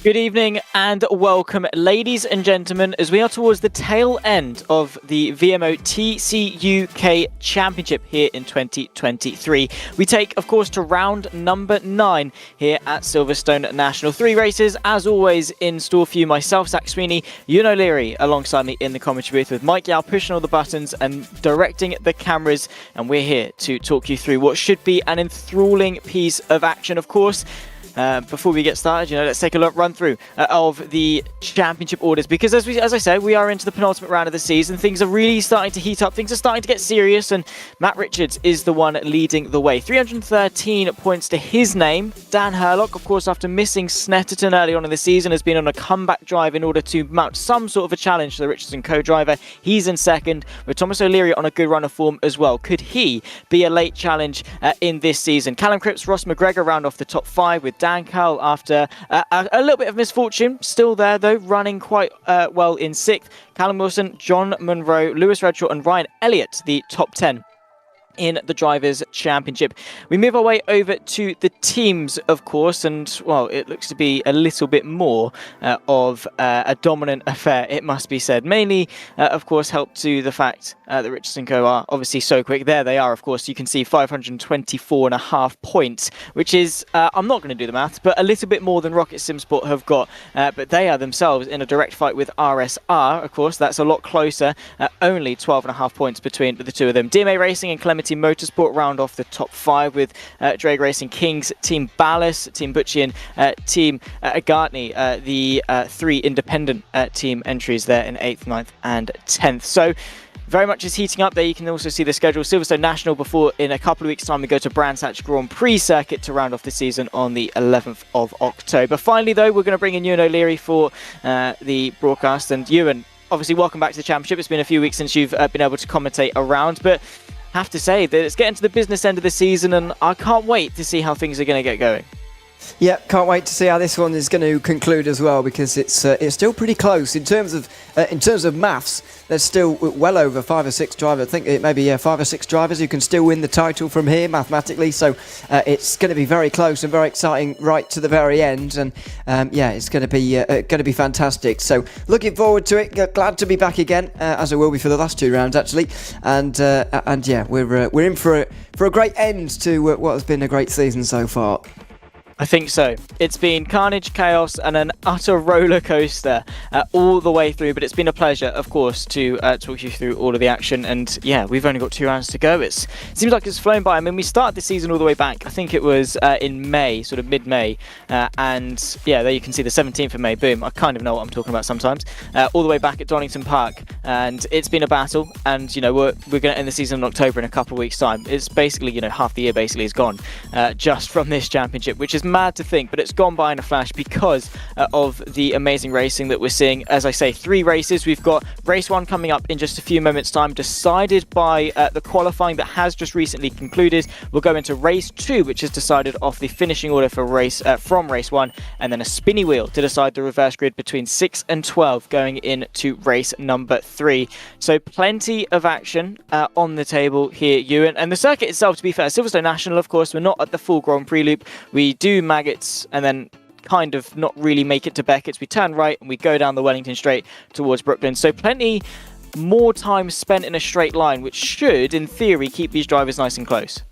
Good evening and welcome, ladies and gentlemen, as we are towards the tail end of the VMO TCUK Championship here in 2023. We take, of course, to round number 9 here at Silverstone National. 3 races, as always, in store for you. Myself, Zach Sweeney, Ewan O'Leary, alongside me in the commentary booth with Mike Yao pushing all the buttons and directing the cameras. And we're here to talk you through what should be an enthralling piece of action, of course. before we get started, let's take a run through of the championship orders, because as I said, we are into the penultimate round of the season. Things are really starting to heat up. Things are starting to get serious, and Matt Richards is the one leading the way. 313 points to his name. Dan Hurlock, of course, after missing Snetterton early on in the season, has been on a comeback drive in order to mount some sort of a challenge to the Richards & co-driver. He's in second, with Thomas O'Leary on a good run of form as well. Could he be a late challenge in this season? Callum Cripps, Ross McGregor round off the top 5, with Dan Cowell after a little bit of misfortune. Still there though, running quite well in 6th. Callum Wilson, John Munro, Lewis Redshaw and Ryan Elliott, the top 10 in the Drivers' Championship. We move our way over to the teams, of course, and, well, it looks to be a little bit more of a dominant affair, it must be said. Mainly, of course, helped to the fact that Richards & Co are obviously so quick. There they are, of course. You can see 524.5 points, which is, I'm not going to do the maths, but a little bit more than Rocket Sim Sport have got. But they are themselves in a direct fight with RSR, of course. That's a lot closer. Only 12.5 points between the two of them. DMA Racing and Clementi Motorsport round off the top 5, with Drag Racing Kings, Team Ballas, Team Butchie and Team Gartney, the 3 independent team entries there in 8th, 9th and 10th. So very much is heating up there. You can also see the schedule. Silverstone National before, in a couple of weeks' time, we go to Brands Hatch Grand Prix circuit to round off the season on the 11th of October. Finally, though, we're going to bring in Ewan O'Leary for the broadcast. And Ewan, obviously, welcome back to the championship. It's been a few weeks since you've been able to commentate around, but have to say that it's getting to the business end of the season, and I can't wait to see how things are going to get going. Yeah, can't wait to see how this one is going to conclude as well, because it's still pretty close in terms of maths. There's still well over 5 or 6 drivers. I think it may be 5 or 6 drivers who can still win the title from here mathematically. So it's going to be very close and very exciting right to the very end. And yeah, it's going to be fantastic. So looking forward to it. Glad to be back again, as I will be for the last 2 rounds actually. And yeah, we're in for a great end to what has been a great season so far. I think so. It's been carnage, chaos, and an utter roller coaster all the way through. But it's been a pleasure, of course, to talk you through all of the action. And yeah, we've only got 2 rounds to go. It seems like it's flown by. I mean, we started the season all the way back. I think it was in May, sort of mid-May. And yeah, there you can see the 17th of May. Boom. I kind of know what I'm talking about sometimes. All the way back at Donington Park. And it's been a battle. And, we're going to end the season in October in a couple of weeks' time. It's basically, half the year basically is gone just from this championship, which is mad to think, but it's gone by in a flash because of the amazing racing that we're seeing. As I say, 3 races. We've got race 1 coming up in just a few moments' time, decided by the qualifying that has just recently concluded. We'll go into race 2, which is decided off the finishing order for from race 1, and then a spinny wheel to decide the reverse grid between 6 and 12 going into race number 3. So plenty of action on the table here, Ewan. And the circuit itself, to be fair, Silverstone National, of course, we're not at the full Grand Prix loop. We do Maggots and then kind of not really make it to Beckett's. We turn right and we go down the Wellington Straight towards Brooklyn. So plenty more time spent in a straight line, which should, in theory, keep these drivers nice and close.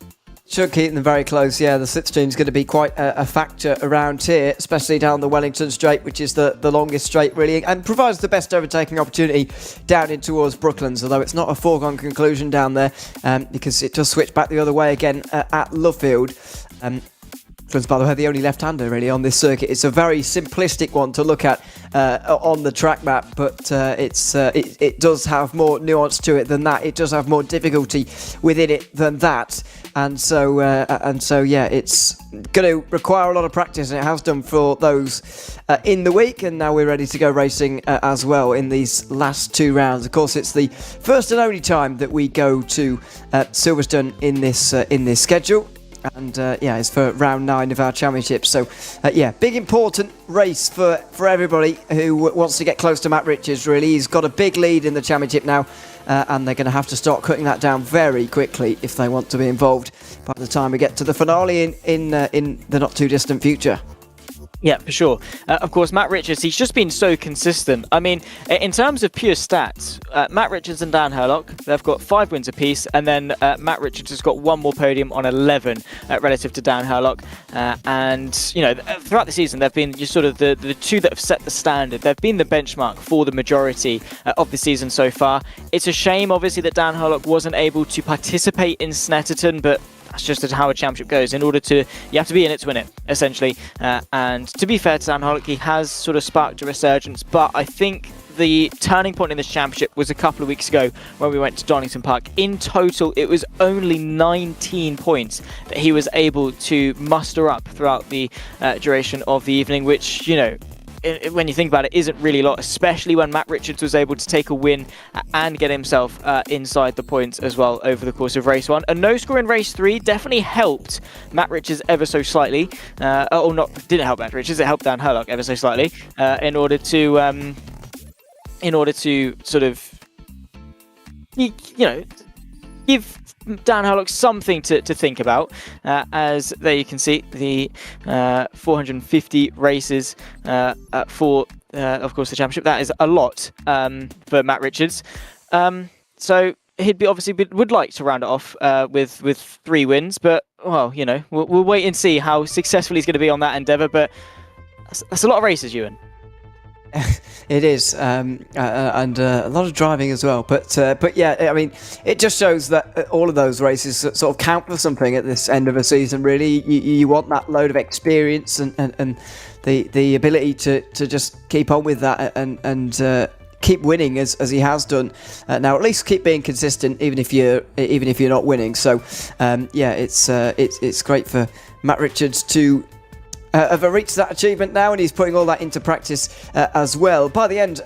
Should keep them very close, yeah. The slipstream is going to be quite a factor around here, especially down the Wellington Straight, which is the longest straight, really, and provides the best overtaking opportunity down in towards Brooklands, although it's not a foregone conclusion down there, because it does switch back the other way again at Lovefield. By the way, the only left-hander really on this circuit. It's a very simplistic one to look at on the track map, but it does have more nuance to it than that. It does have more difficulty within it than that, and so yeah, it's going to require a lot of practice, and it has done for those in the week. And now we're ready to go racing as well in these last 2 rounds. Of course, it's the first and only time that we go to Silverstone in this schedule. And yeah, it's for round 9 of our championship. So yeah, big important race for everybody who wants to get close to Matt Richards, really. He's got a big lead in the championship now, and they're going to have to start cutting that down very quickly if they want to be involved by the time we get to the finale in the not too distant future. Yeah, for sure. Of course, Matt Richards, he's just been so consistent. I mean, in terms of pure stats, Matt Richards and Dan Hurlock, they've got 5 wins apiece, and then Matt Richards has got 1 more podium on 11 relative to Dan Hurlock. And, throughout the season, they've been just sort of the 2 that have set the standard. They've been the benchmark for the majority of the season so far. It's a shame, obviously, that Dan Hurlock wasn't able to participate in Snetterton, but that's just how a championship goes. You have to be in it to win it, essentially. And to be fair to Dan Hollick, he has sort of sparked a resurgence, but I think the turning point in this championship was a couple of weeks ago when we went to Donington Park. In total, it was only 19 points that he was able to muster up throughout the duration of the evening, which, you know, when you think about it, isn't really a lot, especially when Matt Richards was able to take a win and get himself inside the points as well over the course of race 1. A no score in race 3 definitely helped Matt Richards ever so slightly, didn't help Matt Richards, it helped Dan Herlock ever so slightly, in order to sort of, you know, give Dan Herlock something to think about, as there you can see the 450 races for, of course, the championship. That is a lot for Matt Richards. So he'd would like to round it off with 3 wins, but, well, you know, we'll wait and see how successful he's going to be on that endeavour. But that's a lot of races, Ewan. It is, and a lot of driving as well. But yeah, I mean, it just shows that all of those races sort of count for something at this end of a season. Really, you want that load of experience and the ability to just keep on with that and keep winning as he has done. Now, at least keep being consistent, even if you're not winning. So yeah, it's great for Matt Richards to have reached that achievement now, and he's putting all that into practice as well. By the end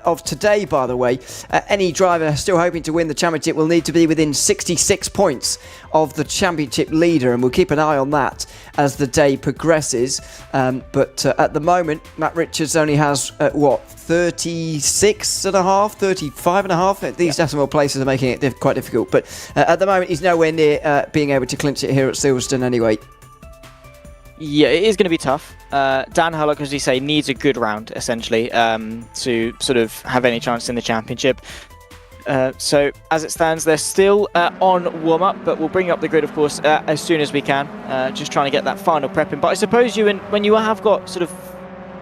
of today, by the way, any driver still hoping to win the championship will need to be within 66 points of the championship leader, and we'll keep an eye on that as the day progresses. But at the moment, Matt Richards only has 36 and a half, 35 and a half. These decimal places are making it quite difficult, but at the moment he's nowhere near being able to clinch it here at Silverstone anyway. Yeah, it is going to be tough. Dan Herlock, as you say, needs a good round, essentially, to sort of have any chance in the championship. So, as it stands, they're still on warm-up, but we'll bring up the grid, of course, as soon as we can. Just trying to get that final prep in. But I suppose, when you have got sort of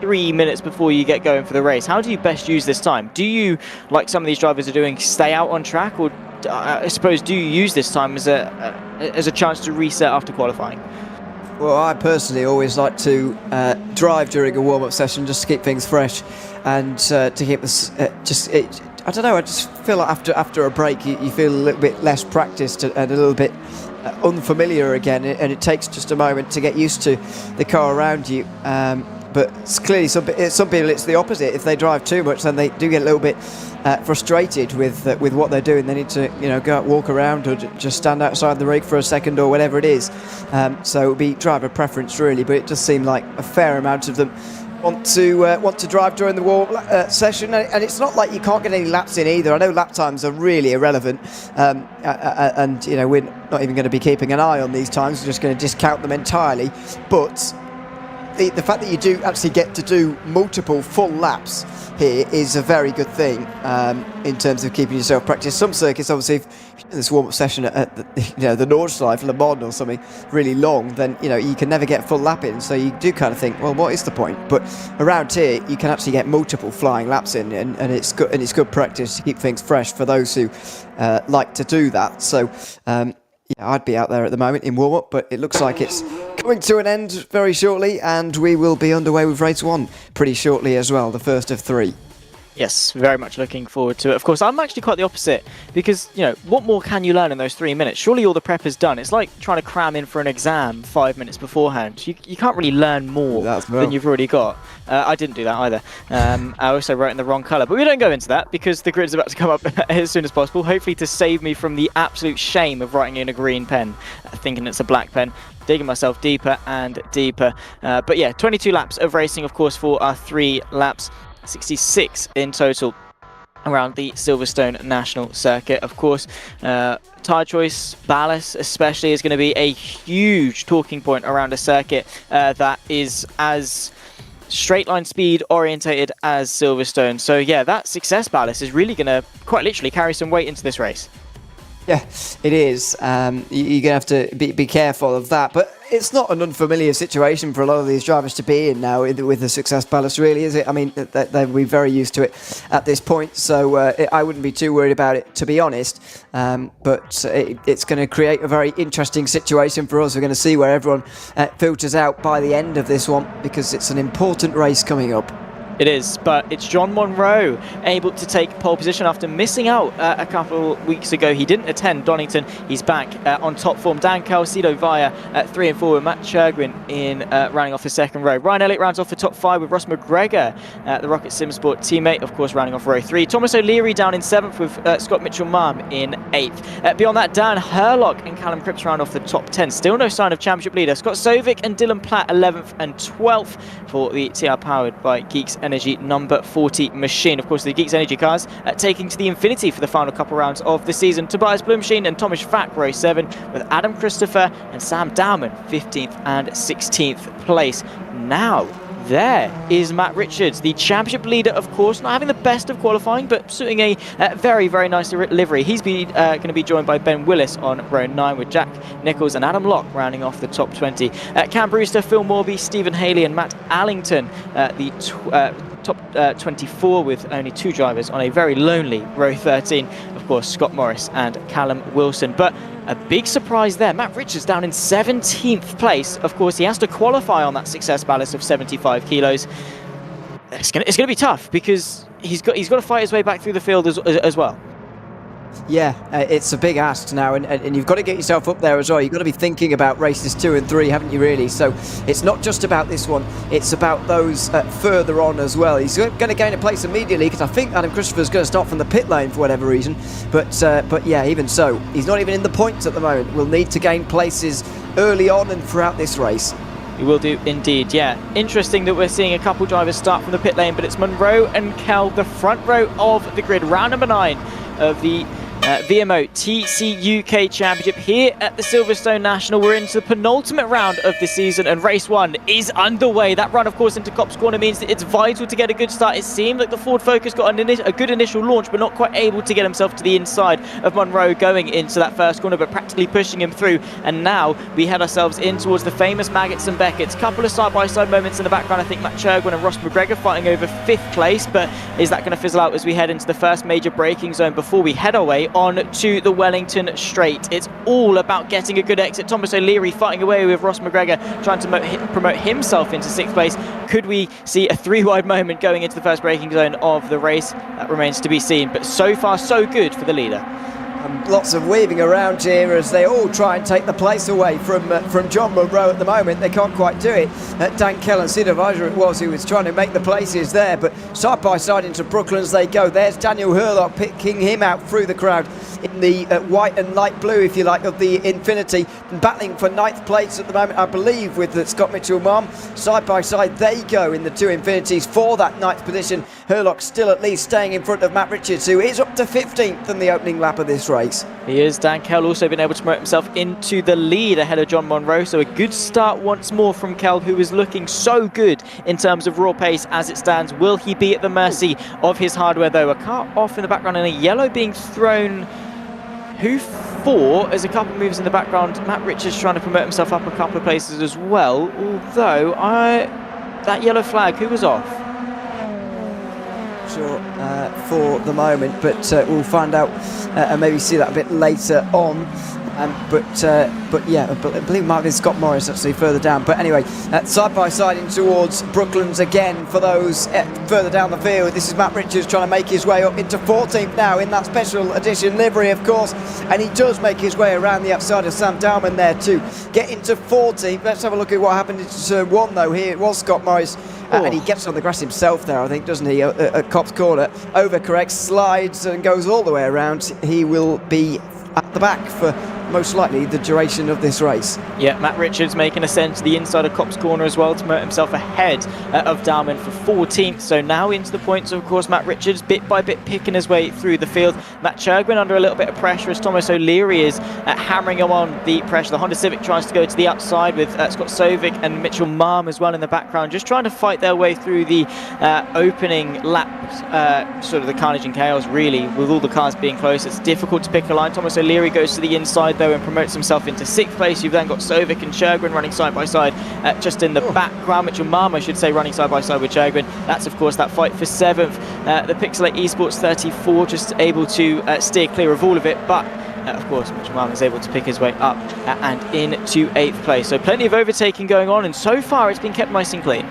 3 minutes before you get going for the race, how do you best use this time? Do you, like some of these drivers are doing, stay out on track? Or, I suppose, do you use this time as a chance to reset after qualifying? Well, I personally always like to drive during a warm-up session just to keep things fresh and to keep this. I don't know. I just feel like after a break, you feel a little bit less practiced and a little bit unfamiliar again, and it takes just a moment to get used to the car around you. But clearly, some people it's the opposite. If they drive too much, then they do get a little bit frustrated with what they're doing. They need to, go out, walk around, or just stand outside the rig for a second, or whatever it is. So it would be driver preference, really. But it does seem like a fair amount of them want to drive during the warm-up session, and it's not like you can't get any laps in either. I know lap times are really irrelevant, and we're not even going to be keeping an eye on these times. We're just going to discount them entirely. But the fact that you do actually get to do multiple full laps here is a very good thing in terms of keeping yourself practiced. Some circuits, obviously, if you do this warm-up session at the Northside, Le Mans or something really long, then you can never get a full lap in. So you do kind of think, well, what is the point? But around here, you can actually get multiple flying laps in, and it's good, and it's good practice to keep things fresh for those who like to do that. So I'd be out there at the moment in warm-up, but it looks like it's coming to an end very shortly, and we will be underway with race 1 pretty shortly as well, the first of 3. Yes, very much looking forward to it. Of course, I'm actually quite the opposite, because, what more can you learn in those 3 minutes? Surely all the prep is done. It's like trying to cram in for an exam 5 minutes beforehand. You can't really learn more than you've already got. I didn't do that either. I also wrote in the wrong colour, but we don't go into that because the grid's about to come up as soon as possible, hopefully to save me from the absolute shame of writing in a green pen, thinking it's a black pen. Digging myself deeper and deeper. But yeah, 22 laps of racing, of course, for our 3 laps. 66 in total around the Silverstone National Circuit. Of course, tyre choice, ballast especially, is going to be a huge talking point around a circuit that is as straight line speed orientated as Silverstone. So yeah, that success ballast is really going to quite literally carry some weight into this race. Yeah, it is. You're going to have to be careful of that. But it's not an unfamiliar situation for a lot of these drivers to be in now with the success ballast, really, is it? I mean, they'll be very used to it at this point, so I wouldn't be too worried about it, to be honest. But it's going to create a very interesting situation for us. We're going to see where everyone filters out by the end of this one, because it's an important race coming up. It is, but it's John Monroe able to take pole position after missing out a couple weeks ago. He didn't attend Donington. He's back on top form. Dan Calcido via 3 and 4 with Matt Churgwin in rounding off the second row. Ryan Elliott rounds off the top 5 with Ross McGregor, the Rocket Sim Sport teammate, of course, rounding off row 3. Thomas O'Leary down in 7th with Scott Mitchell-Marm in 8th. Beyond that, Dan Herlock and Callum Cripps round off the top 10. Still no sign of championship leader. Scott Sovic and Dylan Platt 11th and 12th for the TR powered by Geeks Energy number 40 machine. Of course, the Geeks Energy cars taking to the infinity for the final couple rounds of the season. Tobias Blumsheen and Thomas Fack row 7 with Adam Christopher and Sam Dowman 15th and 16th place. Now there is Matt Richards, the championship leader, of course, not having the best of qualifying, but suiting a very, very nice livery. He's going to be joined by Ben Willis on row 9 with Jack Nichols and Adam Locke rounding off the top 20. Cam Brewster, Phil Morby, Stephen Haley and Matt Allington, the top 24 with only 2 drivers on a very lonely row 13. Of course, Scott Morris and Callum Wilson. But a big surprise there. Matt Richards down in 17th place. Of course, he has to qualify on that success ballast of 75 kilos. It's going to be tough because he's got to fight his way back through the field as well. Yeah, it's a big ask now, and you've got to get yourself up there as well. You've got to be thinking about races 2 and 3, haven't you, really? So it's not just about this one, it's about those further on as well. He's going to gain a place immediately, because I think Adam Christopher's going to start from the pit lane for whatever reason. But yeah, even so, he's not even in the points at the moment. We'll need to gain places early on and throughout this race. You will do indeed, yeah. Interesting that we're seeing a couple drivers start from the pit lane, but it's Monroe and Kell, the front row of the grid. Round number 9 of the VMO TCUK Championship here at the Silverstone National. We're into the penultimate round of the season, and race 1 is underway. That run, of course, into Copse Corner means that it's vital to get a good start. It seemed like the Ford Focus got a good initial launch, but not quite able to get himself to the inside of Monroe going into that first corner, but practically pushing him through. And now we head ourselves in towards the famous Maggots and Beckett's. Couple of side-by-side moments in the background. I think Matt Churgwin and Ross McGregor fighting over 5th place, but is that going to fizzle out as we head into the first major braking zone before we head our way on to the Wellington Straight? It's all about getting a good exit. Thomas O'Leary fighting away with Ross McGregor, trying to promote himself into 6th place. Could we see a 3-wide moment going into the first braking zone of the race? That remains to be seen, but so far so good for the leader. Lots of weaving around here as they all try and take the place away from John Monroe at the moment. They can't quite do it. Dan Kell and Sid Advisor it was who was trying to make the places there, but side by side into Brooklands they go. There's Daniel Herlock picking him out through the crowd in the white and light blue, if you like, of the Infinity, battling for 9th place at the moment, I believe, with Scott Mitchell-Marm. Side by side they go in the 2 Infinities for that 9th position. Herlock still at least staying in front of Matt Richards, who is up to 15th in the opening lap of this race. He is. Dan Kell also been able to promote himself into the lead ahead of John Monroe, so a good start once more from Kell, who is looking so good in terms of raw pace as it stands. Will he be at the mercy of his hardware though? A car off in the background and a yellow being thrown. Who for? As a couple of moves in the background. Matt Richards trying to promote himself up a couple of places as well, although that yellow flag, who was off? Sure, for the moment, but we'll find out and maybe see that a bit later on. But yeah, I believe it might be Scott Morris actually further down. But anyway, side by side in towards Brooklands again for those further down the field. This is Matt Richards trying to make his way up into 14th now in that special edition livery, of course, and he does make his way around the outside of Sam Dowman there to get into 14th. Let's have a look at what happened in turn 1 though. Here it was Scott Morris. And he gets on the grass himself there, I think, doesn't he, at Copse Corner. Overcorrects, slides and goes all the way around. He will be at the back for most likely the duration of this race. Yeah, Matt Richards making a ascent to the inside of Copse Corner as well to promote himself ahead of Dowman for 14th. So now into the points, of course, Matt Richards bit by bit picking his way through the field. Matt Churgwin under a little bit of pressure as Thomas O'Leary is hammering him on the pressure. The Honda Civic tries to go to the outside with Scott Sovic and Mitchell Marm as well in the background, just trying to fight their way through the opening lap, sort of the carnage and chaos really, with all the cars being close. It's difficult to pick a line. Thomas O'Leary goes to the inside though, and promotes himself into 6th place. You've then got Sovic and Chergwin running side by side, just in the background. Mitchell Marm, I should say, running side by side with Chergwin. That's, of course, that fight for 7th. The Pixelate Esports 34 just able to steer clear of all of it, but of course, Mitchell Marm is able to pick his way up and into 8th place. So plenty of overtaking going on, and so far it's been kept nice and clean.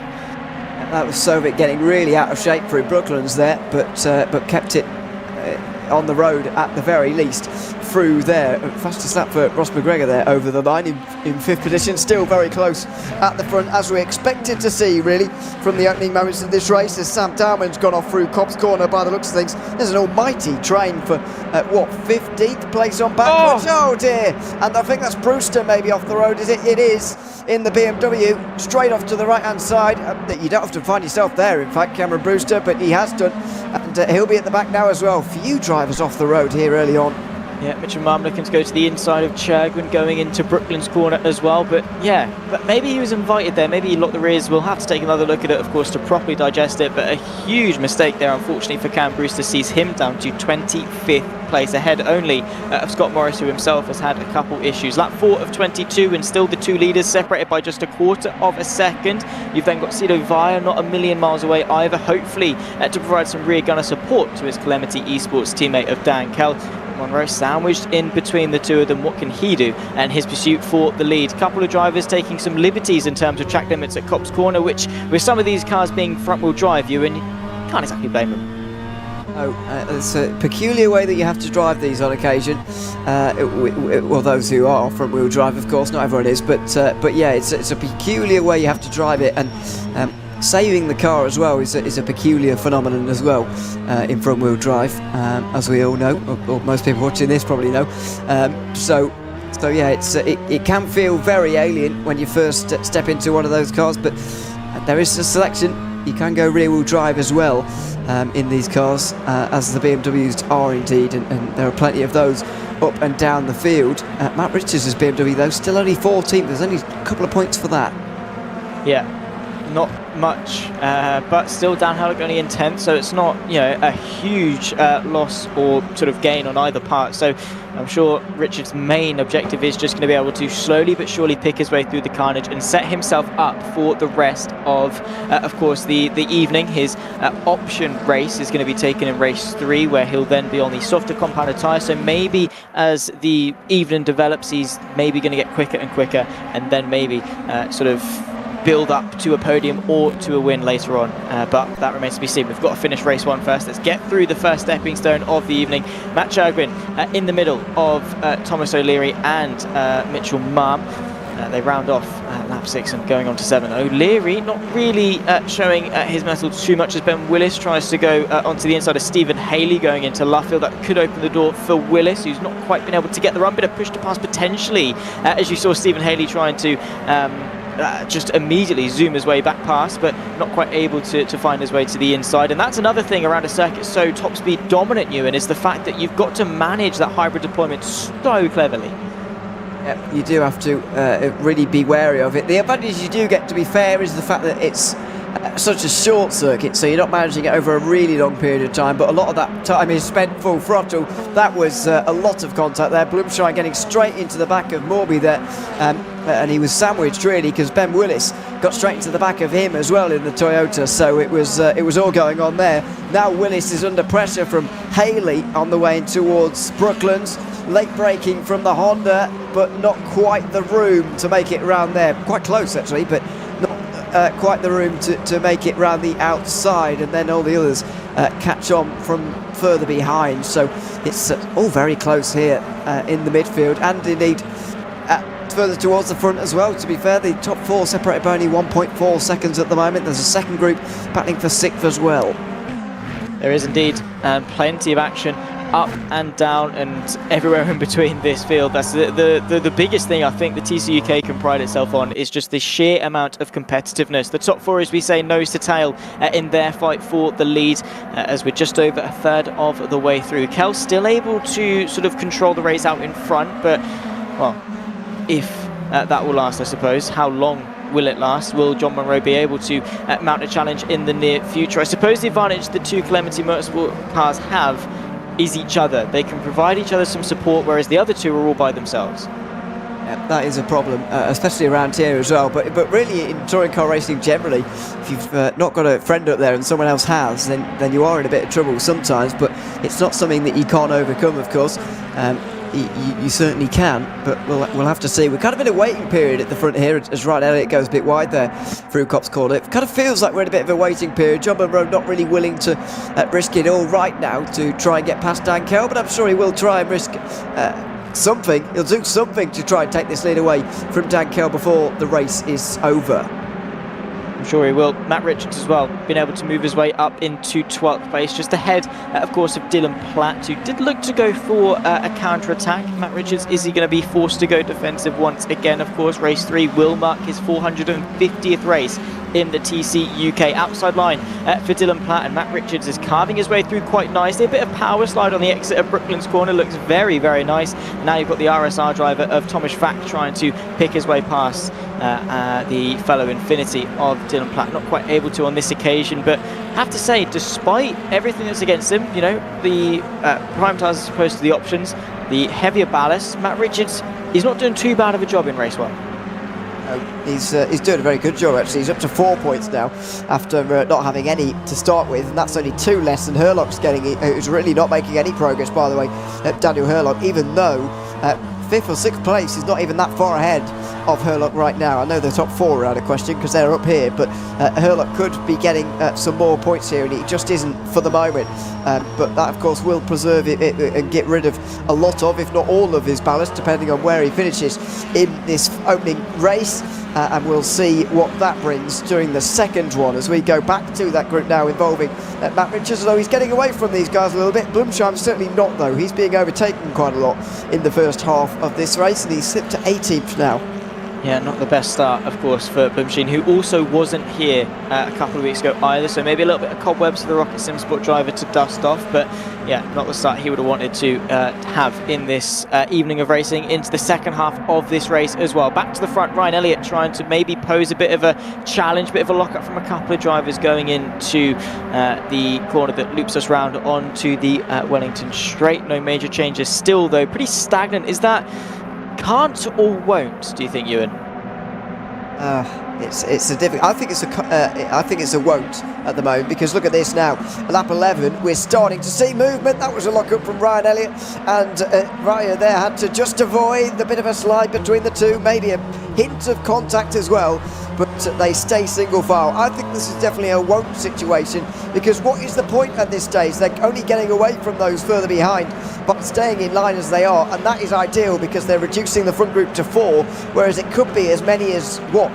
That was Sovic getting really out of shape through Brooklands there, but kept it on the road at the very least through there. Fastest lap for Ross McGregor there over the line in 5th position, still very close at the front, as we expected to see really from the opening moments of this race, as Sam Dowman's gone off through Cobb's Corner by the looks of things. There's an almighty train for what, 15th place on backwards? Oh dear, and I think that's Brewster maybe off the road, is it? It is, in the BMW, straight off to the right hand side. You don't often find yourself there, in fact, Cameron Brewster, but he has done, and he'll be at the back now as well. Few drivers off the road here early on. Yeah, Mitchell Marm looking to go to the inside of Chergwin, going into Brooklands Corner as well. But yeah, but maybe he was invited there. Maybe he locked the rears. We'll have to take another look at it, of course, to properly digest it. But a huge mistake there, unfortunately, for Cam Brewster, sees him down to 25th place, ahead only of Scott Morris, who himself has had a couple issues. Lap 4 of 22, and still the two leaders separated by just a quarter of a second. You've then got Sido Vaya, not a million miles away either, hopefully to provide some rear gunner support to his Calamity Esports teammate of Dan Kell. Monroe sandwiched in between the two of them. What can he do? And his pursuit for the lead. Couple of drivers taking some liberties in terms of track limits at Cobb's Corner, which with some of these cars being front-wheel drive, you can't exactly blame them. Oh, it's a peculiar way that you have to drive these on occasion. Well, those who are front-wheel drive, of course, not everyone is, but yeah, it's a peculiar way you have to drive it, and saving the car as well is a peculiar phenomenon as well in front-wheel drive, as we all know, or most people watching this probably know. So yeah, it can feel very alien when you first step into one of those cars, but there is a selection. You can go rear-wheel drive as well in these cars, as the BMWs are indeed, and there are plenty of those up and down the field. Matt Richards' BMW, though, still only 14th. There's only a couple of points for that. Yeah, not much, but still Dan Halleck only in 10th, so it's not, a huge loss or sort of gain on either part. So I'm sure Richard's main objective is just going to be able to slowly but surely pick his way through the carnage and set himself up for the rest of course, the evening. His option race is going to be taken in race 3, where he'll then be on the softer compounded tyre. So maybe as the evening develops, he's maybe going to get quicker and quicker, and then maybe sort of build up to a podium or to a win later on, but that remains to be seen. We've got to finish race 1 first. Let's get through the first stepping stone of the evening. Matt Chergwin in the middle of Thomas O'Leary and Mitchell Marm. They round off lap 6 and going on to 7. O'Leary not really showing his mettle too much as Ben Willis tries to go onto the inside of Stephen Haley going into Luffield. That could open the door for Willis, who's not quite been able to get the run. Bit of push to pass potentially, as you saw Stephen Haley trying to just immediately zoom his way back past, but not quite able to find his way to the inside. And that's another thing around a circuit so top speed dominant, Ewan, is the fact that you've got to manage that hybrid deployment so cleverly. Yeah, you do have to really be wary of it. The advantage you do get, to be fair, is the fact that it's such a short circuit, so you're not managing it over a really long period of time, but a lot of that time is spent full throttle. That was a lot of contact there. Bloomshire getting straight into the back of Morby there, and he was sandwiched really, because Ben Willis got straight into the back of him as well in the Toyota, so it was all going on there. Now Willis is under pressure from Haley on the way in towards Brooklands. Late braking from the Honda, but not quite the room to make it round there. Quite close actually, but not quite the room to make it round the outside, and then all the others catch on from further behind. So it's all very close here in the midfield, and indeed further towards the front as well. To be fair, the top 4 separated by only 1.4 seconds at the moment. There's a second group battling for 6th as well. There is indeed plenty of action up and down and everywhere in between this field. That's the biggest thing I think the TCUK can pride itself on, is just the sheer amount of competitiveness. The top 4, as we say, nose to tail in their fight for the lead, as we're just over a third of the way through. Kel's still able to sort of control the race out in front, but, well, if that will last, I suppose. How long will it last? Will John Monroe be able to mount a challenge in the near future? I suppose the advantage the two Calamity Motorsport cars have is each other. They can provide each other some support, whereas the other two are all by themselves. Yeah, that is a problem, especially around here as well. But really, in touring car racing generally, if you've not got a friend up there and someone else has, then you are in a bit of trouble sometimes. But it's not something that you can't overcome, of course. You certainly can, but we'll have to see. We're kind of in a waiting period at the front here as Ryan Elliott goes a bit wide there through Copse Corner. It kind of feels like we're in a bit of a waiting period. John Munro not really willing to risk it all right now to try and get past Dan Kell, but I'm sure he will try and risk something. He'll do something to try and take this lead away from Dan Kell before the race is over. I'm sure he will. Matt Richards as well, been able to move his way up into 12th place, just ahead, of course, of Dylan Platt, who did look to go for a counter-attack. Matt Richards, is he going to be forced to go defensive once again? Of course, race 3 will mark his 450th race in the TCUK. Outside line for Dylan Platt, and Matt Richards is carving his way through quite nicely. A bit of power slide on the exit of Brooklands Corner, looks very, very nice. Now you've got the RSR driver of Thomas Fack trying to pick his way past the fellow Infinity of Dylan Platt. Not quite able to on this occasion, but have to say, despite everything that's against him, you know, the prime tires as opposed to the options, the heavier ballast, Matt Richards is not doing too bad of a job in race 1. He's doing a very good job, actually. He's up to 4 points now after not having any to start with, and that's only 2 less than Herlock's getting, who's really not making any progress, by the way, Daniel Herlock, even though 5th or 6th place is not even that far ahead of Herlock right now. I know the top 4 are out of question because they're up here, but Herlock could be getting some more points here, and he just isn't for the moment. But that, of course, will preserve it and get rid of a lot of, if not all of his ballast, depending on where he finishes in this opening race. And we'll see what that brings during the second one as we go back to that group now involving Matt Richards, although he's getting away from these guys a little bit. Blumsheim certainly not, though. He's being overtaken quite a lot in the first half of this race, and he's slipped to 18th now. Yeah, not the best start, of course, for Blumsheim, who also wasn't here a couple of weeks ago either, so maybe a little bit of cobwebs for the Rocket Sim Sport driver to dust off, but yeah, not the start he would have wanted to have in this evening of racing into the second half of this race as well. Back to the front, Ryan Elliott trying to maybe pose a bit of a challenge, bit of a lock-up from a couple of drivers going into the corner that loops us round onto the Wellington Straight. No major changes still, though. Pretty stagnant. Is that can't or won't, do you think, Ewan? It's a difficult. I think it's a won't at the moment, because look at this now. Lap 11, we're starting to see movement. That was a lock-up from Ryan Elliott, and Ryan there had to just avoid the bit of a slide between the two, maybe a hint of contact as well, but they stay single file. I think this is definitely a won't situation, because what is the point at this stage? They're only getting away from those further behind, but staying in line as they are, and that is ideal because they're reducing the front group to 4, whereas it could be as many as, what,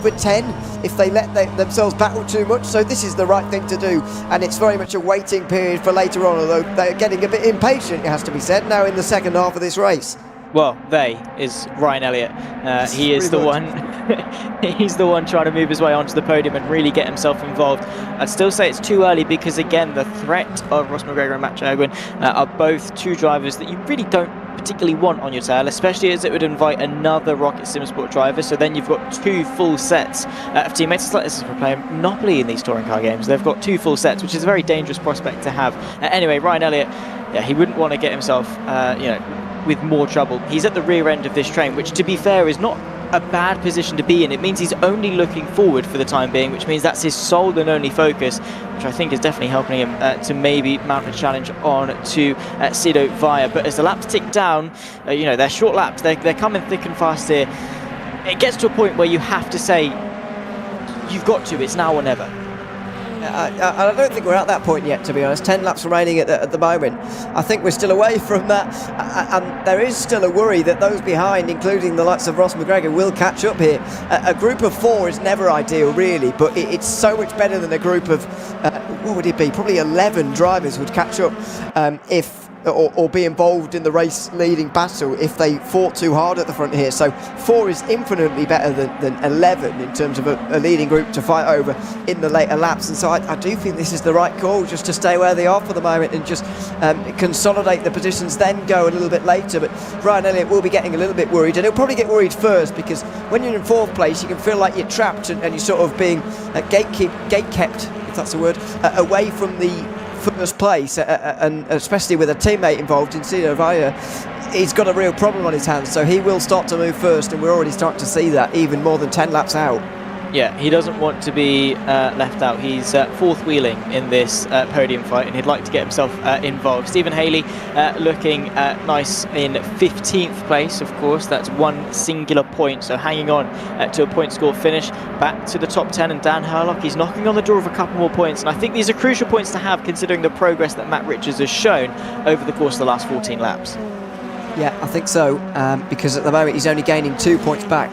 with 10 if they let themselves battle too much. So this is the right thing to do, and it's very much a waiting period for later on, although they're getting a bit impatient, it has to be said, now in the second half of this race. Well, they is Ryan Elliott. He is the one. He's the one trying to move his way onto the podium and really get himself involved. I'd still say it's too early, because again, the threat of Ross McGregor and Matt Chagwin are both two drivers that you really don't particularly want on your tail, especially as it would invite another Rocket Sim Sport driver. So then you've got 2 full sets of teammates. It's like this is for playing Monopoly in these touring car games. They've got 2 full sets, which is a very dangerous prospect to have. Anyway, Ryan Elliott, yeah, he wouldn't want to get himself, with more trouble. He's at the rear end of this train, which, to be fair, is not a bad position to be in. It means he's only looking forward for the time being, which means that's his sole and only focus, which I think is definitely helping him to maybe mount a challenge on to Sido Via. But as the laps tick down, they're short laps, they're coming thick and fast here. It gets to a point where you have to say, you've got to, it's now or never. I don't think we're at that point yet, to be honest. 10 laps remaining at the moment. I think we're still away from that, and there is still a worry that those behind, including the likes of Ross McGregor, will catch up here. A group of 4 is never ideal, really, but it's so much better than a group of, what would it be? Probably 11 drivers would catch up or be involved in the race leading battle if they fought too hard at the front here. So 4 is infinitely better than 11 in terms of a leading group to fight over in the later laps, and so I do think this is the right call, just to stay where they are for the moment and just consolidate the positions, then go a little bit later. But Ryan Elliott will be getting a little bit worried, and he'll probably get worried first, because when you're in 4th place you can feel like you're trapped and you're sort of being gate-kept, if that's a word, away from the first place, and especially with a teammate involved in Cino Vaya, he's got a real problem on his hands, so he will start to move first, and we're already starting to see that even more than 10 laps out. Yeah, he doesn't want to be left out. He's fourth wheeling in this podium fight, and he'd like to get himself involved. Stephen Haley looking nice in 15th place, of course. That's one singular point, so hanging on to a point score finish. Back to the top 10, and Dan Hurlock, he's knocking on the door of a couple more points, and I think these are crucial points to have considering the progress that Matt Richards has shown over the course of the last 14 laps. Yeah, I think so, because at the moment he's only gaining 2 points back.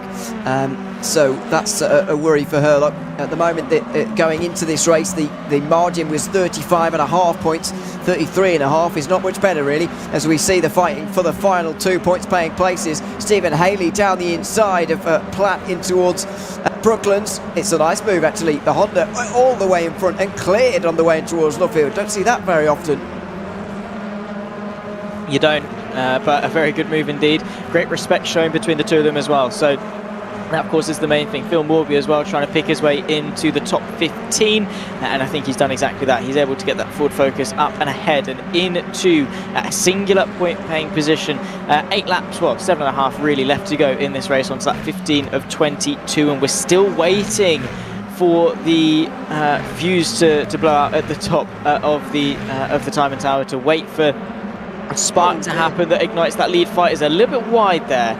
So that's a worry for Hurlock. At the moment, going into this race, the margin was 35.5 points. 33.5 is not much better, really, as we see the fighting for the final 2 points paying places. Stephen Haley down the inside of Platt in towards Brooklands. It's a nice move, actually. The Honda all the way in front and cleared on the way in towards Luffield. Don't see that very often. You don't, but a very good move indeed. Great respect shown between the two of them as well. So that, of course, is the main thing. Phil Morby as well, trying to pick his way into the top 15, and I think he's done exactly that. He's able to get that forward focus up and ahead and into a singular point-paying position. 8 laps, well, 7.5 really left to go in this race on lap 15 of 22, and we're still waiting for the fuse to blow out at the top of the timing tower, to wait for a spark to happen that ignites that lead fight. Is a little bit wide there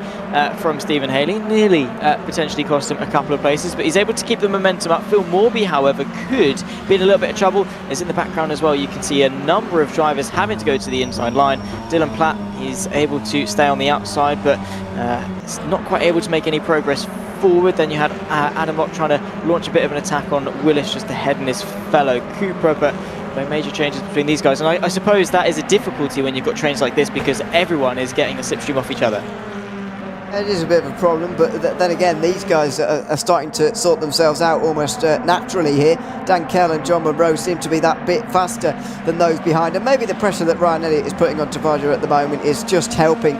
from Stephen Haley, nearly potentially cost him a couple of places, but he's able to keep the momentum up. Phil Morby, however, could be in a little bit of trouble, as in the background as well you can see a number of drivers having to go to the inside line. Dylan Platt, he's able to stay on the outside, but it's not quite able to make any progress forward. Then you had Adam Locke trying to launch a bit of an attack on Willis just ahead and his fellow Cooper, but no major changes between these guys, and I suppose that is a difficulty when you've got trains like this, because everyone is getting a slipstream off each other. It is a bit of a problem, but then again, these guys are starting to sort themselves out almost naturally here. Dan Kell and John Monroe seem to be that bit faster than those behind, and maybe the pressure that Ryan Elliott is putting on Tavares at the moment is just helping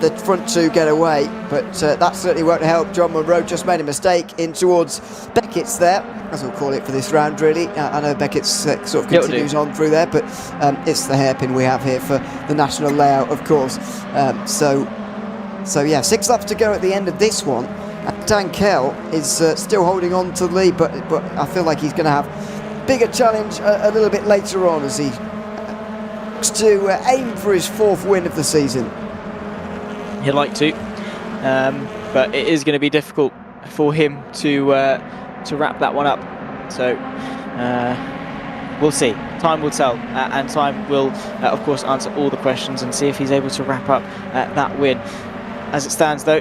the front two get away, but that certainly won't help. John Monroe just made a mistake in towards Beckett's there, as we'll call it for this round, really. I know Beckett's sort of continues on through there, but it's the hairpin we have here for the national layout, of course. So yeah, 6 laps to go at the end of this one. Dan Kell is still holding on to the lead, but I feel like he's going to have bigger challenge a little bit later on, as he looks to aim for his 4th win of the season. He'd like to, but it is going to be difficult for him to wrap that one up. So we'll see. Time will tell, and time will, of course, answer all the questions and see if he's able to wrap up that win. As it stands, though,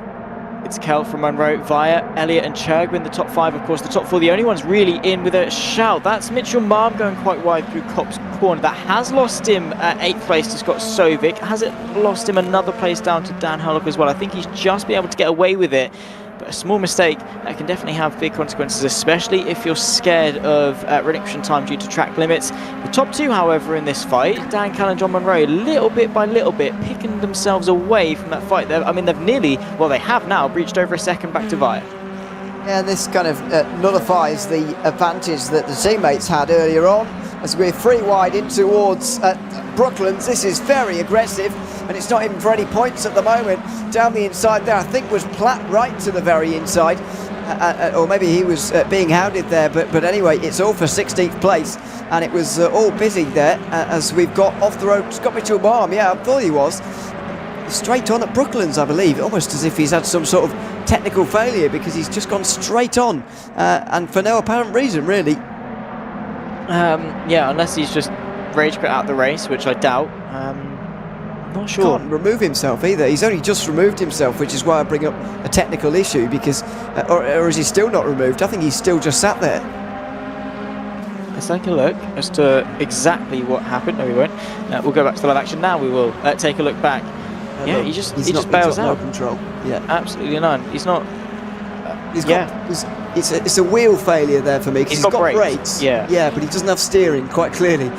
it's Kell from Monroe, Via, Elliott and Churg in the top 5. Of course, the top 4, the only ones really in with a shout. That's Mitchell Marm going quite wide through Kopp's corner. That has lost him 8th place to Scott Sovic. Has it lost him another place down to Dan Hurlock as well? I think he's just been able to get away with it. But a small mistake can definitely have big consequences, especially if you're scared of reduction time due to track limits. The top 2, however, in this fight, Dan Kell and John Monroe, little bit by little bit, picking themselves away from that fight. I mean, they've nearly, well, they have now breached over a second back to Via. Yeah, this kind of nullifies the advantage that the teammates had earlier on. As we're 3 wide in towards Brooklands, this is very aggressive, and it's not even for any points at the moment. Down the inside there, I think, was Platt right to the very inside, or maybe he was being hounded there, but anyway, it's all for 16th place, and it was all busy there, as we've got off the road Scott Mitchell Barm. Yeah, I thought he was straight on at Brooklands, I believe, almost as if he's had some sort of technical failure, because he's just gone straight on, and for no apparent reason, really. Yeah, unless he's just rage quit out the race, which I doubt. I'm not sure. Can't remove himself either. He's only just removed himself, which is why I bring up a technical issue, because or is he still not removed? I think he's still just sat there. Let's take a look as to exactly what happened. No, we won't. We'll go back to the live action now. We will take a look back. Yeah, look, he just bails out. No control. Yeah, absolutely none. He's not. It's a wheel failure there for me, because he's got brakes. Yeah, but he doesn't have steering, quite clearly.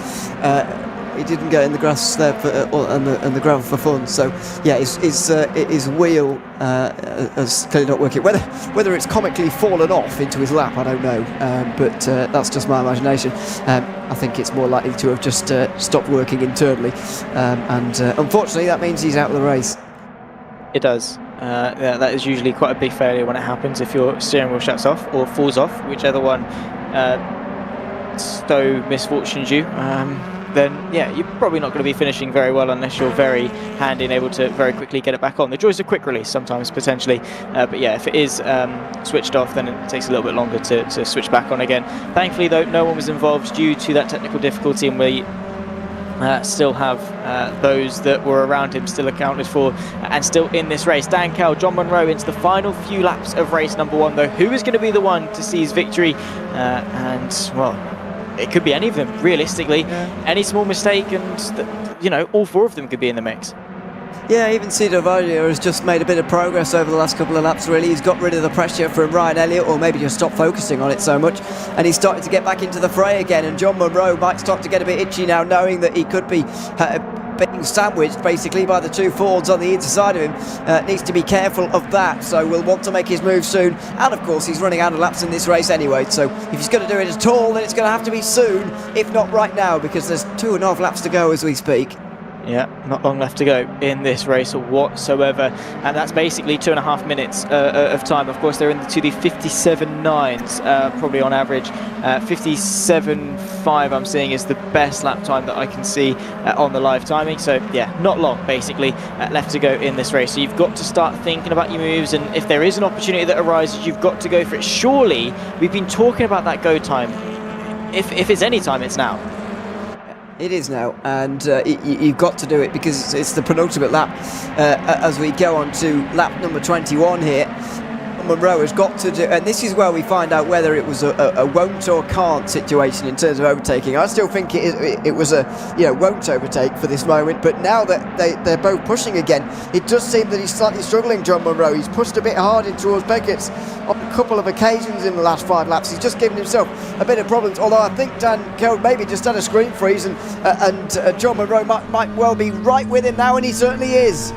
He didn't get in the grass there and the gravel for fun. So yeah, his wheel has clearly not working. Whether it's comically fallen off into his lap, I don't know. But that's just my imagination. I think it's more likely to have just stopped working internally, and unfortunately that means he's out of the race. It does. Yeah, that is usually quite a big failure when it happens, if your steering wheel shuts off or falls off, whichever one Stowe misfortunes you. Then yeah, you're probably not going to be finishing very well unless you're very handy and able to very quickly get it back on. The joys of quick release sometimes, potentially, but yeah, if it is switched off, then it takes a little bit longer to switch back on again. Thankfully though, no one was involved due to that technical difficulty, and we still have those that were around him still accounted for and still in this race. Dan Kell, John Munro into the final few laps of race number 1 though. Who is going to be the one to seize victory? And well, it could be any of them, realistically. Yeah. Any small mistake and, you know, all 4 of them could be in the mix. Yeah, even Cedar Varia has just made a bit of progress over the last couple of laps, really. He's got rid of the pressure from Ryan Elliott, or maybe just stopped focusing on it so much, and he's starting to get back into the fray again. And John Munro might start to get a bit itchy now, knowing that he could be being sandwiched basically by the 2 Fords on the either side of him. Needs to be careful of that, so will want to make his move soon. And of course he's running out of laps in this race anyway, so if he's going to do it at all, then it's going to have to be soon, if not right now, because there's 2.5 laps to go as we speak. Yeah, not long left to go in this race whatsoever, and that's basically 2.5 minutes of time. Of course, they're into the 57.9s, probably on average. 57.5 I'm seeing is the best lap time that I can see on the live timing. So yeah, not long basically left to go in this race. So you've got to start thinking about your moves, and if there is an opportunity that arises, you've got to go for it. Surely we've been talking about that go time. If it's any time, it's now. It is now, and you've got to do it because it's the penultimate lap as we go on to lap number 21 here. Munro has got to do, and this is where we find out whether it was a won't or can't situation in terms of overtaking. I still think it was a won't overtake for this moment, but now that they're both pushing again, it does seem that he's slightly struggling, John Munro. He's pushed a bit hard in towards Beckett's on a couple of occasions in the last 5 laps. He's just given himself a bit of problems, although I think Dan Kell maybe just had a screen freeze, and John Munro might well be right with him now, and he certainly is.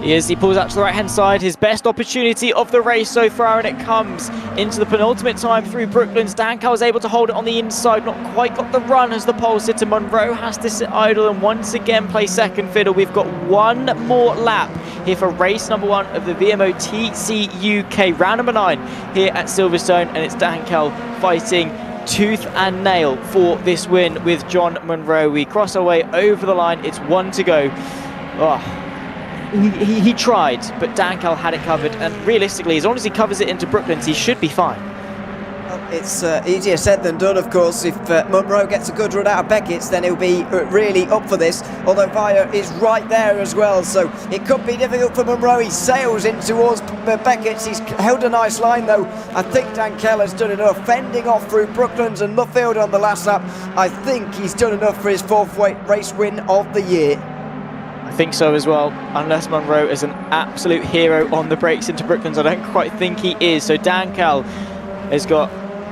He pulls out to the right-hand side, his best opportunity of the race so far, and it comes into the penultimate time through Brooklands. Dan Kell is able to hold it on the inside, not quite got the run as the pole sitter. Munro has to sit idle and once again play second fiddle. We've got 1 more lap here for race number 1 of the VMO TCUK, round number 9 here at Silverstone, and it's Dan Kell fighting tooth and nail for this win with John Munro. We cross our way over the line, it's 1 to go. Oh. He tried, but Dan Kell had it covered, and realistically, as long as he covers it into Brooklands, he should be fine. Well, it's easier said than done, of course. If Munro gets a good run out of Beckett's, then he'll be really up for this, although Via is right there as well, so it could be difficult for Munro. He sails in towards Beckett's. He's held a nice line, though. I think Dan Kell has done enough, fending off through Brooklands and Luffield on the last lap. I think he's done enough for his 4th race win of the year. I think so as well, unless Munro is an absolute hero on the brakes into Brooklands. I don't quite think he is. So Dan Kell has got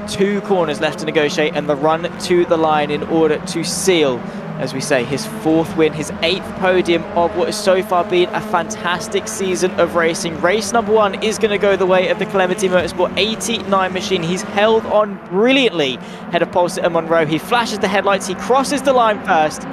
2 corners left to negotiate and the run to the line in order to seal, as we say, his 4th win, his 8th podium of what has so far been a fantastic season of racing. Race number 1 is going to go the way of the Clementi Motorsport 89 machine. He's held on brilliantly ahead of pole sitter Munro. He flashes the headlights, he crosses the line first,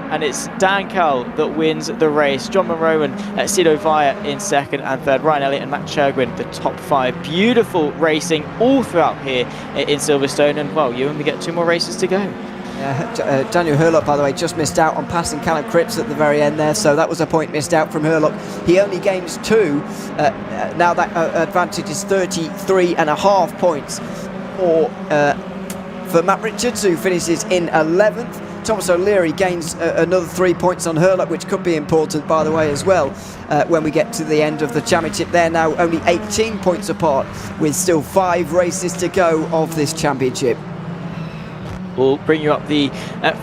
and it's Dan Kell that wins the race. John Munro and Sido Via in 2nd and 3rd. Ryan Elliott and Matt Churgwin, the top 5. Beautiful racing all throughout here in Silverstone, and well, you only get 2 more races to go. Daniel Hurlock, by the way, just missed out on passing Callum Cripps at the very end there, so that was a point missed out from Hurlock. He only gains 2. Now that advantage is 33.5 points for Matt Richards, who finishes in 11th. Thomas O'Leary gains another 3 points on Hurlock, which could be important, by the way, as well, when we get to the end of the championship. They're now only 18 points apart, with still 5 races to go of this championship. We'll bring you up the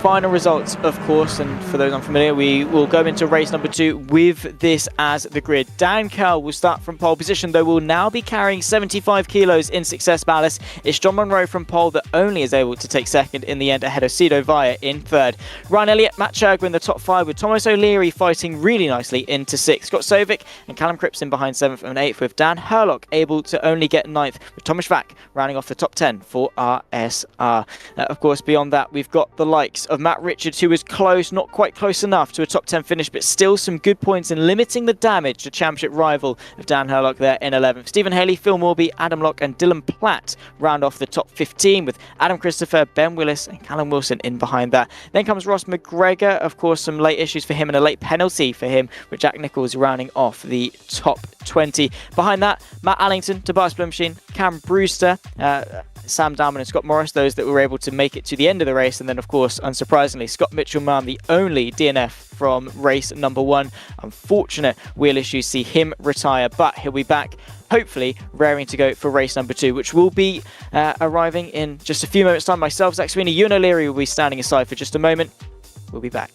final results, of course, and for those unfamiliar, we will go into race number 2 with this as the grid. Dan Kell will start from pole position, though will now be carrying 75 kilos in success ballast. It's John Monroe from pole that only is able to take second in the end, ahead of Cedo Vaya in third. Ryan Elliott, Matt Churg in the top 5, with Thomas O'Leary fighting really nicely into 6th. Scott Sovic and Callum Cripps in behind 7th and 8th, with Dan Herlock able to only get 9th, with Thomas Vack rounding off the top 10 for RSR. Of course, beyond that, we've got the likes of Matt Richards, who was close, not quite close enough to a top 10 finish, but still some good points in limiting the damage to championship rival of Dan Herlock there in 11th. Stephen Haley, Phil Morby, Adam Locke and Dylan Platt round off the top 15, with Adam Christopher, Ben Willis and Callum Wilson in behind that. Then comes Ross McGregor, of course, some late issues for him and a late penalty for him, with Jack Nichols rounding off the top 20. Behind that, Matt Allington, Tobias Blumstein, Cam Brewster, Sam Dalman and Scott Morris, those that were able to make it to the end of the race. And then, of course, unsurprisingly, Scott Mitchell-Mann, the only DNF from race number 1. Unfortunate wheel issues see him retire, but he'll be back, hopefully, raring to go for race number 2, which will be arriving in just a few moments' time. Myself, Zach Sweeney, Ewan O'Leary will be standing aside for just a moment. We'll be back.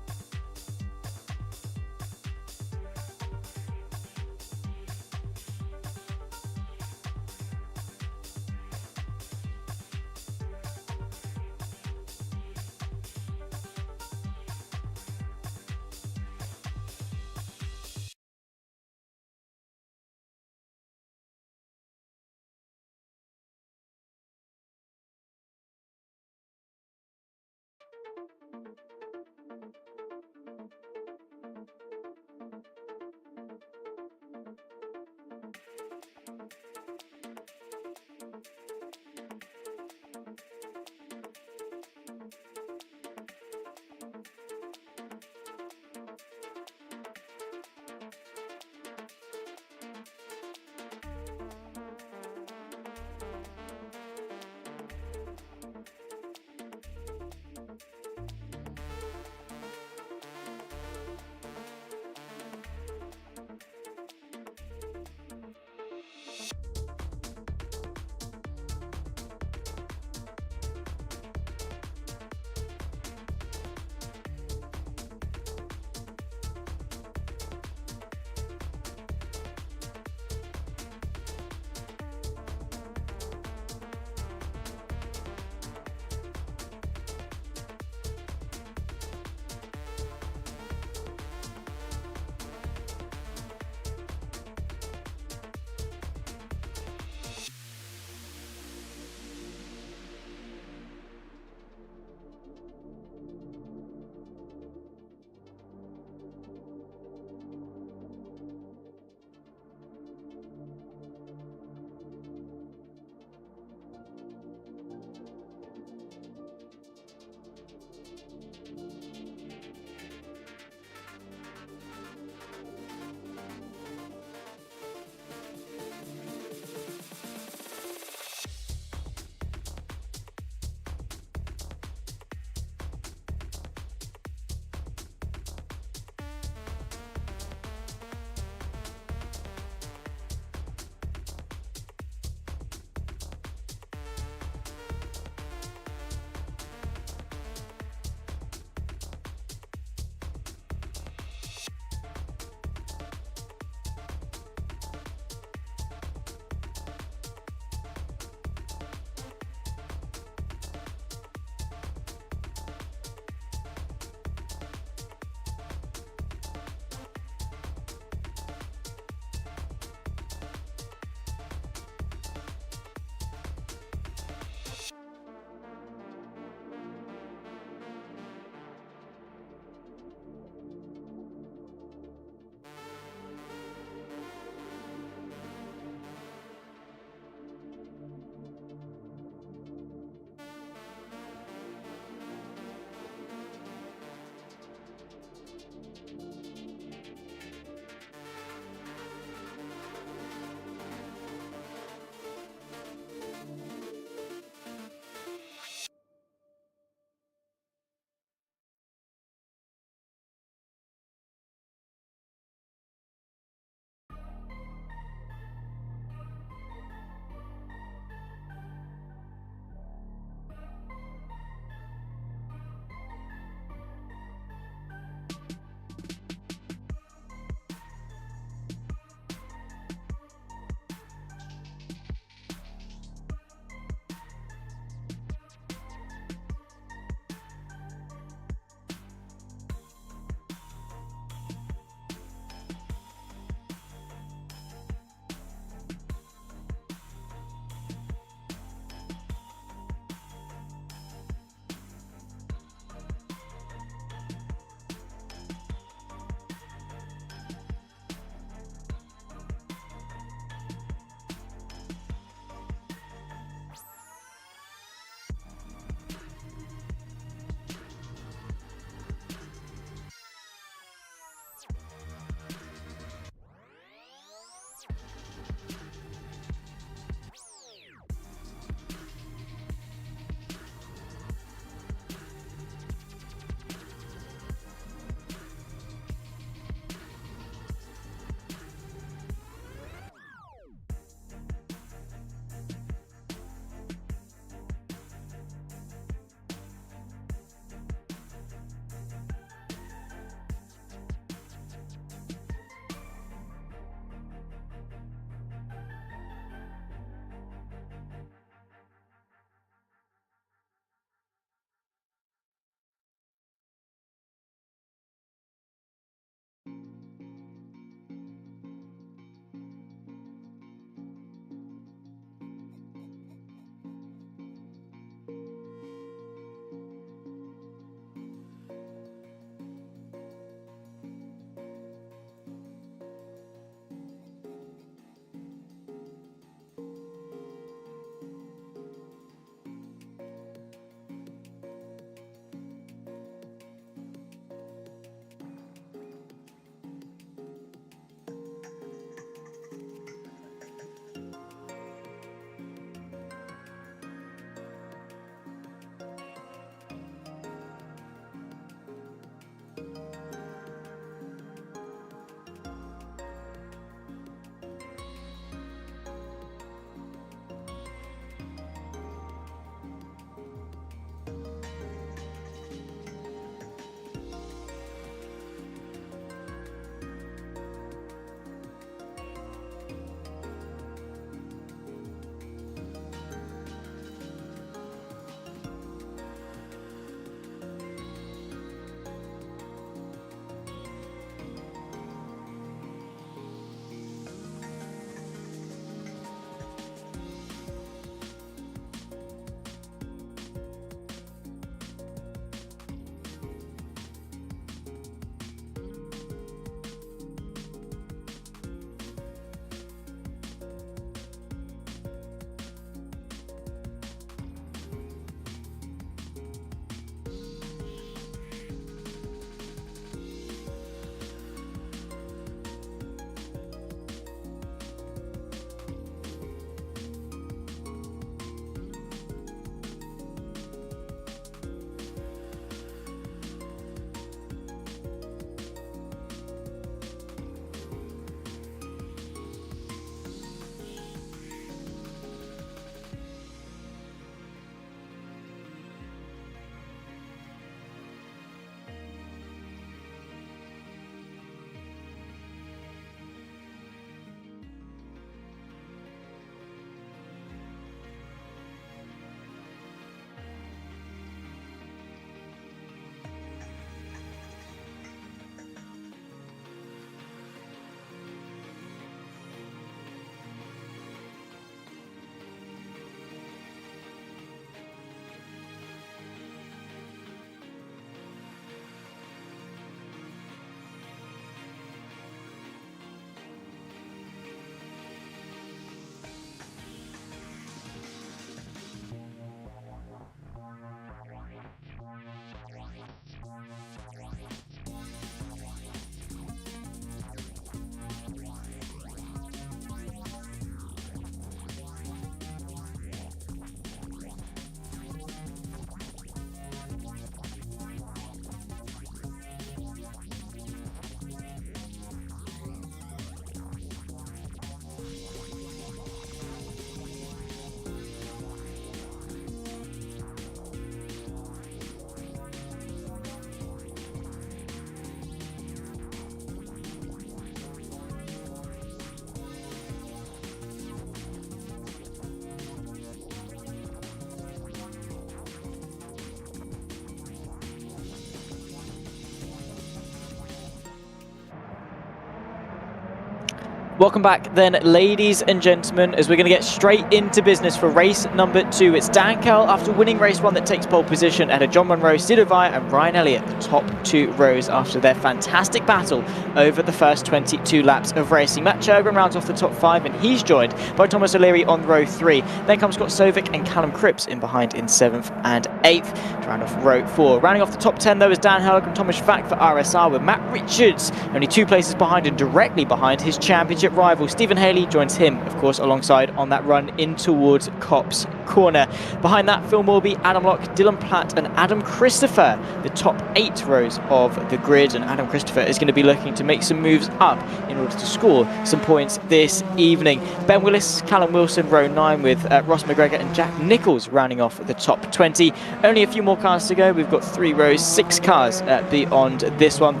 Welcome back then, ladies and gentlemen, as we're going to get straight into business for race number 2. It's Dan Kell, after winning race 1, that takes pole position, ahead of John Munro, Sido Via and Ryan Elliott, the top 2 rows after their fantastic battle over the first 22 laps of racing. Matt Churgren rounds off the top 5, and he's joined by Thomas O'Leary on row 3. Then comes Scott Sovic and Callum Cripps in behind in 7th and 8th, to round off row 4. Rounding off the top 10 though is Dan Helg and Thomas Fack for RSR, with Matt Richards only 2 places behind and directly behind his championship rival. Stephen Haley joins him, of course, alongside on that run in towards Copse Corner. Behind that, Phil Morby, Adam Locke, Dylan Platt and Adam Christopher, the top 8 rows of the grid. And Adam Christopher is going to be looking to make some moves up in order to score some points this evening. Ben Willis, Callum Wilson, row 9, with Ross McGregor and Jack Nichols rounding off at the top 20. Only a few more cars to go. We've got 3 rows, 6 cars beyond this one.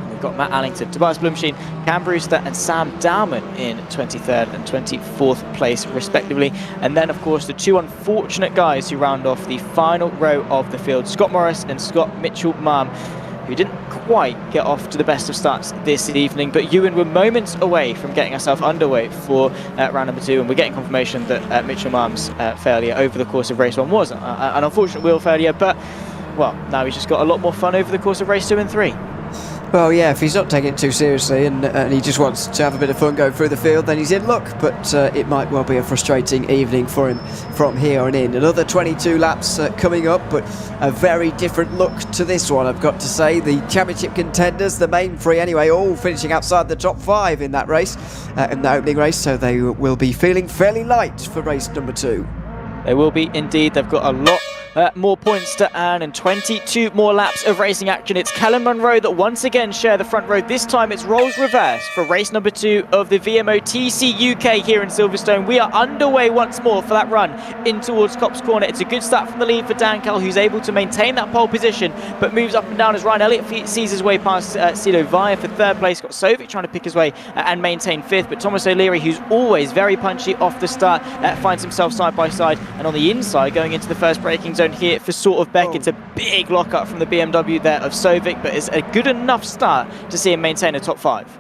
We've got Matt Allington, Tobias Blumsheen, Cam Brewster and Sam Dowman in 23rd and 24th place respectively. And then of course the 2 unfortunate guys who round off the final row of the field, Scott Morris and Scott Mitchell-Marm, who didn't quite get off to the best of starts this evening, but Ewan were moments away from getting ourselves underway for round number 2, and we're getting confirmation that Mitchell-Marm's failure over the course of race 1 was an unfortunate wheel failure, but well, now he's just got a lot more fun over the course of race 2 and 3. Well, yeah, if he's not taking it too seriously and he just wants to have a bit of fun going through the field, then he's in luck. But it might well be a frustrating evening for him from here on in. Another 22 laps coming up, but a very different look to this one, I've got to say. The championship contenders, the main 3 anyway, all finishing outside the top 5 in that race, in the opening race, so they will be feeling fairly light for race number 2. They will be indeed. They've got a lot more points to earn and 22 more laps of racing action. It's Callum Munro that once again share the front row. This time it's roles reversed for race number 2 of the VMO TCUK here in Silverstone. We are underway once more for that run in towards Copse Corner. It's a good start from the lead for Dan Kell, who's able to maintain that pole position but moves up and down as Ryan Elliott sees his way past Sido Via for 3rd place. Got Sovic trying to pick his way and maintain 5th, but Thomas O'Leary, who's always very punchy off the start, finds himself side by side and on the inside going into the first braking zone here for sort of Beck. It's a big lock-up from the BMW there of Sovic, but it's a good enough start to see him maintain a top 5.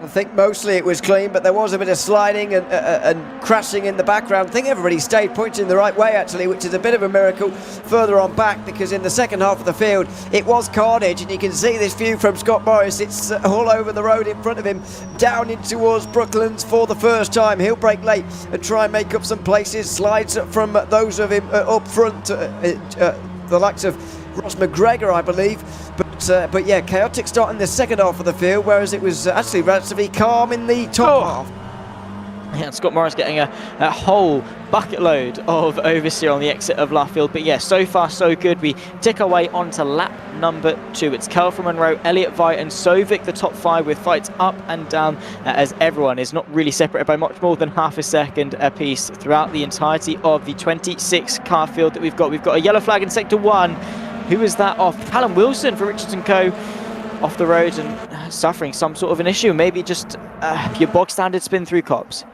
I think mostly it was clean, but there was a bit of sliding and crashing in the background. I think everybody stayed pointing the right way, actually, which is a bit of a miracle further on back, because in the second half of the field, it was carnage, and you can see this view from Scott Morris. It's all over the road in front of him, down in towards Brooklands for the first time. He'll brake late and try and make up some places. Slides from those of him up front, the likes of Ross McGregor, I believe. But yeah, chaotic start in the second half of the field, whereas it was actually relatively calm in the top half. Yeah, Scott Morris getting a whole bucket load of oversteer on the exit of Luffield. But yeah, so far so good. We tick our way onto lap number 2. It's Kell from Monroe, Elliott, Vite and Sovic, the top 5, with fights up and down as everyone is not really separated by much more than half a second apiece throughout the entirety of the 26 car field that we've got. We've got a yellow flag in sector 1. Who is that off? Callum Wilson for Richards & Co. off the road and suffering some sort of an issue. Maybe just your bog standard spin through cops.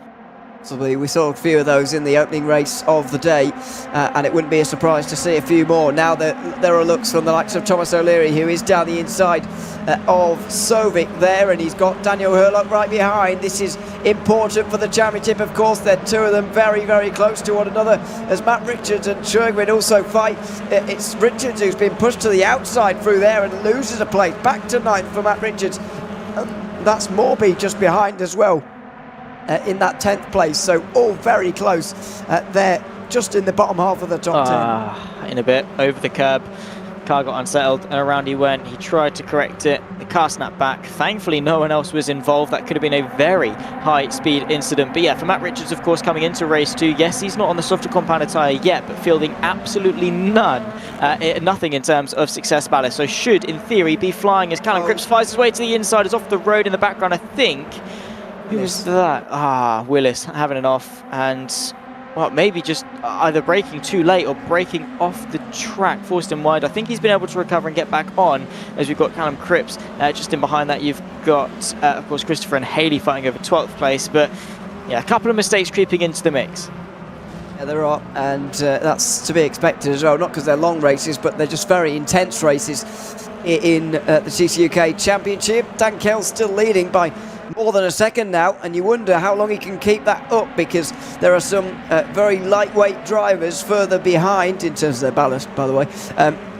Possibly. We saw a few of those in the opening race of the day, and it wouldn't be a surprise to see a few more. Now there are looks from the likes of Thomas O'Leary, who is down the inside of Sovic there, and he's got Daniel Hurlock right behind. This is important for the championship, of course. They're 2 of them very, very close to one another as Matt Richards and Churgwin also fight. It's Richards who's been pushed to the outside through there and loses a place. Back to 9th for Matt Richards. That's Morby just behind as well. In that 10th place, so all very close. They're just in the bottom half of the top 10. In a bit, over the curb, car got unsettled and around he went. He tried to correct it, the car snapped back. Thankfully no one else was involved. That could have been a very high speed incident. But yeah, for Matt Richards, of course, coming into race 2, yes, he's not on the softer compounded tyre yet, but fielding absolutely nothing in terms of success ballast, so should in theory be flying as Callum Cripps flies his way to the inside. Is off the road in the background, I think. Who's that? Willis having an off, and well, maybe just either braking too late or braking off the track, forced him wide. I think he's been able to recover and get back on, as we've got Callum Cripps just in behind that. You've got, of course, Christopher and Haley fighting over 12th place, but yeah, a couple of mistakes creeping into the mix. Yeah, there are, and that's to be expected as well, not because they're long races, but they're just very intense races in the CCUK Championship. Dan Kell still leading by more than a second now, and you wonder how long he can keep that up, because there are some very lightweight drivers further behind in terms of their ballast, by the way,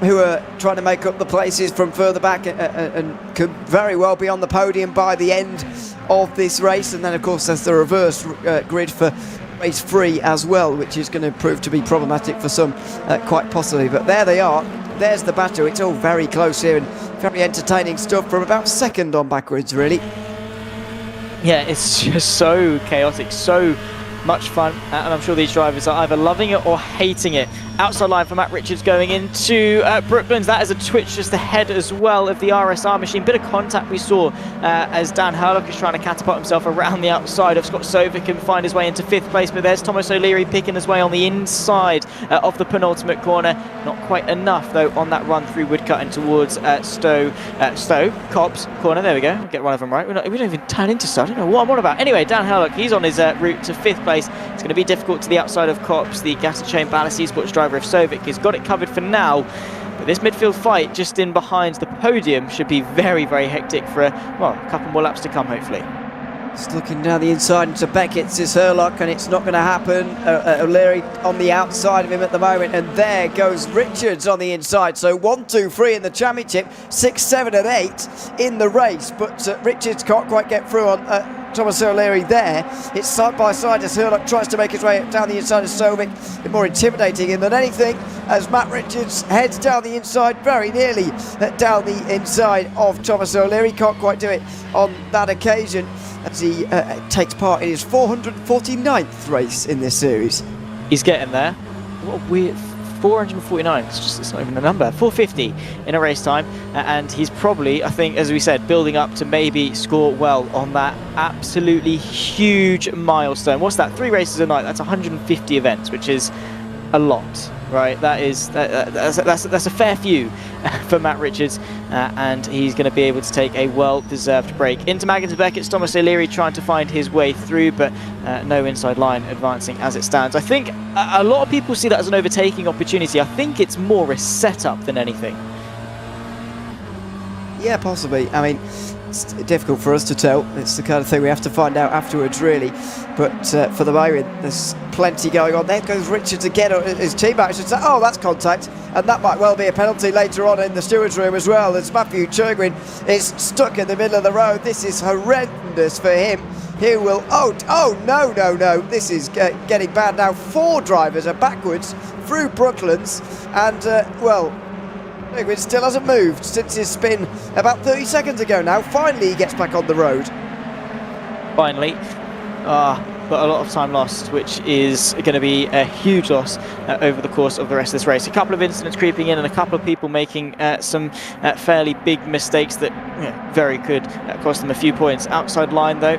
who are trying to make up the places from further back and could very well be on the podium by the end of this race. And then of course there's the reverse grid for race 3 as well, which is going to prove to be problematic for some, quite possibly. But there they are, there's the battle. It's all very close here and very entertaining stuff from about second on backwards, really. Yeah, it's just so chaotic, so much fun, and I'm sure these drivers are either loving it or hating it. Outside line for Matt Richards going into Brooklands. That is a twitch just ahead as well of the RSR machine. Bit of contact we saw as Dan Hurlock is trying to catapult himself around the outside of Scott Sovic and find his way into 5th place. But there's Thomas O'Leary picking his way on the inside of the penultimate corner. Not quite enough though on that run through Woodcut and towards Cobb's corner. There we go. We'll get one of them right. We don't even turn into Stowe. I don't know what I'm on about. Anyway, Dan Hurlock, he's on his route to 5th place. It's going to be difficult to the outside of Cobb's. The Gas and Chain Ballast Esports driver of Sovic has got it covered for now, but this midfield fight just in behind the podium should be very, very hectic for a couple more laps to come, hopefully. Just looking down the inside into Beckett's is Hurlock, and it's not going to happen. O'Leary on the outside of him at the moment, and there goes Richards on the inside. So 1, 2, 3 in the championship, 6, 7 and 8 in the race, but Richards can't quite get through on Thomas O'Leary there. It's side by side as Hurlock tries to make his way down the inside of Sovic. More intimidating him than anything as Matt Richards heads down the inside, very nearly down the inside of Thomas O'Leary. Can't quite do it on that occasion as he takes part in his 449th race in this series. He's getting there. What a weird 449, it's not even a number, 450 in a race time, and he's probably, I think, as we said, building up to maybe score well on that absolutely huge milestone. What's that? 3 races a night, that's 150 events, which is a lot, right? That's a fair few for Matt Richards, and he's going to be able to take a well-deserved break. Into Maggins Beckett's Thomas O'Leary trying to find his way through, but no inside line advancing as it stands. I think a lot of people see that as an overtaking opportunity. I think it's more a setup than anything. Yeah, possibly. I mean, it's difficult for us to tell. It's the kind of thing we have to find out afterwards, really. But for the moment, there's plenty going on. There goes Richards again. His teammate should say, oh, that's contact. And that might well be a penalty later on in the stewards' room as well, as Matthew Churgwin is stuck in the middle of the road. This is horrendous for him. He will... Oh, no. This is getting bad now. 4 drivers are backwards through Brooklands. And, Churgwin still hasn't moved since his spin about 30 seconds ago now. Finally, he gets back on the road. Finally. But a lot of time lost, which is going to be a huge loss over the course of the rest of this race. A couple of incidents creeping in and a couple of people making some fairly big mistakes that very could cost them a few points. Outside line though,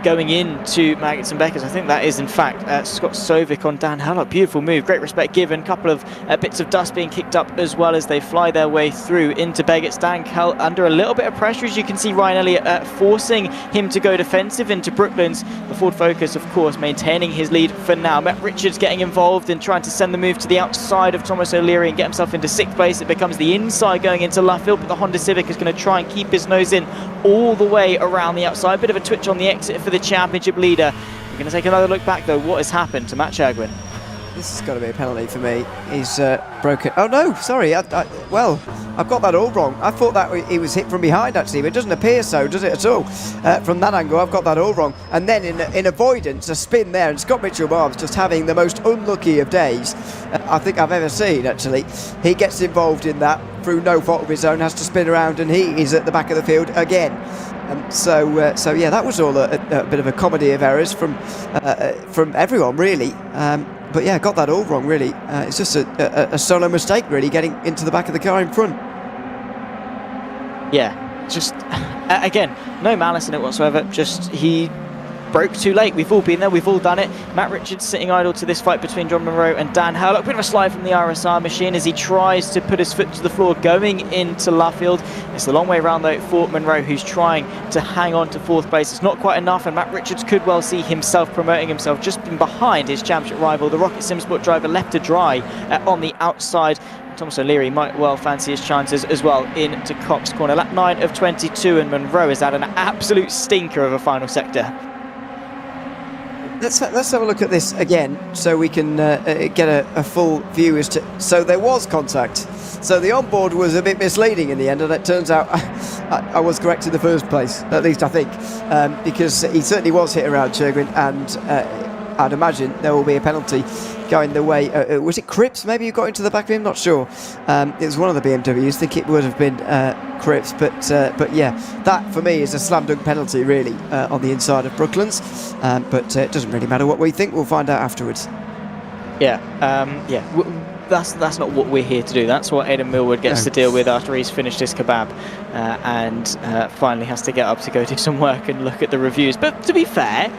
going into Maggots and Beckers, I think that is in fact Scott Sovic on Dan Hurlock. Beautiful move, great respect given. Couple of bits of dust being kicked up as well as they fly their way through into Beggett's. Dan Kell under a little bit of pressure, as you can see Ryan Elliott forcing him to go defensive into Brooklands. The Ford Focus, of course, maintaining his lead for now. Matt Richards getting involved in trying to send the move to the outside of Thomas O'Leary and get himself into 6th place. It becomes the inside going into Luffield, but the Honda Civic is going to try and keep his nose in all the way around the outside. Bit of a twitch on the exit for the championship leader. We're going to take another look back though. What has happened to Matt Churgwin? This has got to be a penalty for me. He's broken. Oh no, sorry. I've got that all wrong. I thought that he was hit from behind actually, but it doesn't appear so, does it at all? From that angle, I've got that all wrong. And then in avoidance, a spin there, and Scott Mitchell-Barnes just having the most unlucky of days I think I've ever seen. Actually, he gets involved in that through no fault of his own, has to spin around, and he is at the back of the field again. So yeah, that was all a bit of a comedy of errors from everyone really. But yeah, got that all wrong really. It's just a solo mistake really, getting into the back of the car in front. Yeah, just again, no malice in it whatsoever. Just he broke too late. We've all been there, we've all done it. Matt Richards sitting idle to this fight between John Monroe and Dan Hurlock. Bit of a slide from the RSR machine as he tries to put his foot to the floor going into Luffield. It's the long way around though for Monroe, who's trying to hang on to 4th place. It's not quite enough, and Matt Richards could well see himself promoting himself just behind his championship rival, the Rocket Sim Sport driver, left to dry on the outside. Thomas O'Leary might well fancy his chances as well into Cox corner. Lap 9 of 22, and Monroe has had an absolute stinker of a final sector. Let's have a look at this again so we can get a full view as to... So there was contact. So the onboard was a bit misleading in the end, and it turns out I was correct in the first place, at least I think, because he certainly was hit around Churgwin, and I'd imagine there will be a penalty going the way... was it Cripps maybe who got into the back of him? Not sure. It was one of the BMWs. I think it would have been Cripps, but yeah, that for me is a slam dunk penalty really on the inside of Brooklands, but it doesn't really matter what we think. We'll find out afterwards. Yeah, that's not what we're here to do. That's what Aidan Millward gets to deal with after he's finished his kebab and finally has to get up to go do some work and look at the reviews. But to be fair,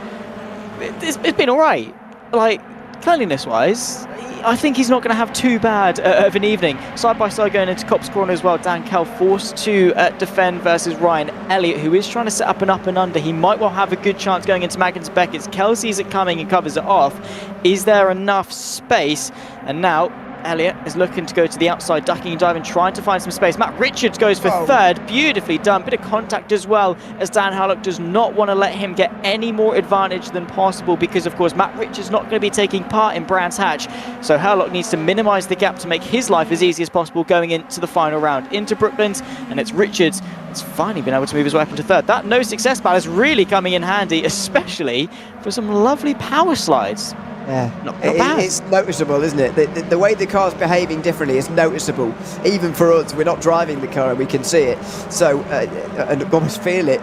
it's been all right. Like, cleanliness-wise, I think he's not going to have too bad of an evening. Side-by-side going into Copse corner as well. Dan Kell forced to defend versus Ryan Elliott, who is trying to set up an up and under. He might well have a good chance going into Magnus Beckett's. Kell sees it coming and covers it off. Is there enough space? And now Elliott is looking to go to the outside, ducking and diving, trying to find some space. Matt Richards goes for third. Beautifully done. Bit of contact as well, as Dan Harlock does not want to let him get any more advantage than possible, because of course Matt Richards is not going to be taking part in Brands Hatch. So Harlock needs to minimise the gap to make his life as easy as possible going into the final round. Into Brooklands, and it's Richards that's finally been able to move his way up into third. That no success battle is really coming in handy, especially for some lovely power slides. Yeah, not bad. It's noticeable, isn't it? The way the car's behaving differently is noticeable. Even for us, we're not driving the car and we can see it. So, and almost feel it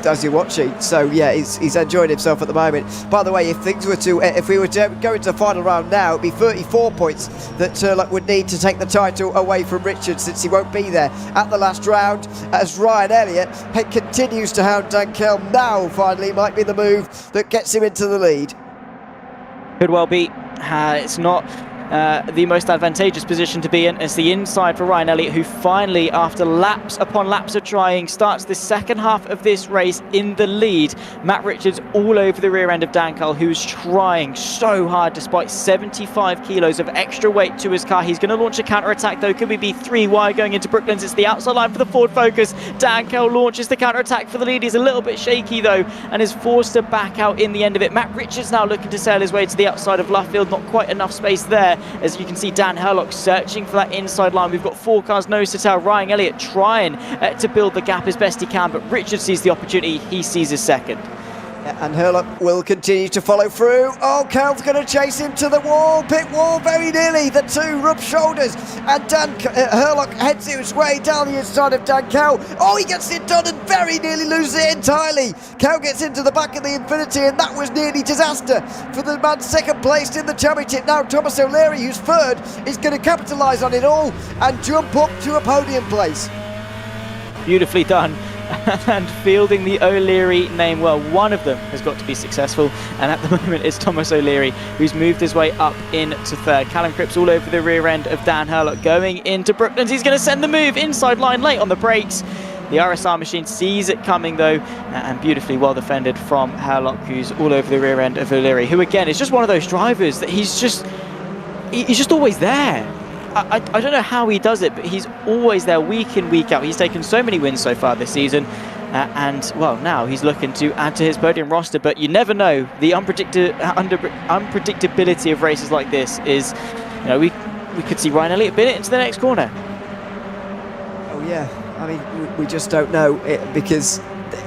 as you're watching. So, yeah, he's enjoying himself at the moment. By the way, if we were to go into the final round now, it'd be 34 points that Turlock would need to take the title away from Richards, since he won't be there at the last round, as Ryan Elliott continues to hound Dan Kell. Now, finally, might be the move that gets him into the lead. Could well be. It's not the most advantageous position to be in. It's the inside for Ryan Elliott, who finally, after laps upon laps of trying, starts the second half of this race in the lead. Matt Richards all over the rear end of Dan Kell, who's trying so hard despite 75 kilos of extra weight to his car. He's going to launch a counter-attack though. Could we be 3 wide going into Brooklands? It's the outside line for the Ford Focus. Dan Kell launches the counter-attack for the lead. He's a little bit shaky though, and is forced to back out in the end of it. Matt Richards now looking to sail his way to the outside of Luffield. Not quite enough space there. As you can see, Dan Herlock searching for that inside line. We've got 4 cars nose to tail. Ryan Elliott trying to build the gap as best he can, but Richard sees the opportunity. He sees his second. And Herlock will continue to follow through. Oh, Kell's going to chase him to the wall. Pit wall very nearly. The two rub shoulders. And Herlock heads his way down the inside of Dan Kell. Oh, he gets it done and very nearly loses it entirely. Kell gets into the back of the Infinity, and that was nearly disaster for the man second placed in the championship. Now Thomas O'Leary, who's third, is going to capitalise on it all and jump up to a podium place. Beautifully done. And fielding the O'Leary name well, one of them has got to be successful, and at the moment it's Thomas O'Leary, who's moved his way up into third. Callum Cripps all over the rear end of Dan Herlock going into Brooklands. He's going to send the move inside line late on the brakes. The RSR machine sees it coming though, and beautifully well defended from Herlock, who's all over the rear end of O'Leary, who again is just one of those drivers that he's just always there. I don't know how he does it, but he's always there week in, week out. He's taken so many wins so far this season, and well, now he's looking to add to his podium roster, but you never know. The unpredictability of races like this is, you know, we could see Ryan Elliott bin it into the next corner. Oh yeah, I mean, we just don't know it, because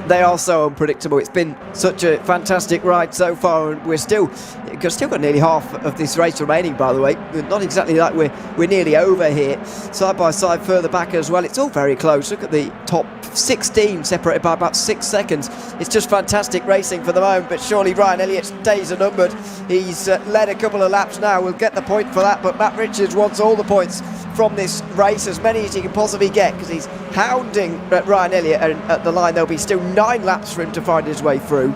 they are so unpredictable. It's been such a fantastic ride so far, and we've still got nearly half of this race remaining, by the way. Not exactly like we're nearly over here. Side by side further back as well. It's all very close. Look at the top 16 separated by about 6 seconds. It's just fantastic racing for the moment, but surely Ryan Elliott's days are numbered. He's led a couple of laps now. We'll get the point for that, but Matt Richards wants all the points from this race, as many as he can possibly get, because he's hounding Ryan Elliott, and at the line there'll be still 9 laps for him to find his way through.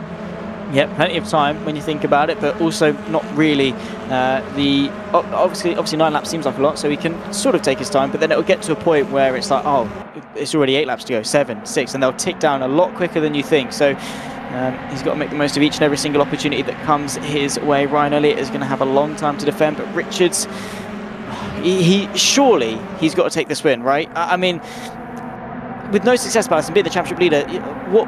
Yep, plenty of time when you think about it, but also not really. Obviously 9 laps seems like a lot, so he can sort of take his time, but then it'll get to a point where it's like, oh, it's already 8 laps to go, 7, 6, and they'll tick down a lot quicker than you think. So he's got to make the most of each and every single opportunity that comes his way. Ryan Elliott is going to have a long time to defend, but Richards, Surely he's got to take this win, right? I mean, with no success balance and being the championship leader, what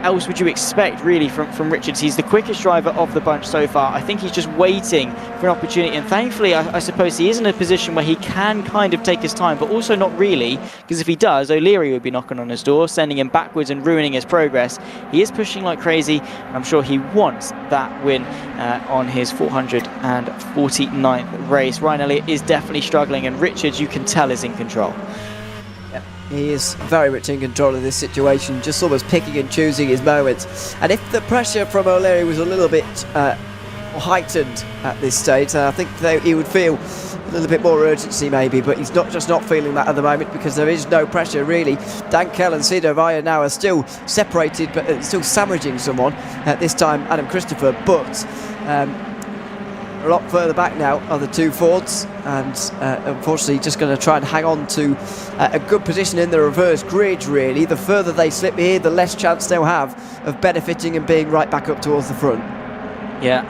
else would you expect really from Richards? He's the quickest driver of the bunch so far. I think he's just waiting for an opportunity, and thankfully I suppose he is in a position where he can kind of take his time, but also not really, because if he does, O'Leary would be knocking on his door, sending him backwards and ruining his progress. He is pushing like crazy, and I'm sure he wants that win on his 449th race. Ryan Elliott is definitely struggling, and Richards, you can tell, is in control. He is very much in control of this situation, just almost picking and choosing his moments. And if the pressure from O'Leary was a little bit heightened at this stage, I think he would feel a little bit more urgency maybe, but he's not feeling that at the moment because there is no pressure really. Donington and Cedar Vaya now are still separated, but still sandwiching someone. At this time, Adam Christopher, but a lot further back now are the two Fords, and unfortunately just going to try and hang on to a good position in the reverse grid really. The further they slip here, the less chance they'll have of benefiting and being right back up towards the front. Yeah.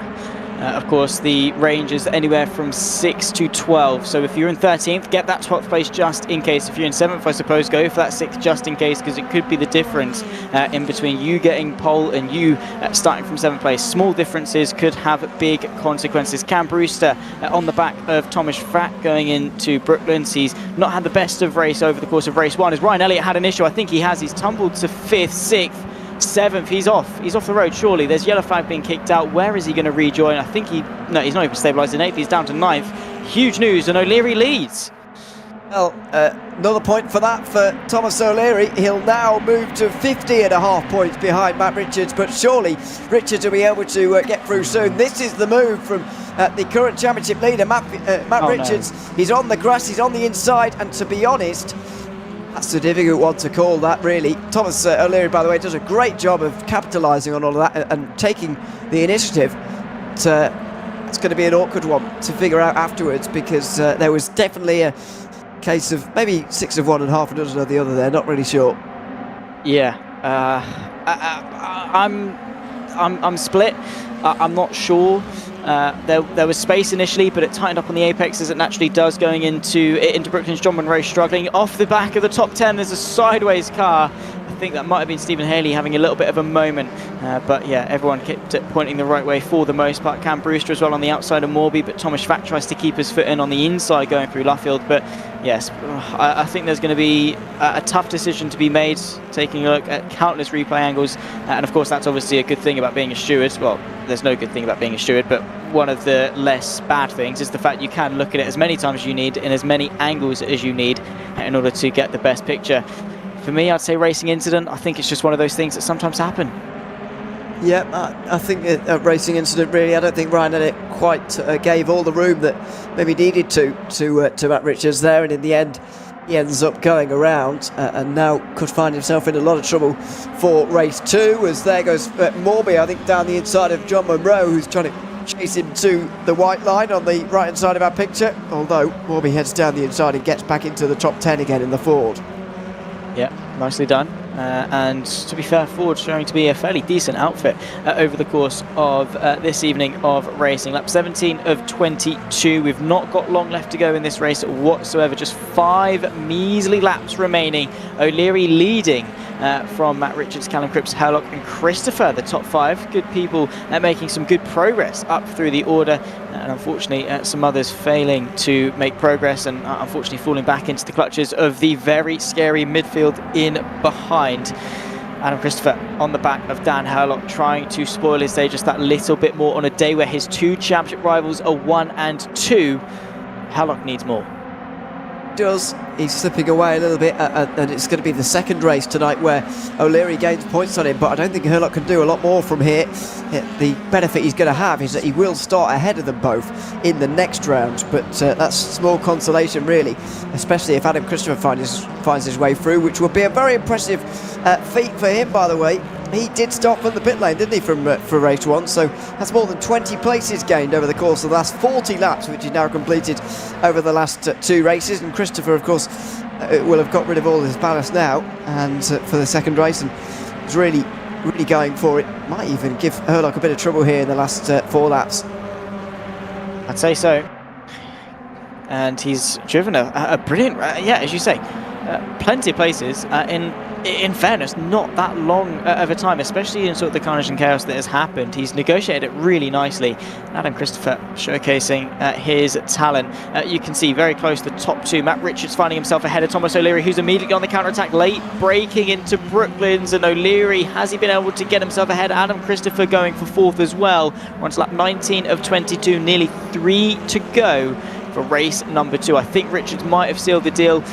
Of course, the range is anywhere from 6 to 12. So if you're in 13th, get that 12th place just in case. If you're in 7th, I suppose, go for that 6th just in case, because it could be the difference in between you getting pole and you starting from 7th place. Small differences could have big consequences. Cam Brewster on the back of Thomas Frack going into Brooklands. He's not had the best of race over the course of race 1. As Ryan Elliott had an issue, I think he has. He's tumbled to 5th, 6th. 7th, he's off the road surely. There's yellow flag being kicked out. Where is he going to rejoin? I think he's not even stabilised in 8th. He's down to 9th. Huge news, and O'Leary leads. Well, another point for that for Thomas O'Leary. He'll now move to 50.5 points behind Matt Richards, but surely Richards will be able to get through soon. This is the move from the current championship leader, Matt Richards. No. He's on the grass, he's on the inside, and to be honest, that's a difficult one to call, that really. Thomas O'Leary, by the way, does a great job of capitalising on all of that and taking the initiative. It's going to be an awkward one to figure out afterwards, because there was definitely a case of maybe 6 of one and half a dozen of the other there, not really sure. Yeah, I'm split. I'm not sure. There was space initially, but it tightened up on the apex as it naturally does going into Brooklands. John Monroe struggling off the back of the top 10. There's a sideways car. I think that might have been Stephen Haley having a little bit of a moment, but yeah, everyone kept it pointing the right way for the most part. Cam Brewster as well on the outside of Morby, but Thomas Fack tries to keep his foot in on the inside going through Luffield. But yes, I think there's going to be a tough decision to be made, taking a look at countless replay angles, and of course that's obviously a good thing about being a steward. Well, there's no good thing about being a steward, but one of the less bad things is the fact you can look at it as many times as you need in as many angles as you need in order to get the best picture. For me, I'd say racing incident. I think it's just one of those things that sometimes happen. Yeah, I think a racing incident really. I don't think Ryan Elliott quite gave all the room that maybe needed to Matt Richards there, and in the end he ends up going around and now could find himself in a lot of trouble for race 2, as there goes Morby, I think, down the inside of John Monroe, who's trying to chase him to the white line on the right hand side of our picture, although Morby heads down the inside and gets back into the top 10 again in the Ford. Yeah, nicely done. And to be fair, Ford's showing to be a fairly decent outfit over the course of this evening of racing. Lap 17 of 22. We've not got long left to go in this race whatsoever. Just 5 measly laps remaining. O'Leary leading from Matt Richards, Callum Cripps, Herlock and Christopher, the top 5. Good people making some good progress up through the order, and unfortunately some others failing to make progress and unfortunately falling back into the clutches of the very scary midfield in behind. Adam Christopher on the back of Dan Herlock, trying to spoil his day just that little bit more on a day where his 2 championship rivals are 1 and 2. Herlock needs more. He's slipping away a little bit, and it's going to be the second race tonight where O'Leary gains points on him, but I don't think Herlock can do a lot more from here. The benefit he's going to have is that he will start ahead of them both in the next round, but that's small consolation really, especially if Adam Christopher finds his way through, which will be a very impressive feat for him, by the way. He did start from the pit lane, didn't he, for race 1, so that's more than 20 places gained over the course of the last 40 laps, which he's now completed over the last 2 races. And Christopher, of course, will have got rid of all his ballast now, and for the second race, and is really going for it. Might even give Herlock a bit of trouble here in the last 4 laps. I'd say so. and he's driven a brilliant, as you say, plenty of places in fairness, not that long of a time, especially in sort of the carnage and chaos that has happened. He's negotiated it really nicely. Adam Christopher showcasing his talent. You can see very close the top two. Matt Richards finding himself ahead of Thomas O'Leary, who's immediately on the counter-attack, late breaking into Brooklands, and O'Leary, has he been able to get himself ahead? Adam Christopher going for fourth as well. We're on to lap 19 of 22, nearly 3 to go for race number 2. I think Richards might have sealed the deal,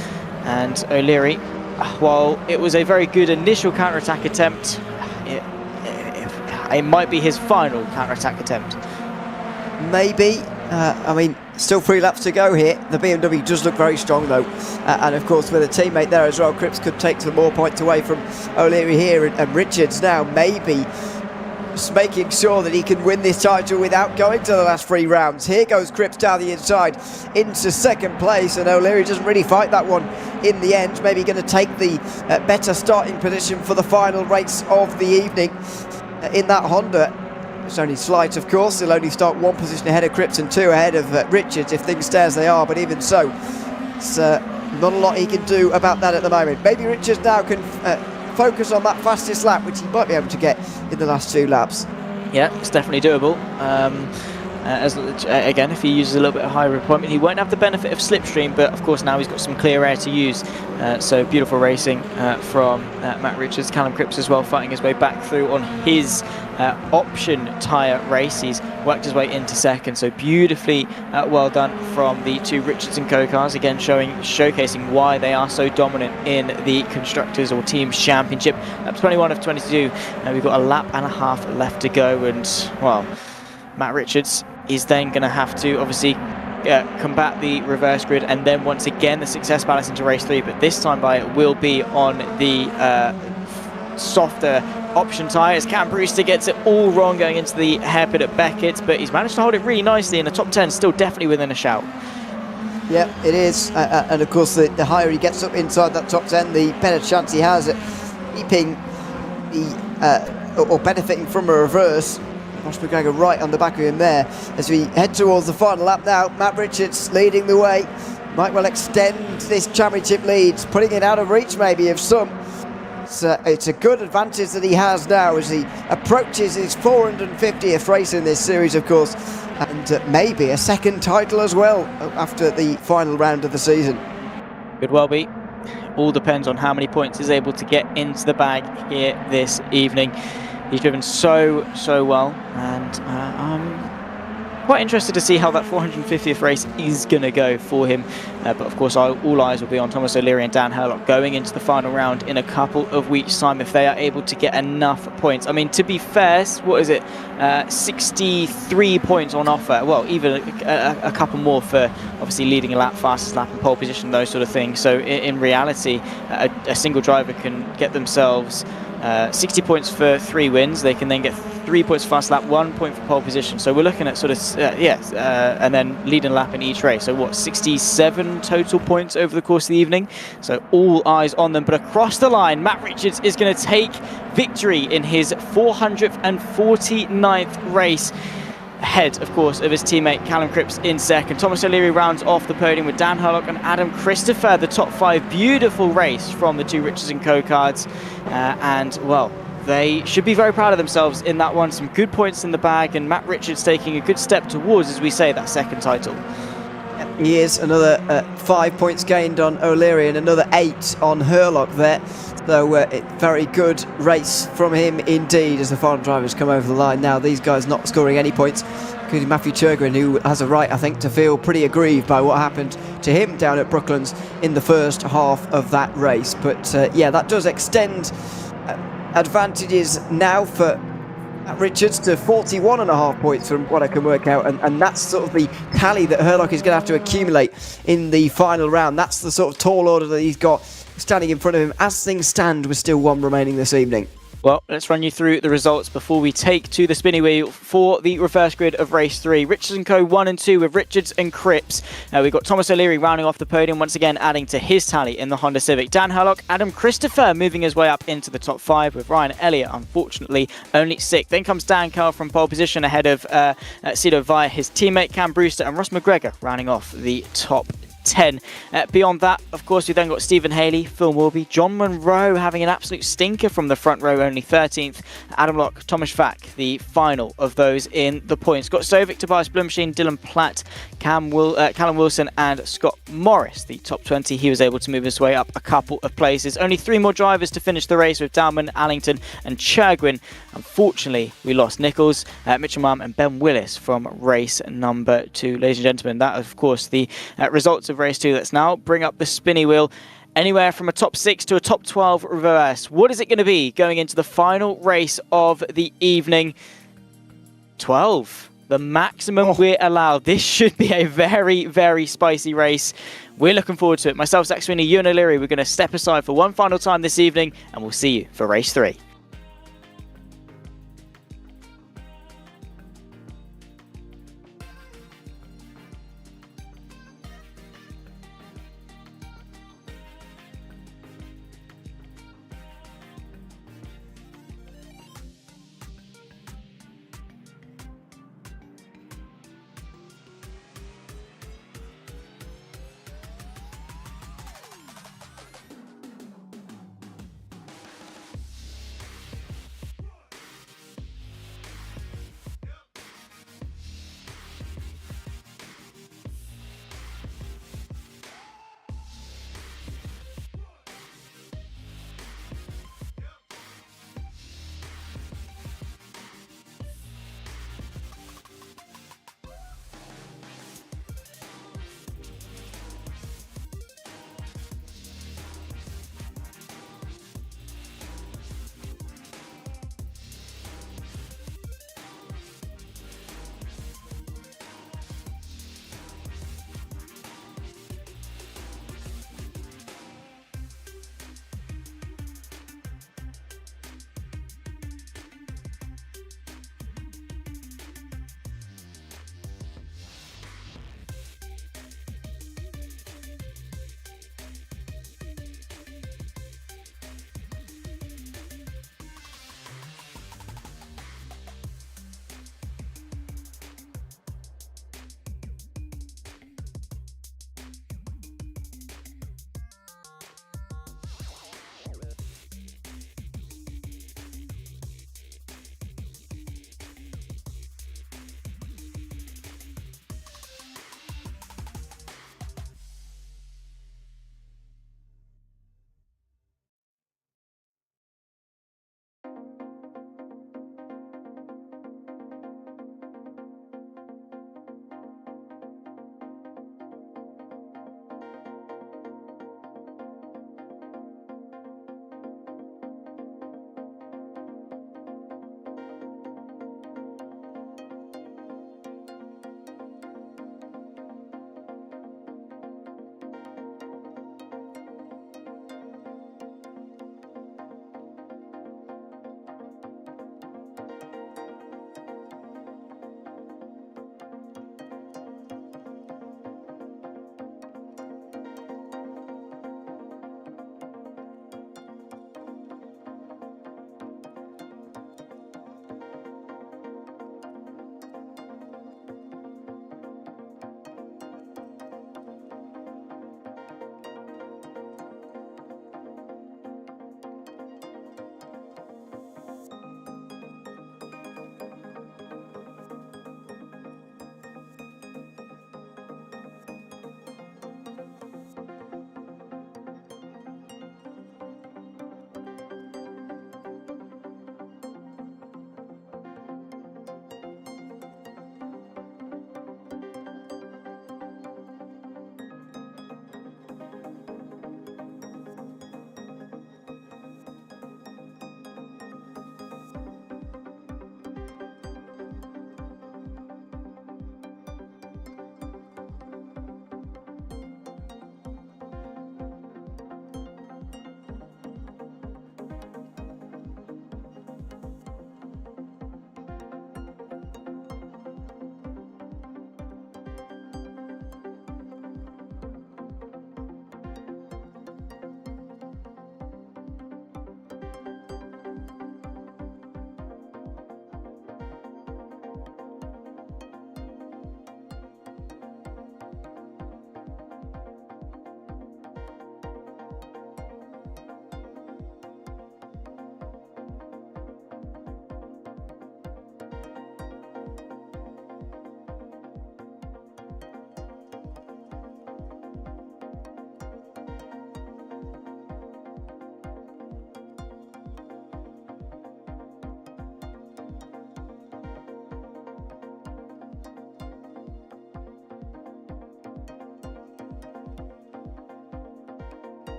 and O'Leary, while it was a very good initial counter-attack attempt, it might be his final counter-attack attempt. Maybe. I mean, still 3 laps to go here. The BMW does look very strong though, and of course with a teammate there as well, Cripps could take some more points away from O'Leary here, and Richards now maybe just making sure that he can win this title without going to the last 3 rounds. Here goes Cripps down the inside into second place, and O'Leary doesn't really fight that one in the end. Maybe going to take the better starting position for the final race of the evening in that Honda. It's only slight, of course. He'll only start 1 position ahead of Cripps and 2 ahead of Richards if things stay as they are, but even so, it's not a lot he can do about that at the moment. Maybe Richards now can focus on that fastest lap, which he might be able to get in the last 2 laps. Yeah, it's definitely doable. Again, if he uses a little bit of higher appointment, he won't have the benefit of slipstream, but of course now he's got some clear air to use. So beautiful racing from Matt Richards. Callum Cripps as well, fighting his way back through on his option tyre race. He's worked his way into second, so beautifully well done from the 2 Richards & Co cars. Again, showcasing why they are so dominant in the Constructors or Teams Championship. Lap 21 of 22. We've got a lap and a half left to go, and well, Matt Richards is then going to have to obviously combat the reverse grid, and then once again the success balance into race 3, but this time by it will be on the softer option tyres. Cam Brewster gets it all wrong going into the hairpin at Beckett's, but he's managed to hold it really nicely in the top 10, still definitely within a shout. Yeah, it is, and of course the higher he gets up inside that top 10, the better chance he has at keeping the or benefiting from a reverse. Ross McGregor right on the back of him there as we head towards the final lap now. Matt Richards leading the way, might well extend this championship lead, putting it out of reach maybe of some. It's a good advantage that he has now as he approaches his 450th race in this series, of course, and maybe a second title as well after the final round of the season. Could well be. All depends on how many points he's able to get into the bag here this evening. He's driven so well, and I'm quite interested to see how that 450th race is going to go for him. But of course, all eyes will be on Thomas O'Leary and Dan Hurlock going into the final round in a couple of weeks' time if they are able to get enough points. I mean, to be fair, what is it? 63 points on offer. Well, even a couple more for obviously leading a lap, fastest lap, and pole position, those sort of things. So in reality, a single driver can get themselves 60 points for 3 wins. They can then get 3 points for fast lap, 1 point for pole position. So we're looking at sort of, and then leading a lap in each race. So what, 67 total points over the course of the evening? So all eyes on them. But across the line, Matt Richards is going to take victory in his 449th race. Ahead, of course, of his teammate Callum Cripps in second. Thomas O'Leary rounds off the podium with Dan Hurlock and Adam Christopher, the top 5. Beautiful race from the 2 Richards & Co cards. And, well, they should be very proud of themselves in that one. Some good points in the bag, and Matt Richards taking a good step towards, as we say, that second title. He is another 5 points gained on O'Leary and another 8 on Hurlock there. So very good race from him indeed as the final drivers come over the line. Now these guys not scoring any points, including Matthew Churgren, who has a right, I think, to feel pretty aggrieved by what happened to him down at Brooklands in the first half of that race. But yeah, that does extend advantages now for Richards to 41.5 points from what I can work out, and that's sort of the tally that Hurlock is going to have to accumulate in the final round. That's the sort of tall order that he's got standing in front of him. As things stand, with still 1 remaining this evening. Well, let's run you through the results before we take to the spinny wheel for the reverse grid of race 3. Richards & Co 1 and 2 with Richards and Cripps. We've got Thomas O'Leary rounding off the podium, once again adding to his tally in the Honda Civic. Dan Hurlock, Adam Christopher moving his way up into the top 5 with Ryan Elliott, unfortunately, only 6th. Then comes Dan Carl from pole position ahead of Cito via his teammate Cam Brewster and Ross McGregor rounding off the top 10. Beyond that, of course, we then got Stephen Haley, Phil Morby, John Monroe having an absolute stinker from the front row, only 13th. Adam Locke, Thomas Fack, the final of those in the points. Scott Stovic, Tobias Blumstein, Dylan Platt, Callum Wilson and Scott Morris, the top 20. He was able to move his way up a couple of places. Only 3 more drivers to finish the race with Dalman, Allington and Churgwin. Unfortunately, we lost Nichols, Mitchell Mum and Ben Willis from race number 2. Ladies and gentlemen, that of course the results of race 2. Let's now bring up the spinny wheel. Anywhere from a top 6 to a top 12 reverse. What is it going to be going into the final race of the evening? 12. The maximum we're allowed. This should be a very, very spicy race. We're looking forward to it. Myself, Zach Sweeney, Ewan O'Leary, we're going to step aside for one final time this evening, and we'll see you for race 3.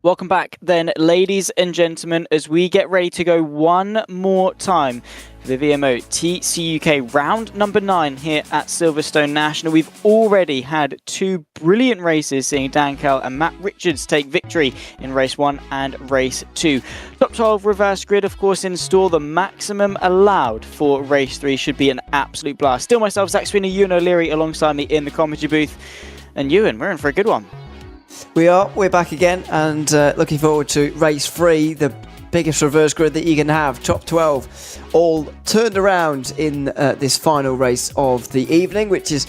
Welcome back then, ladies and gentlemen, as we get ready to go one more time for the VMO TCUK round number 9 here at Silverstone National. We've already had 2 brilliant races, seeing Donington and Matt Richards take victory in race 1 and race 2. Top 12 reverse grid, of course, in store. The maximum allowed for race 3 should be an absolute blast. Still myself, Zach Sweeney, Ewan O'Leary alongside me in the commentary booth. And Ewan, we're in for a good one. We're back again, and looking forward to race 3, the biggest reverse grid that you can have. Top 12 all turned around in this final race of the evening, which is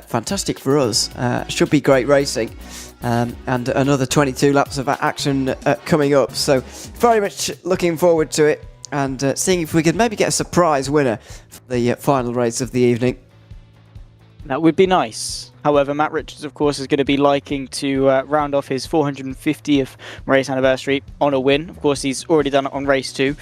fantastic for us. Should be great racing, and another 22 laps of action coming up. So very much looking forward to it, and seeing if we could maybe get a surprise winner for the final race of the evening. That would be nice. However, Matt Richards, of course, is going to be liking to round off his 450th race anniversary on a win. Of course, he's already done it on race 2.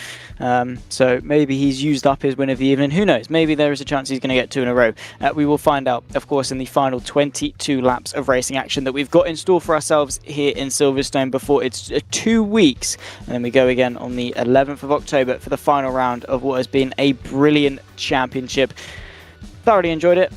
So maybe he's used up his win of the evening. Who knows? Maybe there is a chance he's going to get 2 in a row. We will find out, of course, in the final 22 laps of racing action that we've got in store for ourselves here in Silverstone before it's 2 weeks. And then we go again on the 11th of October for the final round of what has been a brilliant championship. Thoroughly enjoyed it.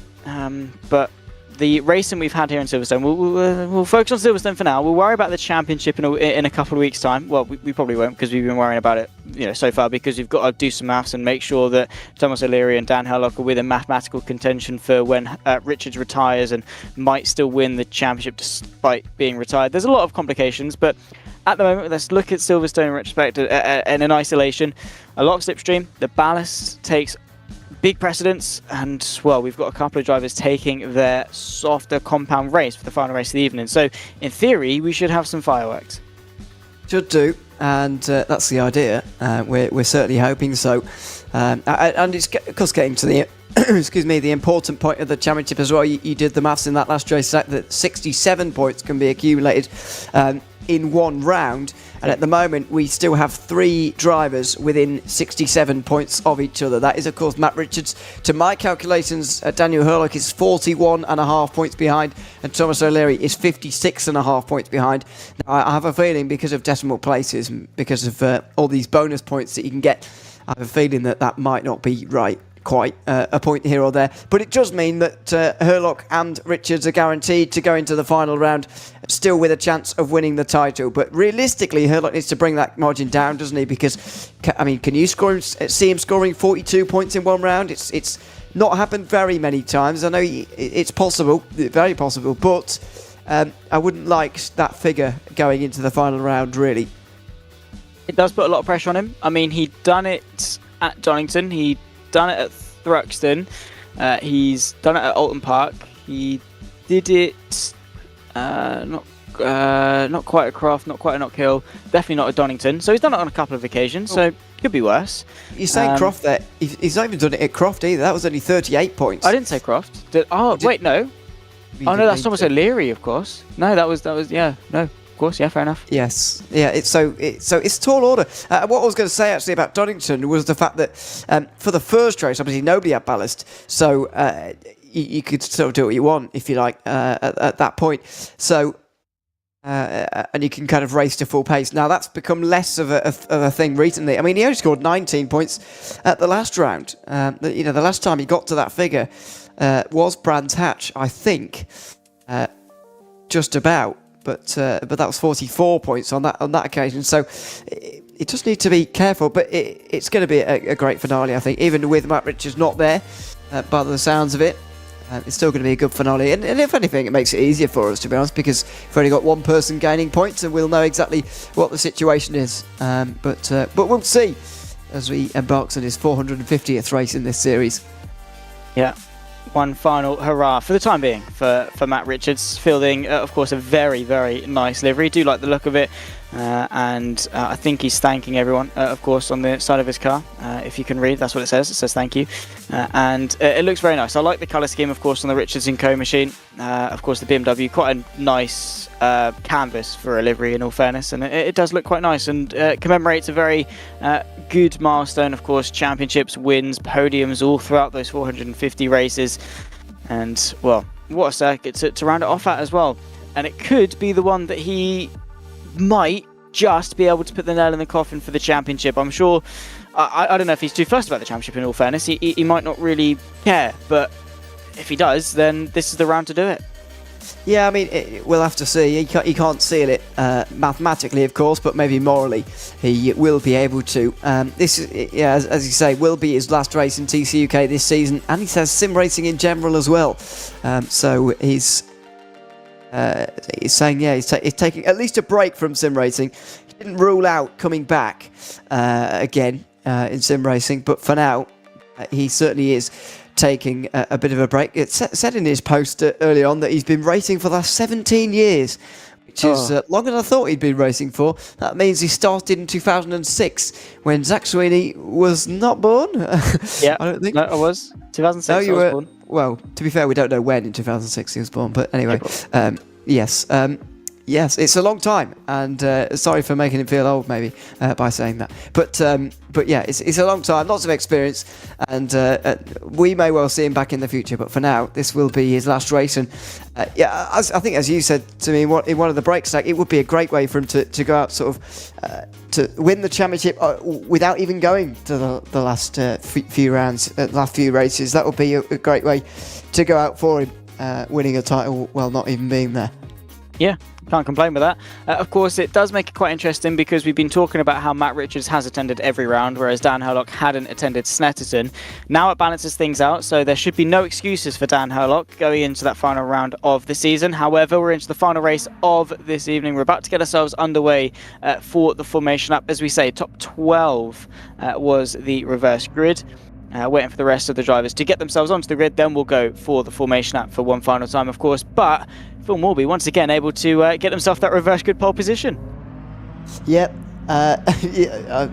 But the racing we've had here in Silverstone, we'll focus on Silverstone for now. We'll worry about the championship in a couple of weeks' time. Well, we probably won't, because we've been worrying about it, so far, because we've got to do some maths and make sure that Thomas O'Leary and Dan Herlock are within mathematical contention for when Richards retires and might still win the championship despite being retired. There's a lot of complications, but at the moment, let's look at Silverstone in retrospect and in isolation. A lot of slipstream. The ballast takes big precedence, and well, we've got a couple of drivers taking their softer compound race for the final race of the evening. So in theory, we should have some fireworks. Should do, and that's the idea. We're certainly hoping so. And it's, of course, getting to the excuse me, the important point of the championship as well. You did the maths in that last race that 67 points can be accumulated in one round. And at the moment, we still have 3 drivers within 67 points of each other. That is, of course, Matt Richards. To my calculations, Daniel Herlock is 41.5 points behind, and Thomas O'Leary is 56.5 points behind. Now, I have a feeling, because of decimal places, because of all these bonus points that you can get, I have a feeling that might not be right. Quite a point here or there, but it does mean that Herlock and Richards are guaranteed to go into the final round still with a chance of winning the title. But realistically, Herlock needs to bring that margin down, doesn't he? Because can you see him scoring 42 points in one round? It's not happened very many times. I know it's possible, very possible, but I wouldn't like that figure going into the final round, really. It does put a lot of pressure on him. I mean, he'd done it at Donington, he'd done it at Thruxton, he's done it at Oulton Park, he did it not quite at Croft, not quite at Knockhill, definitely not at Donington, so he's done it on a couple of occasions, so could be worse. You're saying Croft there, he's not even done it at Croft either. That was only 38 points. I didn't say Croft. Wait, no. Oh no, that's Thomas O'Leary, of course. No, that was yeah, no. Of course, yeah, fair enough. Yes, yeah. It's tall order. What I was going to say actually about Donington was the fact that for the first race, obviously nobody had ballast, so you could still do what you want if you like at that point. So and you can kind of race to full pace. Now that's become less of a thing recently. I mean, he only scored 19 points at the last round. The last time he got to that figure was Brands Hatch, I think, just about. But that was 44 points on that occasion. So it just needs to be careful. But it's going to be a great finale, I think. Even with Matt Richards not there, by the sounds of it, it's still going to be a good finale. And if anything, it makes it easier for us, to be honest, because we've only got one person gaining points, and we'll know exactly what the situation is. But we'll see as we embark on his 450th race in this series. Yeah. One final hurrah for the time being for Matt Richards, fielding of course a very, very nice livery. Do like the look of it, and I think he's thanking everyone of course on the side of his car. If you can read, that's what it says thank you, and it looks very nice. I like the colour scheme of course on the Richards & Co machine. Of course the BMW, quite a nice canvas for a livery in all fairness, and it does look quite nice, and commemorates a very good milestone, of course, championships, wins, podiums all throughout those 450 races. And well, what a circuit to round it off at as well. And it could be the one that he might just be able to put the nail in the coffin for the championship. I'm sure, I don't know if he's too fussed about the championship in all fairness. He might not really care, but if he does, then this is the round to do it. Yeah, I mean, we'll have to see. He can't seal it mathematically, of course, but maybe morally he will be able to. This is, yeah, as you say, will be his last race in TCUK this season, and he says sim racing in general as well. So he's saying, yeah, he's taking at least a break from sim racing. He didn't rule out coming back again in sim racing, but for now, he certainly is taking a bit of a break. It said in his post early on that he's been racing for the last 17 years, which is longer than I thought he'd been racing for. That means he started in 2006 when Zach Sweeney was not born. Yeah, I don't think. No, I was. 2006 No, you I was were. born. Well, to be fair, we don't know when in 2006 he was born, but anyway, yes. Yes, it's a long time, and sorry for making him feel old, maybe, by saying that. But yeah, it's a long time, lots of experience, and we may well see him back in the future. But for now, this will be his last race, and yeah, I think as you said to me in one of the breaks, like, it would be a great way for him to go out, sort of, to win the championship without even going to the last few rounds, last few races. That would be a great way to go out for him, winning a title while not even being there. Yeah, can't complain with that. Of course, it does make it quite interesting because we've been talking about how Matt Richards has attended every round, whereas Dan Hurlock hadn't attended Snetterton. Now it balances things out, so there should be no excuses for Dan Hurlock going into that final round of the season. However, we're into the final race of this evening. We're about to get ourselves underway for the formation up. As we say, top 12 was the reverse grid. Waiting for the rest of the drivers to get themselves onto the grid, then we'll go for the formation up for one final time, of course. But Phil Morby once again able to get themselves that reverse grid pole position. Yep.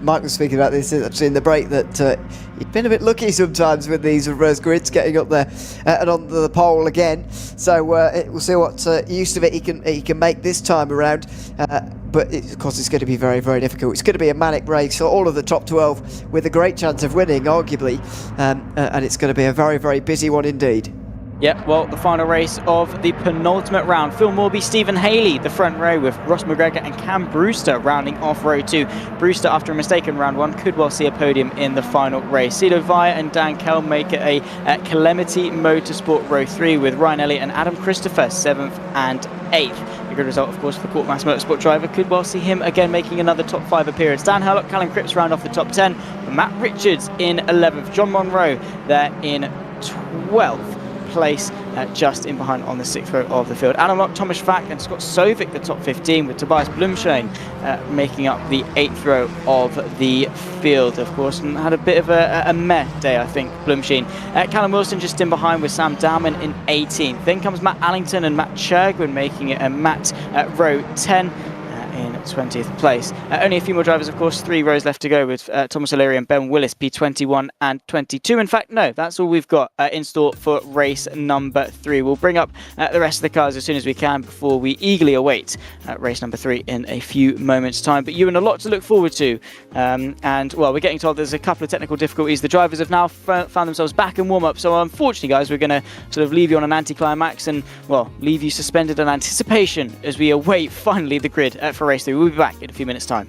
Mike was speaking about this actually in the break, that he'd been a bit lucky sometimes with these reverse grids, getting up there and on the pole again. So we'll see what use of it he can make this time around. But of course, it's going to be very, very difficult. It's going to be a manic race for all of the top 12 with a great chance of winning, arguably. And it's going to be a very, very busy one indeed. Yeah, well, the final race of the penultimate round. Phil Morby, Stephen Haley, the front row, with Ross McGregor and Cam Brewster rounding off row 2. Brewster, after a mistake in round 1, could well see a podium in the final race. Cito Vaya and Dan Kell make it a Calamity Motorsport row 3, with Ryan Elliott and Adam Christopher 7th and 8th. A good result, of course, for the Court Mass Motorsport driver. Could well see him again making another top 5 appearance. Dan Hurlock, Callum Cripps round off the top 10. Matt Richards in 11th. John Monroe there in 12th. Place just in behind on the 6th row of the field. Adam Locke, Thomas Fack and Scott Sovic the top 15, with Tobias Blumschein making up the 8th row of the field, of course, and had a bit of a meh day, I think, Blumschein. Callum Wilson just in behind with Sam Dowman in 18th. Then comes Matt Allington and Matt Chergwin making it a Matt row 10 in 20th place. Only a few more drivers, of course, 3 rows left to go, with Thomas O'Leary and Ben Willis, P21 and 22. In fact, no, that's all we've got in store for race number 3. We'll bring up the rest of the cars as soon as we can before we eagerly await race number 3 in a few moments' time. But you and a lot to look forward to. And, well, we're getting told there's a couple of technical difficulties. The drivers have now found themselves back in warm-up. So, unfortunately, guys, we're going to sort of leave you on an anticlimax and, well, leave you suspended in anticipation as we await, finally, the grid for race 3. We'll be back in a few minutes' time.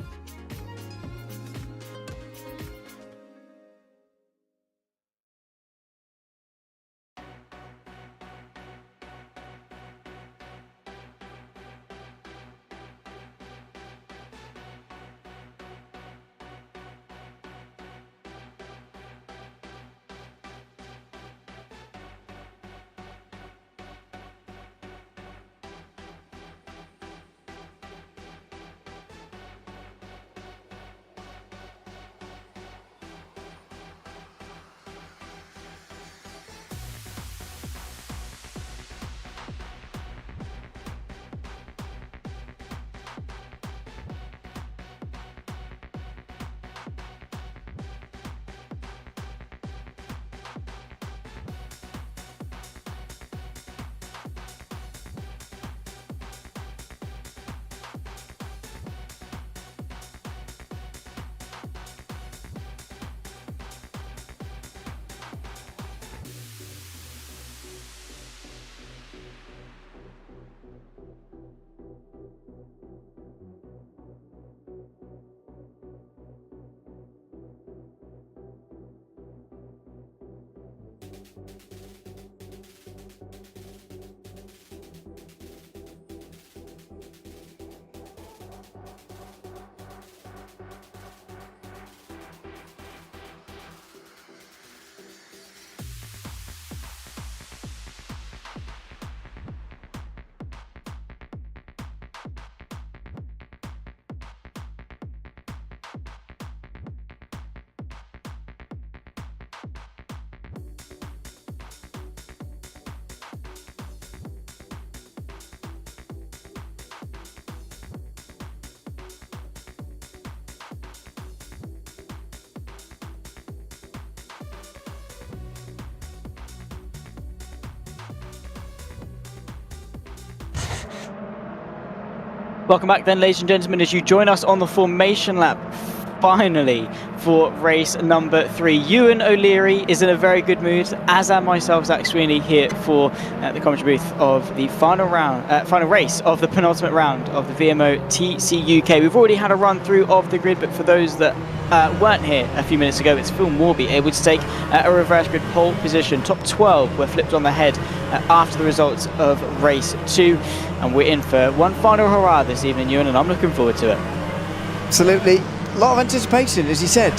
Welcome back then, ladies and gentlemen, as you join us on the formation lap, finally, for race number 3. Ewan O'Leary is in a very good mood, as am myself, Zach Sweeney, here for the commentary booth of the final race of the penultimate round of the VMO TCUK. We've already had a run through of the grid, but for those that weren't here a few minutes ago, it's Phil Morby able to take a reverse grid pole position. Top 12 were flipped on the head after the results of race 2, and we're in for one final hurrah this evening, Ewan, and I'm looking forward to it. Absolutely. A lot of anticipation, as you said,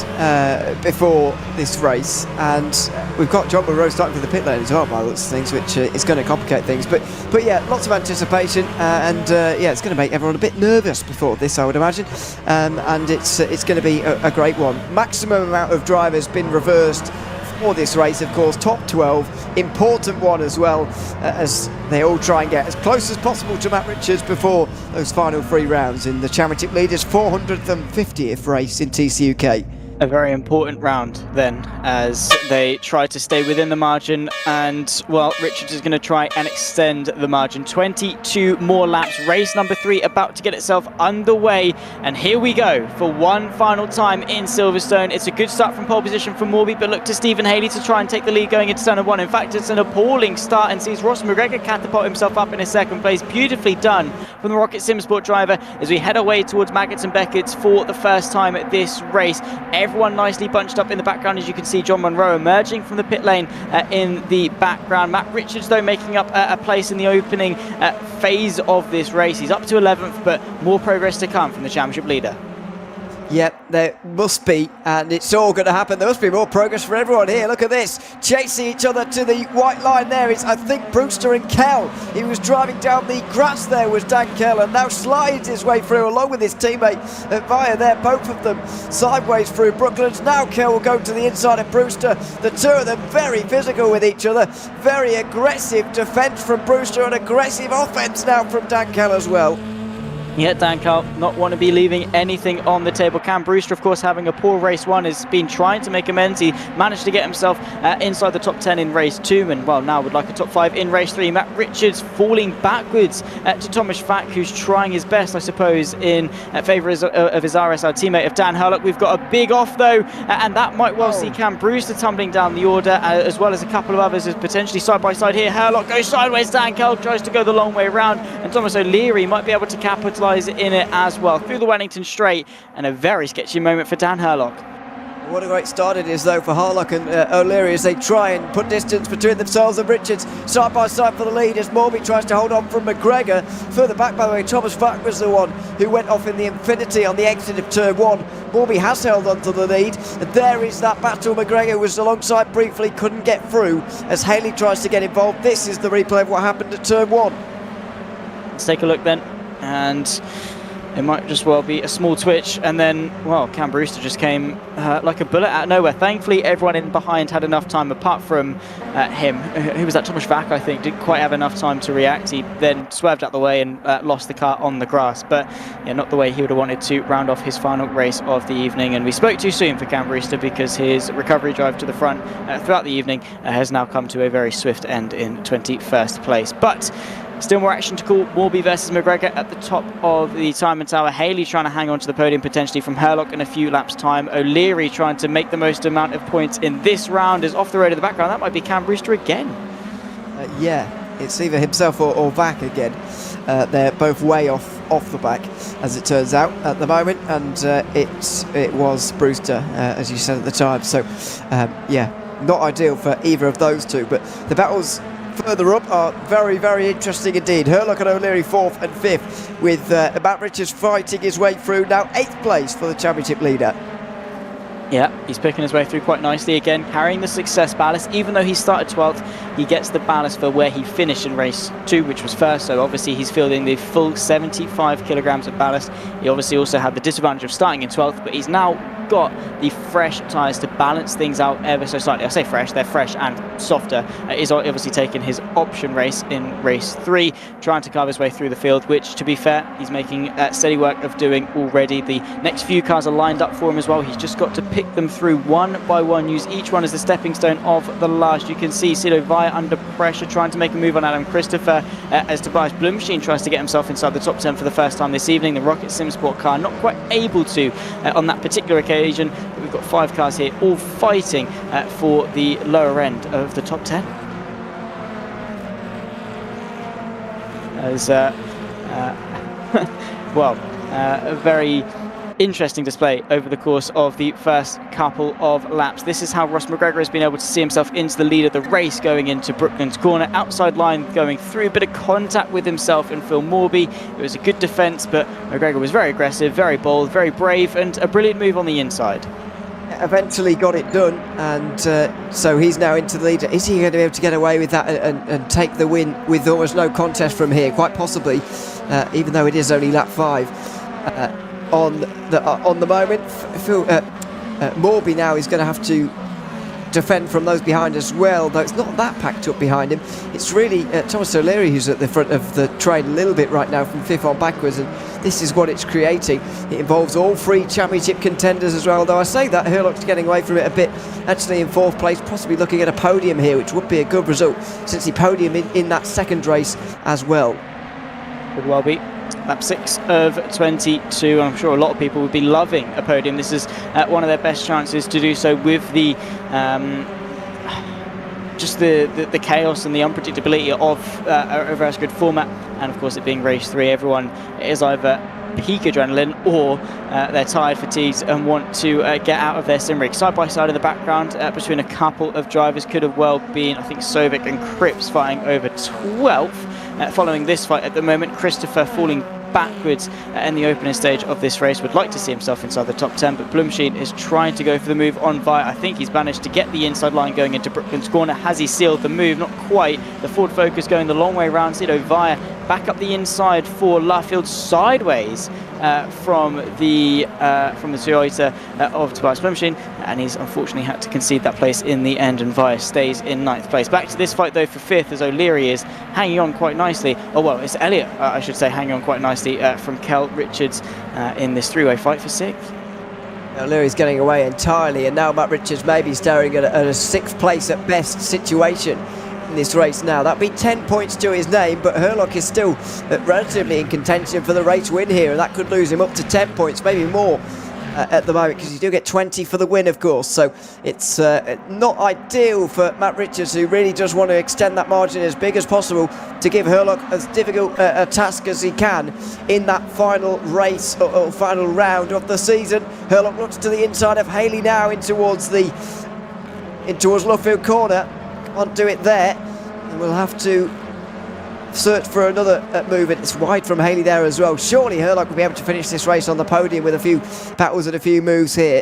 before this race, and we've got John Monroe starting for the pit lane as well, by the looks of things, which is going to complicate things. But yeah, lots of anticipation, and yeah, it's going to make everyone a bit nervous before this, I would imagine, and it's going to be a great one. Maximum amount of drivers been reversed for this race, of course. Top 12, important one as well, as they all try and get as close as possible to Matt Richards before those final 3 rounds in the championship leaders' 450th race in TCUK. A very important round then, as they try to stay within the margin, and well, Richards is going to try and extend the margin. 22 more laps. Race number 3 about to get itself underway, and here we go for one final time in Silverstone. It's a good start from pole position for Morby, but look to Stephen Haley to try and take the lead going into turn 1. In fact, it's an appalling start, and sees Ross McGregor catapult himself up in his 2nd place. Beautifully done from the Rocket Simsport driver as we head away towards Maggots and Beckett's for the first time at this race. Everyone nicely bunched up in the background, as you can see John Monroe emerging from the pit lane in the background. Matt Richards, though, making up a place in the opening phase of this race. He's up to 11th, but more progress to come from the championship leader. Yep, there must be, and it's all going to happen. There must be more progress for everyone here. Look at this, chasing each other to the white line there. It's, I think, Brewster and Kell. He was driving down the grass there, was Dan Kell, and now slides his way through along with his teammate via there, both of them sideways through Brooklands. Now Kell will go to the inside of Brewster. The two of them very physical with each other. Very aggressive defence from Brewster and aggressive offence now from Dan Kell as well. Yeah, Dan Kell not want to be leaving anything on the table. Cam Brewster, of course, having a poor race 1, has been trying to make amends. He managed to get himself inside the top 10 in race 2, and well, now would like a top 5 in race 3. Matt Richards falling backwards to Thomas Fack, who's trying his best, I suppose, in favour of his RSR teammate of Dan Hurlock. We've got a big off, though, and that might well see Cam Brewster tumbling down the order, as well as a couple of others, as potentially side by side here. Hurlock goes sideways, Dan Kell tries to go the long way around, and Thomas O'Leary might be able to capitalise in it as well through the Wellington straight, and a very sketchy moment for Dan Hurlock. What a great start it is, though, for Harlock and O'Leary as they try and put distance between themselves and Richards. Side by side for the lead as Morby tries to hold on from McGregor. Further back, by the way, Thomas Fack was the one who went off in the Infinity on the exit of turn 1. Morby has held on to the lead, and there is that battle. McGregor was alongside briefly, couldn't get through as Haley tries to get involved. This is the replay of what happened at turn 1. Let's take a look then, and it might just well be a small twitch, and then, well, Cam Brewster just came like a bullet out of nowhere. Thankfully, everyone in behind had enough time, apart from him. Who was that? Thomas Vack, I think, didn't quite have enough time to react. He then swerved out the way and lost the car on the grass, but yeah, not the way he would have wanted to round off his final race of the evening. And we spoke too soon for Cam Brewster, because his recovery drive to the front throughout the evening has now come to a very swift end in 21st place. But still more action to call. Morby versus McGregor at the top of the timing tower. Haley trying to hang on to the podium potentially from Hurlock in a few laps' time. O'Leary trying to make the most amount of points in this round is off the road of the background. That might be Cam Brewster again. Yeah, it's either himself or Vac again. They're both way off the back, as it turns out, at the moment, and it was Brewster, as you said at the time. So, yeah. not ideal for either of those two. But the battles further up are very, very interesting indeed. Herlock and O'Leary 4th and 5th, with Matt Richards fighting his way through, now 8th place for the championship leader. Yeah, he's picking his way through quite nicely again, carrying the success ballast. Even though he started 12th, he gets the ballast for where he finished in race 2, which was first. So obviously he's fielding the full 75 kilograms of ballast. He obviously also had the disadvantage of starting in 12th, but he's now got the fresh tyres to balance things out ever so slightly. I say fresh, they're fresh and softer. He's obviously taken his option race in race 3, trying to carve his way through the field, which, to be fair, he's making steady work of doing already. The next few cars are lined up for him as well. He's just got to pick them through one by one, use each one as the stepping stone of the last. You can see Sido Vaya under pressure, trying to make a move on Adam Christopher, as Tobias Blumstein tries to get himself inside the top 10 for the first time this evening. The Rocket Sim Sport car not quite able to on that particular occasion. But we've got 5 cars here, all fighting for the lower end of the top 10. As a very interesting display over the course of the first couple of laps. This is how Ross McGregor has been able to see himself into the lead of the race going into Brooklands corner. Outside line going through, a bit of contact with himself and Phil Morby. It was a good defence, but McGregor was very aggressive, very bold, very brave, and a brilliant move on the inside. Eventually got it done, and so he's now into the lead. Is he going to be able to get away with that and take the win with almost no contest from here? Quite possibly, even though it is only lap 5. On the moment, Morby now is going to have to defend from those behind as well, though it's not that packed up behind him. It's really Thomas O'Leary who's at the front of the train a little bit right now from 5th on backwards, and this is what it's creating. It involves all 3 championship contenders as well, though I say that Herlock's getting away from it a bit, actually in 4th place, possibly looking at a podium here, which would be a good result since he podiumed in that second race as well. Could well be. Lap 6 of 22. I'm sure a lot of people would be loving a podium. This is one of their best chances to do so with the just the chaos and the unpredictability of a reverse grid format, and of course it being race 3, everyone is either peak adrenaline or they're tired, fatigued, and want to get out of their sim rig. Side by side in the background between a couple of drivers could have well been, I think, Sovic and Cripps fighting over 12th. Following this fight at the moment, Christopher falling backwards in the opening stage of this race, would like to see himself inside the top 10, but Blumstein is trying to go for the move on Vaya. I think he's managed to get the inside line going into Brooklands corner. Has he sealed the move? Not quite. The Ford Focus going the long way around. Sido Vaya back up the inside for Luffield, sideways from the Toyota of Tobias Blumstein, and he's unfortunately had to concede that place in the end, and Vaya stays in 9th place. Back to this fight though for 5th, as O'Leary is hanging on quite nicely. Oh well, it's Elliott, I should say, hanging on quite nicely from Kel Richards in this 3-way fight for 6th. O'Leary's getting away entirely, and now Matt Richards maybe staring at a 6th place at best situation in this race now. That'd be 10 points to his name, but Herlock is still relatively in contention for the race win here, and that could lose him up to 10 points, maybe more at the moment, because you do get 20 for the win, of course. So it's not ideal for Matt Richards, who really does want to extend that margin as big as possible to give Herlock as difficult a task as he can in that final race or final round of the season. Herlock looks to the inside of Haley now in towards Luffield corner. Can't do it there, and we'll have to search for another movement. It's wide from Haley there as well. Surely Herlock will be able to finish this race on the podium with a few battles and a few moves here.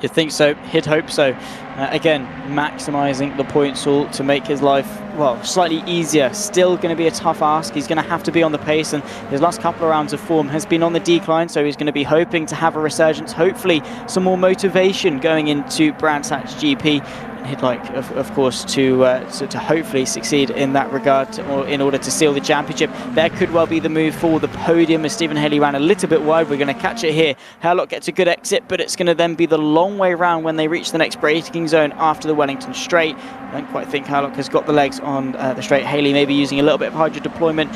You'd think so, he'd hope so. Again, maximising the points haul to make his life, well, slightly easier. Still going to be a tough ask. He's going to have to be on the pace, and his last couple of rounds of form has been on the decline, so he's going to be hoping to have a resurgence, hopefully some more motivation going into Brands Hatch GP. And he'd like, of course, to hopefully succeed in that regard, or in order to seal the championship. There could well be the move for the podium, as Stephen Haley ran a little bit wide. We're going to catch it here. Herlock gets a good exit, but it's going to then be the long way round when they reach the next braking zone after the Wellington straight. I don't quite think Herlock has got the legs on the straight. Haley maybe using a little bit of hybrid deployment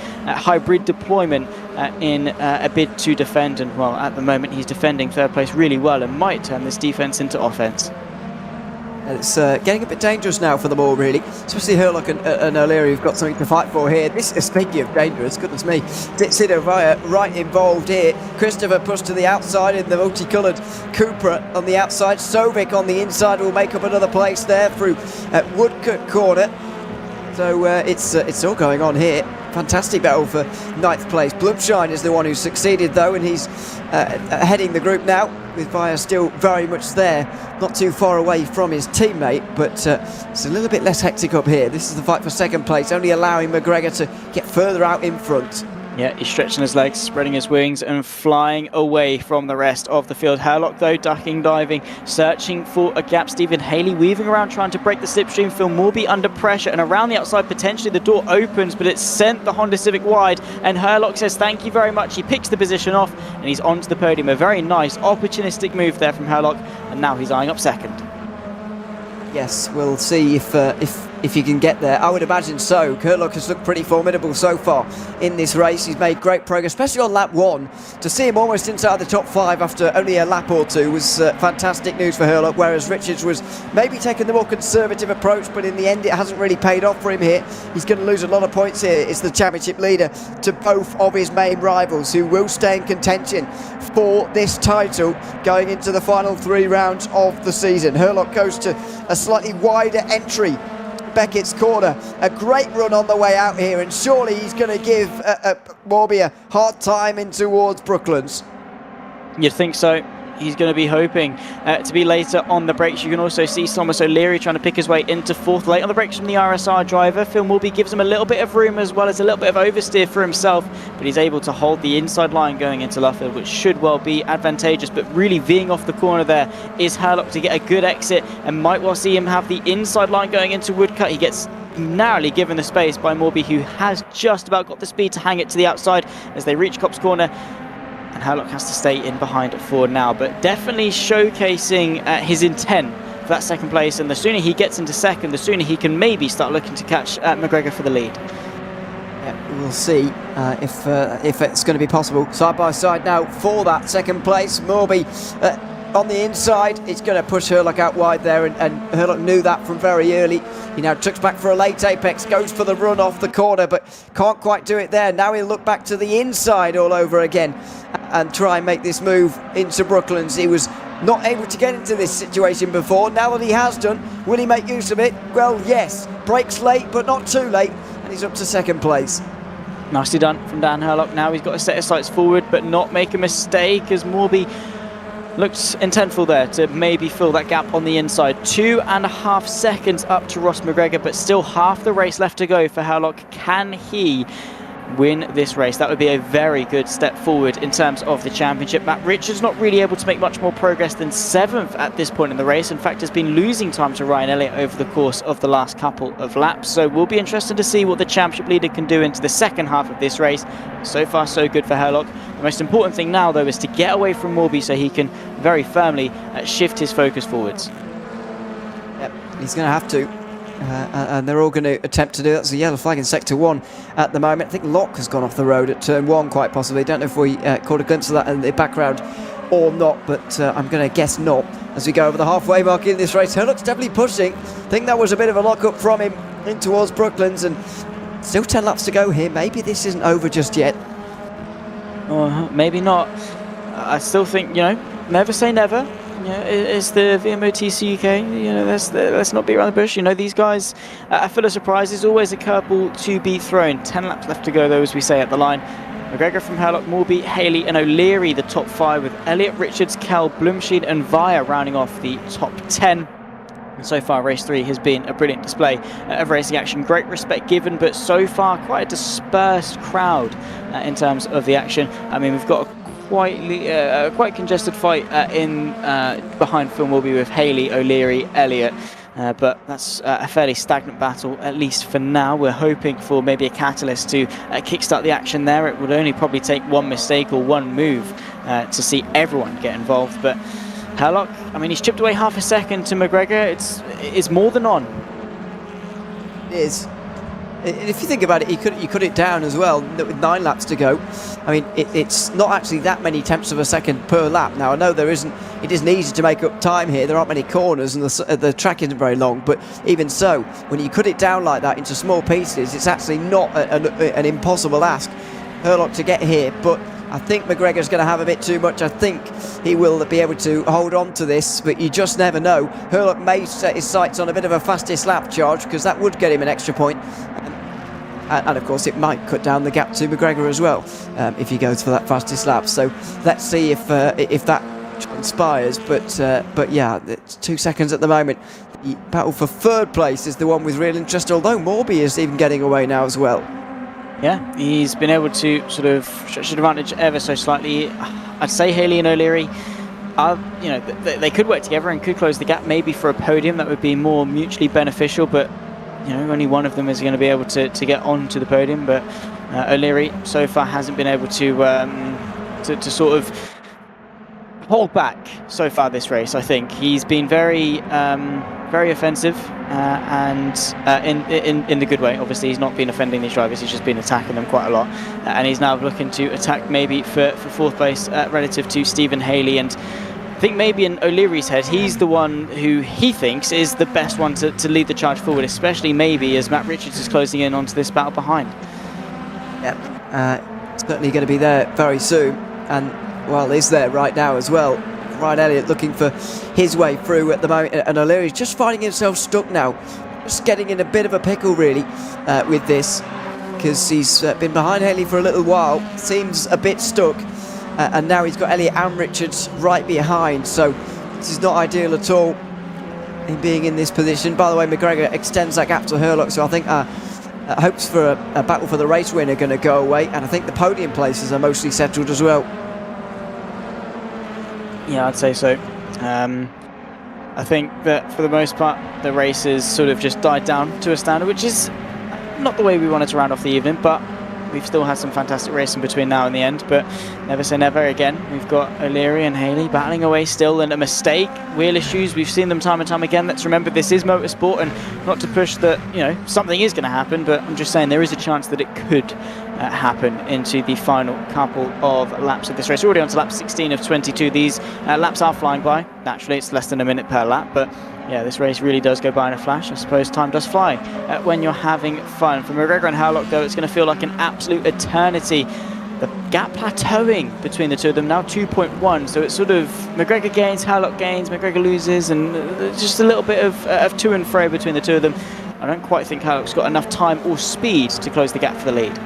in a bid to defend, and well, at the moment he's defending 3rd place really well and might turn this defense into offense. It's getting a bit dangerous now for them all, really. Especially Herlock and O'Leary, who've got something to fight for here. This is, speaking of dangerous, goodness me, Ditzido right involved here. Christopher pushed to the outside in the multicoloured Cupra on the outside. Sovic on the inside will make up another place there through Woodcote corner. So it's all going on here. Fantastic battle for 9th place. Bloodshine is the one who succeeded, though, and he's heading the group now, with Via still very much there, not too far away from his teammate, but it's a little bit less hectic up here. This is the fight for 2nd place, only allowing McGregor to get further out in front. Yeah, he's stretching his legs, spreading his wings and flying away from the rest of the field. Herlock, though, ducking, diving, searching for a gap. Stephen Haley weaving around, trying to break the slipstream. Phil Morby under pressure, and around the outside, potentially the door opens, but it's sent the Honda Civic wide, and Herlock says thank you very much. He picks the position off, and he's onto the podium. A very nice, opportunistic move there from Herlock, and now he's eyeing up 2nd. Yes, we'll see if he can get there. I would imagine so. Herlock has looked pretty formidable so far in this race. He's made great progress, especially on lap 1. To see him almost inside the top 5 after only a lap or 2 was fantastic news for Herlock, whereas Richards was maybe taking the more conservative approach, but in the end it hasn't really paid off for him here. He's going to lose a lot of points here. It's the championship leader to both of his main rivals, who will stay in contention for this title going into the final 3 rounds of the season. Herlock goes to a slightly wider entry, Beckett's corner. A great run on the way out here, and surely he's going to give Morby a hard time in towards Brooklands. You'd think so. He's going to be hoping to be later on the brakes. You can also see Thomas O'Leary trying to pick his way into 4th, late on the brakes from the RSR driver. Phil Morby gives him a little bit of room, as well as a little bit of oversteer for himself, but he's able to hold the inside line going into Luffield, which should well be advantageous. But really veering off the corner there is Herlock to get a good exit, and might well see him have the inside line going into Woodcote. He gets narrowly given the space by Morby, who has just about got the speed to hang it to the outside as they reach Copse Corner. And Herlock has to stay in behind Ford now, but definitely showcasing his intent for that 2nd place. And the sooner he gets into 2nd, the sooner he can maybe start looking to catch McGregor for the lead. Yeah, we'll see if it's going to be possible. Side by side now for that 2nd place. Morby on the inside, it's going to push Herlock out wide there, and Herlock knew that from very early. He now tucks back for a late apex, goes for the run off the corner, but can't quite do it there. Now he'll look back to the inside all over again and try and make this move into Brooklands. He was not able to get into this situation before. Now that he has done, will he make use of it? Well, yes. Brakes late, but not too late, and he's up to 2nd place. Nicely done from Dan Herlock. Now he's got to set his sights forward, but not make a mistake, as Morby looked intentful there to maybe fill that gap on the inside. 2.5 seconds up to Ross McGregor, but still half the race left to go for Herlock. Can he win this race? That would be a very good step forward in terms of the championship. Matt Richards not really able to make much more progress than 7th at this point in the race. In fact, has been losing time to Ryan Elliott over the course of the last couple of laps. So we'll be interested to see what the championship leader can do into the 2nd half of this race. So far, so good for Herlock. The most important thing now, though, is to get away from Morby so he can very firmly shift his focus forwards. Yep, he's going to have to. And they're all going to attempt to do that. There's a yellow flag in Sector 1 at the moment. I think Locke has gone off the road at Turn 1, quite possibly. Don't know if we caught a glimpse of that in the background or not, but I'm going to guess not. As we go over the halfway mark in this race, Herlock's definitely pushing. I think that was a bit of a lock-up from him in towards Brooklands, and still 10 laps to go here. Maybe this isn't over just yet. Maybe not. I still think, never say never. Yeah, it's the VMO TCUK. Let's not beat around the bush. These guys are full of surprises. Always a curveball to be thrown. 10 laps left to go, though, as we say at the line. McGregor from Herlock, Morby, Haley and O'Leary, the top 5, with Elliott, Richards, Kell, Blumshed and Via rounding off the top 10. And so far, race 3 has been a brilliant display of racing action. Great respect given, but so far quite a dispersed crowd in terms of the action. I mean, we've got a quite congested fight behind Phil Morby with Haley, O'Leary, Elliott. But that's a fairly stagnant battle, at least for now. We're hoping for maybe a catalyst to kickstart the action there. It would only probably take one mistake or one move to see everyone get involved. But Herlock, I mean, he's chipped away half a second to McGregor. It's more than on. It is. if you think about it, you cut it down as well with 9 laps to go. I mean, it's not actually that many tenths of a second per lap. Now, I know it isn't easy to make up time here. There aren't many corners and the track isn't very long. But even so, when you cut it down like that into small pieces, it's actually not an impossible ask, Herlock, to get here. But I think McGregor's going to have a bit too much. I think he will be able to hold on to this, but you just never know. Herlock may set his sights on a bit of a fastest lap charge, because that would get him an extra point. And of course, it might cut down the gap to McGregor as well, if he goes for that fastest lap. So let's see if that transpires. But yeah, it's 2 seconds at the moment. The battle for third place is the one with real interest, although Morby is even getting away now as well. Yeah, he's been able to sort of stretch the advantage ever so slightly. I'd say Haley and O'Leary, they could work together and could close the gap maybe for a podium. That would be more mutually beneficial, but only one of them is going to be able to get onto the podium. But O'Leary so far hasn't been able to sort of hold back so far this race. I think he's been very offensive and in the good way. Obviously, he's not been offending these drivers, he's just been attacking them quite a lot, and he's now looking to attack maybe for fourth place relative to Stephen Haley. And I think maybe in O'Leary's head, he's the one who he thinks is the best one to lead the charge forward, especially maybe as Matt Richards is closing in onto this battle behind. Yep, certainly going to be there very soon, and well, is there right now as well. Ryan Elliott looking for his way through at the moment, and O'Leary's just finding himself stuck now, just getting in a bit of a pickle really with this, because he's been behind Haley for a little while, seems a bit stuck, and now he's got Elliott and Richards right behind, so this is not ideal at all, him being in this position. By the way, McGregor extends that gap to Herlock, so I think hopes for a battle for the race win are going to go away, and I think the podium places are mostly settled as well. Yeah, I'd say so. I think that for the most part, the race has sort of just died down to a standard, which is not the way we wanted to round off the evening, but we've still had some fantastic racing between now and the end. But never say never again. We've got O'Leary and Haley battling away still, and a mistake, wheel issues, we've seen them time and time again. Let's remember this is motorsport, and not to push that, something is going to happen, but I'm just saying there is a chance that it could happen into the final couple of laps of this race. We're already on to lap 16 of 22. These laps are flying by. Naturally, it's less than a minute per lap, but yeah, this race really does go by in a flash. I suppose time does fly when you're having fun. For McGregor and Herlock, though, it's going to feel like an absolute eternity. The gap plateauing between the two of them, now 2.1, so it's sort of McGregor gains, Herlock gains, McGregor loses, and just a little bit of to and fro between the two of them. I don't quite think Herlock's got enough time or speed to close the gap for the lead.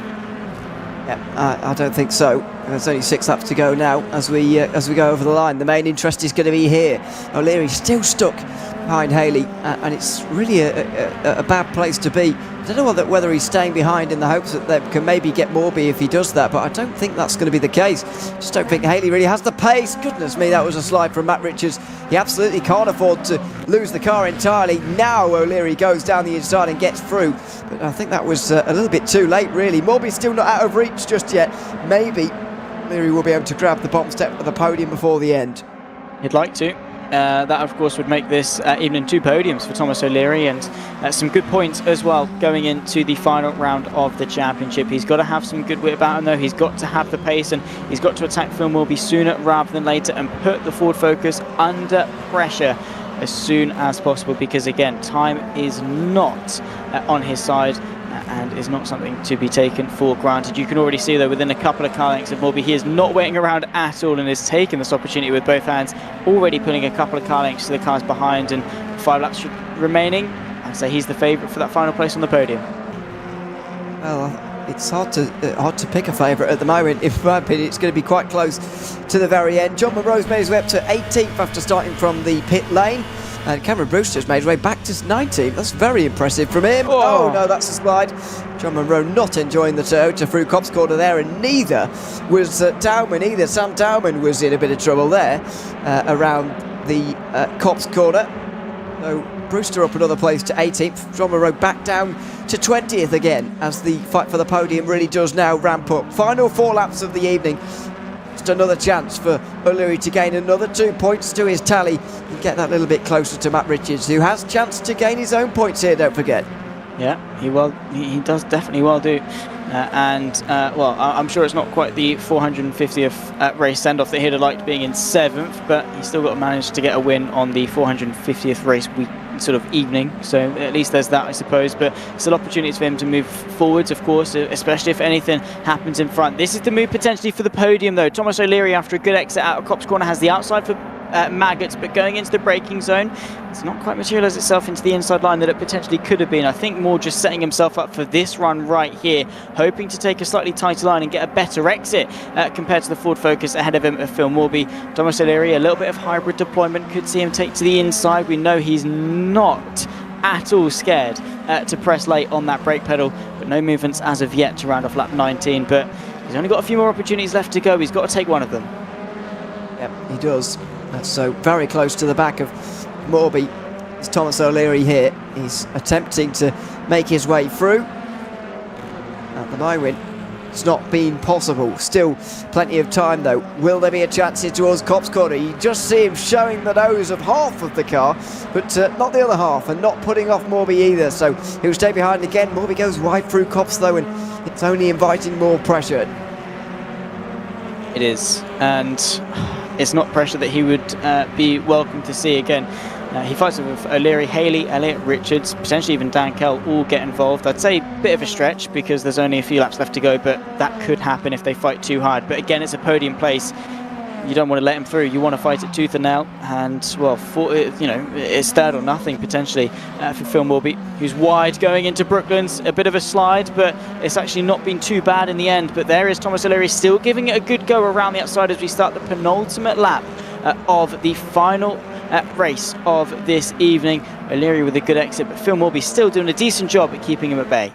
Yeah, I don't think so. There's only 6 laps to go now as we go over the line. The main interest is going to be here. O'Leary's still stuck behind Haley, and it's really a bad place to be. I don't know whether he's staying behind in the hopes that they can maybe get Morby if he does that, but I don't think that's going to be the case. Just don't think Haley really has the pace. Goodness me, that was a slide from Matt Richards. He absolutely can't afford to lose the car entirely. Now O'Leary goes down the inside and gets through, but I think that was a little bit too late really. Morby's still not out of reach just yet. Maybe O'Leary will be able to grab the bottom step of the podium before the end. He'd like to. That of course would make this evening 2 podiums for Thomas O'Leary, and some good points as well going into the final round of the championship. He's got to have some good wit about him though. He's got to have the pace, and he's got to attack Phil Morby sooner rather than later and put the Ford Focus under pressure as soon as possible, because again, time is not on his side and is not something to be taken for granted. You can already see though, within a couple of car lengths of Morby, he is not waiting around at all and is taking this opportunity with both hands, already putting a couple of car lengths to the cars behind, and 5 laps remaining. I'd say he's the favourite for that final place on the podium. Well, it's hard to pick a favourite at the moment. In my opinion, it's going to be quite close to the very end. John Munro's made his way up to 18th after starting from the pit lane. And Cameron Brewster's made his way back to 19th. That's very impressive from him. Oh no, that's a slide. John Munro not enjoying the Toyota through Copse Corner there, and neither was Dowman either. Sam Dowman was in a bit of trouble there around the Copse Corner. So Brewster up another place to 18th. John Munro back down to 20th again as the fight for the podium really does now ramp up. Final 4 laps of the evening. Just another chance for O'Leary to gain another 2 points to his tally and get that little bit closer to Matt Richards, who has chance to gain his own points here, don't forget. Yeah, he does definitely well do. Well, I'm sure it's not quite the 450th race send-off that he'd have liked being in 7th, but he's still got to manage to get a win on the 450th race week sort of evening, so at least there's that, I suppose. But still opportunities for him to move forwards, of course, especially if anything happens in front. This is the move potentially for the podium, though. Thomas O'Leary, after a good exit out of Copse Corner, has the outside for Maggots, but going into the braking zone, it's not quite materialised itself into the inside line that it potentially could have been. I think more just setting himself up for this run right here, hoping to take a slightly tighter line and get a better exit compared to the Ford Focus ahead of him of Phil Morby. Thomas O'Leary, a little bit of hybrid deployment, could see him take to the inside. We know he's not at all scared to press late on that brake pedal, but no movements as of yet to round off lap 19. But he's only got a few more opportunities left to go. He's got to take one of them. Yep, he does. So very close to the back of Morby. It's Thomas O'Leary here. He's attempting to make his way through. At the moment, it's not been possible. Still plenty of time though. Will there be a chance here towards Copse Corner? You just see him showing the nose of half of the car, but not the other half, and not putting off Morby either. So he'll stay behind again. Morby goes wide through Copse though, and it's only inviting more pressure. It is, and it's not pressure that he would be welcome to see again. He fights with O'Leary, Haley, Elliott, Richards, potentially even Dan Kell all get involved. I'd say a bit of a stretch because there's only a few laps left to go, but that could happen if they fight too hard. But again, it's a podium place. You don't want to let him through. You want to fight it tooth and nail. And, well, it's third or nothing potentially for Phil Morby, who's wide going into Brooklands. A bit of a slide, but it's actually not been too bad in the end. But there is Thomas O'Leary still giving it a good go around the outside as we start the penultimate lap of the final race of this evening. O'Leary with a good exit, but Phil Morby still doing a decent job at keeping him at bay.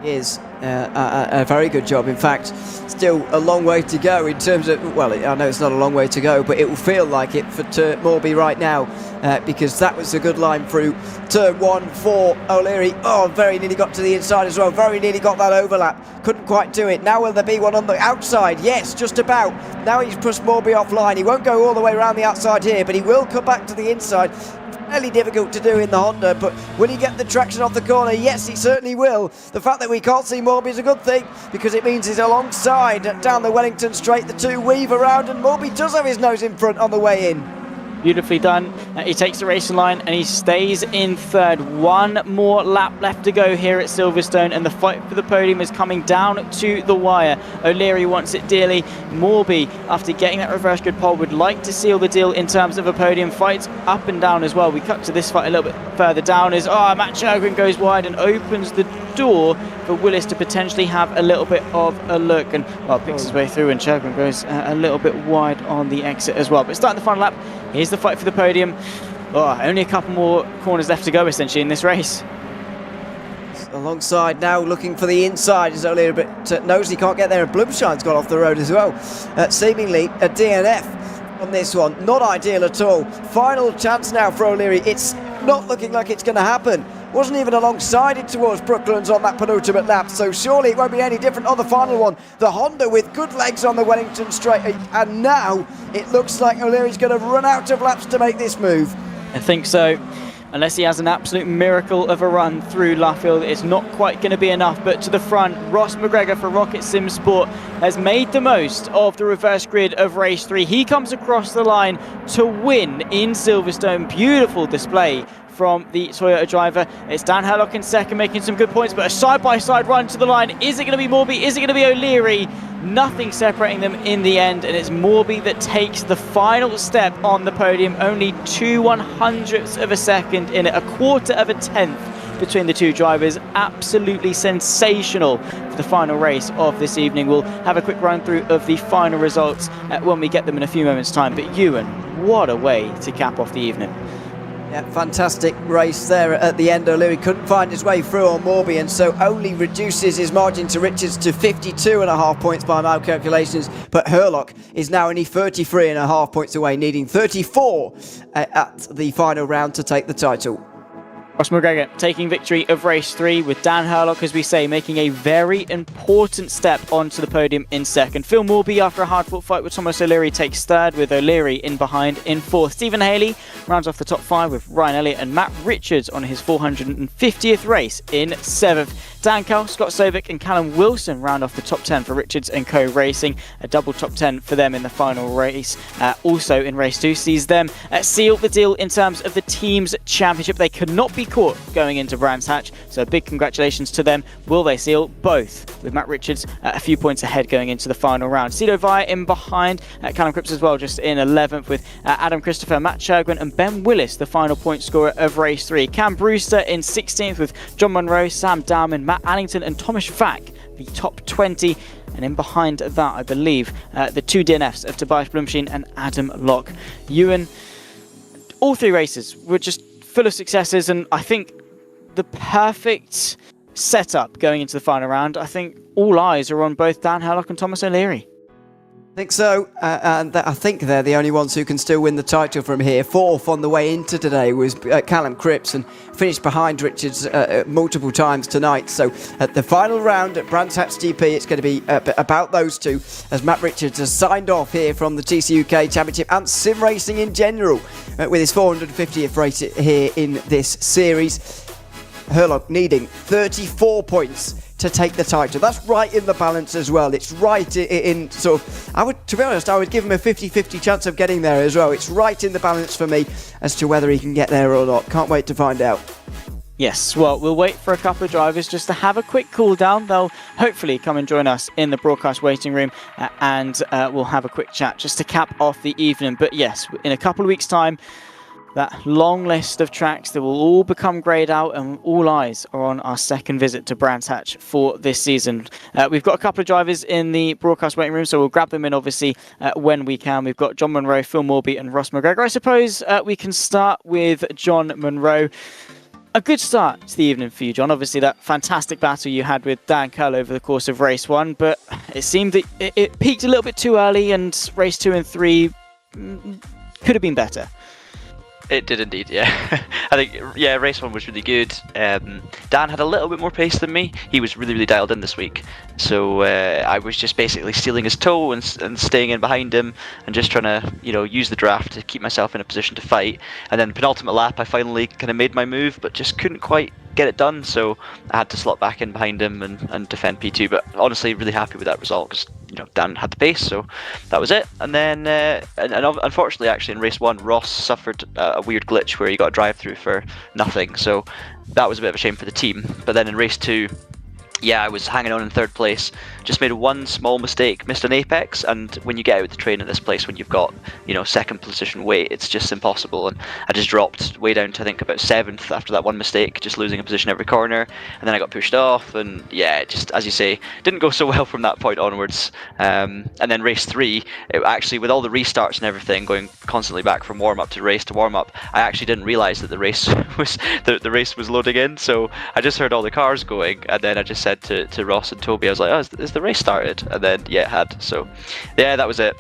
Is a very good job. In fact, still a long way to go in terms of, well, I know it's not a long way to go, but it will feel like it for Morby right now, because that was a good line through turn 1 for O'Leary. Oh, very nearly got to the inside as well, very nearly got that overlap, couldn't quite do it. Now will there be one on the outside? Yes, just about. Now he's pushed Morby offline. He won't go all the way around the outside here, but he will come back to the inside. Fairly difficult to do in the Honda, but will he get the traction off the corner? Yes, he certainly will. The fact that we can't see Morby is a good thing, because it means he's alongside down the Wellington straight. The two weave around, and Morby does have his nose in front on the way in. Beautifully done. He takes the racing line and he stays in third. One more lap left to go here at Silverstone, and the fight for the podium is coming down to the wire. O'Leary wants it dearly. Morby, after getting that reverse grid pole, would like to seal the deal in terms of a podium. Fights up and down as well. We cut to this fight a little bit further down as Matt Chagrin goes wide and opens the door for Willis to potentially have a little bit of a look, and picks his way through, and Chagrin goes a little bit wide on the exit as well. But starting the final lap, here's the fight for the podium. Only a couple more corners left to go essentially in this race. Alongside now, looking for the inside is only a bit knows he can't get there, and Bloomshine's got off the road as well. Seemingly a DNF on this one. Not ideal at all. Final chance now for O'Leary. It's not looking like it's going to happen. Wasn't even alongside it towards Brooklands on that penultimate lap, so surely it won't be any different on the final one. The Honda with good legs on the Wellington straight, and now it looks like O'Leary's going to run out of laps to make this move. I think so. Unless he has an absolute miracle of a run through Luffield, it's not quite going to be enough. But to the front, Ross McGregor for Rocket Sim Sport has made the most of the reverse grid of race 3. He comes across the line to win in Silverstone. Beautiful display from the Toyota driver. It's Dan Herlock in second, making some good points, but a side-by-side run to the line. Is it going to be Morby? Is it going to be O'Leary? Nothing separating them in the end, and it's Morby that takes the final step on the podium. Only 2/100ths of a second in it, a quarter of a tenth between the two drivers. Absolutely sensational for the final race of this evening. We'll have a quick run through of the final results when we get them in a few moments time. But Ewan, what a way to cap off the evening. Yeah, fantastic race there at the end. O'Leary couldn't find his way through on Morby, and so only reduces his margin to Richards to 52.5 points by my calculations. But Herlock is now only 33.5 points away, needing 34 at the final round to take the title. Ross McGregor taking victory of race 3 with Dan Hurlock, as we say, making a very important step onto the podium in second. Phil Morby, after a hard-fought fight with Thomas O'Leary, takes third, with O'Leary in behind in fourth. Stephen Haley rounds off the top 5 with Ryan Elliott and Matt Richards on his 450th race in 7th. Dan Cowell, Scott Sovic and Callum Wilson round off the top 10 for Richards and Co Racing. A double top 10 for them in the final race. Also in race 2 sees them seal the deal in terms of the team's championship. They could not be caught going into Brands Hatch, so a big congratulations to them. Will they seal? Both, with Matt Richards a few points ahead going into the final round. Cito Vaya in behind, Callum Cripps as well, just in 11th, with Adam Christopher, Matt Shergwin and Ben Willis, the final point scorer of race 3. Cam Brewster in 16th, with John Munro, Sam Dowman, Matt Allington and Thomas Vack, the top 20. And in behind that, I believe, the 2 DNFs of Tobias Blumstein and Adam Locke. Ewan, all 3 races were just full of successes, and I think the perfect setup going into the final round. I think all eyes are on both Dan Hurlock and Thomas O'Leary. I think so, and I think they're the only ones who can still win the title from here. 4th on the way into today was Callum Cripps, and finished behind Richards multiple times tonight. So at the final round at Brands Hatch GP, it's going to be about those two, as Matt Richards has signed off here from the TCUK Championship and sim racing in general with his 450th race here in this series. Hurlock needing 34 points to take the title. That's right in the balance as well. It's right in sort of, to be honest, I would give him a 50-50 chance of getting there as well. It's right in the balance for me as to whether he can get there or not. Can't wait to find out. Yes, well, we'll wait for a couple of drivers just to have a quick cool down. They'll hopefully come and join us in the broadcast waiting room and we'll have a quick chat just to cap off the evening. But yes, in a couple of weeks' time, that long list of tracks that will all become greyed out, and all eyes are on our second visit to Brands Hatch for this season. We've got a couple of drivers in the broadcast waiting room, so we'll grab them in obviously when we can. We've got John Munro, Phil Morby and Ross McGregor. I suppose we can start with John Munro. A good start to the evening for you, John. Obviously that fantastic battle you had with Dan Curl over the course of race 1, but it seemed that it peaked a little bit too early, and race 2 and 3 could have been better. It did indeed, yeah. I think, yeah, race 1 was really good. Dan had a little bit more pace than me. He was really, really dialed in this week. So I was just basically stealing his toe and staying in behind him and just trying to, use the draft to keep myself in a position to fight. And then penultimate lap, I finally kind of made my move, but just couldn't quite get it done. So I had to slot back in behind him and defend P2. But honestly, really happy with that result because Dan had the pace, so that was it. And then, and unfortunately, actually, in race 1, Ross suffered a weird glitch where he got a drive-through for nothing, so that was a bit of a shame for the team. But then in race 2, yeah, I was hanging on in 3rd place, just made one small mistake, missed an apex, and when you get out the train at this place, when you've got, 2nd position weight, it's just impossible, and I just dropped way down to, I think, about 7th after that one mistake, just losing a position every corner, and then I got pushed off, and yeah, just, as you say, didn't go so well from that point onwards. And then race 3, it actually, with all the restarts and everything, going constantly back from warm-up to warm-up, I actually didn't realise that the race was the race was loading in, so I just heard all the cars going, and then I just said to Ross and Toby, I was like, oh, is the race started? And then, yeah, it had. So, yeah, that was it.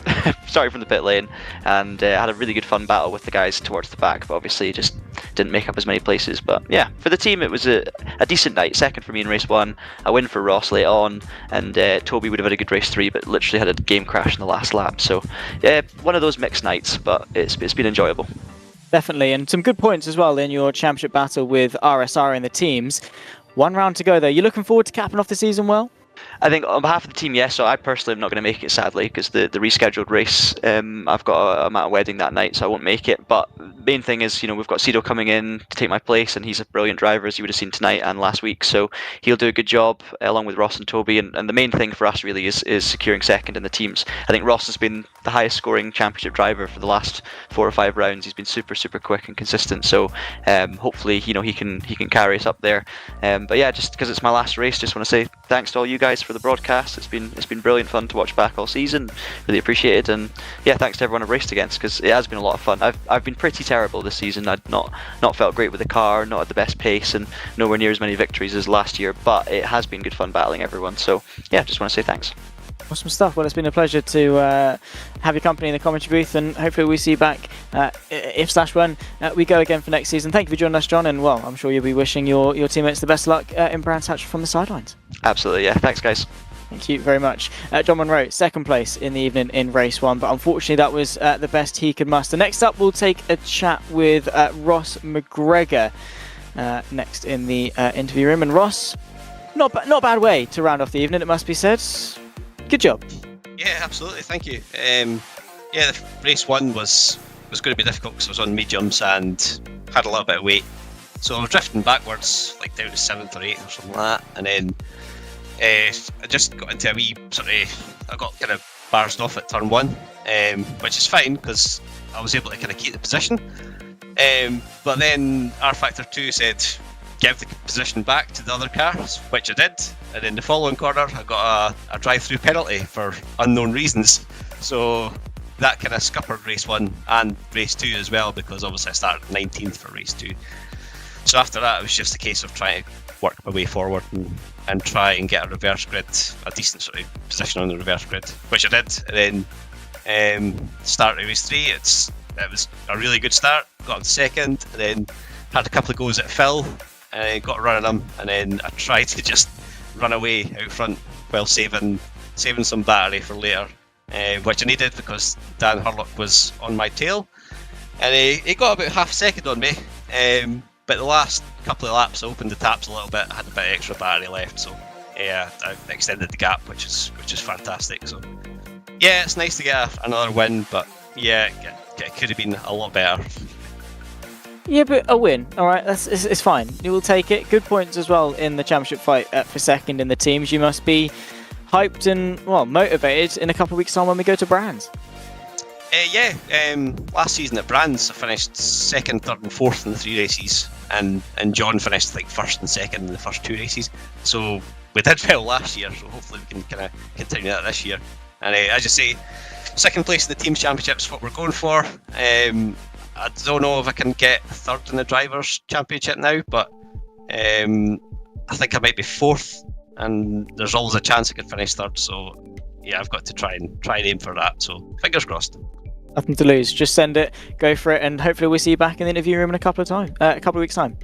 Started from the pit lane, and had a really good fun battle with the guys towards the back, but obviously just didn't make up as many places. But yeah, for the team, it was a decent night. 2nd for me in race 1, a win for Ross late on, and Toby would have had a good race 3, but literally had a game crash in the last lap. So, yeah, one of those mixed nights, but it's been enjoyable. Definitely, and some good points as well in your championship battle with RSR and the teams. 1 round to go though. You looking forward to capping off the season well? I think on behalf of the team, yes. So I personally am not going to make it, sadly, because the rescheduled race, I've got I'm at a wedding that night, so I won't make it. But main thing is, we've got Cito coming in to take my place, and he's a brilliant driver, as you would have seen tonight and last week. So he'll do a good job along with Ross and Toby. And the main thing for us really is securing 2nd in the teams. I think Ross has been the highest scoring championship driver for the last 4 or 5 rounds. He's been super, super quick and consistent. So hopefully, he can carry us up there. But yeah, just because it's my last race, just want to say thanks to all you guys for the broadcast. It's been brilliant fun to watch back all season. Really appreciate it, and yeah, thanks to everyone I've raced against, because it has been a lot of fun. I've been pretty terrible this season. I'd not felt great with the car, not at the best pace, and nowhere near as many victories as last year, but it has been good fun battling everyone. So yeah, just want to say thanks. Awesome stuff. Well, it's been a pleasure to have your company in the commentary booth, and hopefully we see you back if/when we go again for next season. Thank you for joining us, John, and well, I'm sure you'll be wishing your teammates the best luck in Brands Hatch from the sidelines. Absolutely, yeah. Thanks, guys. Thank you very much. John Monroe, second place in the evening in race 1, but unfortunately that was the best he could muster. Next up, we'll take a chat with Ross McGregor next in the interview room. And Ross, not a bad way to round off the evening, it must be said. Good job. Yeah, absolutely. Thank you. Yeah, the race 1 was going to be difficult because I was on mediums and had a little bit of weight. So I was drifting backwards, like down to 7th or 8th or something like that. And then I just got into a wee sort of, I got kind of barsed off at turn 1, which is fine because I was able to kind of keep the position. But then R Factor 2 said, give the position back to the other cars, which I did. And in the following corner, I got a drive-through penalty for unknown reasons. So that kind of scuppered race 1 and race 2 as well, because obviously I started 19th for race 2. So after that, it was just a case of trying to work my way forward and try and get a reverse grid, a decent sort of position on the reverse grid, which I did. And then start of race 3, it was a really good start. Got on second, and then had a couple of goes at Phil, and got running him, and then I tried to just run away out front while saving some battery for later, which I needed because Dan Hurlock was on my tail, and he got about half a second on me. But the last couple of laps I opened the taps a little bit, I had a bit of extra battery left, so yeah, I extended the gap, which is fantastic. So yeah, it's nice to get another win, but yeah, it could have been a lot better. Yeah, but a win, all right, it's fine. You will take it. Good points as well in the championship fight for second in the teams. You must be hyped and, well, motivated in a couple of weeks' time when we go to Brands. Last season at Brands, I finished 2nd, 3rd and 4th in the 3 races, and John finished like 1st and 2nd in the first 2 races. So we did well last year, so hopefully we can kind of continue that this year. And as you say, 2nd place in the teams championship is what we're going for. I don't know if I can get 3rd in the drivers' championship now, but I think I might be 4th, and there's always a chance I could finish 3rd. So yeah, I've got to try and aim for that. So fingers crossed. Nothing to lose. Just send it, go for it, and hopefully we'll see you back in the interview room in a couple of weeks' time.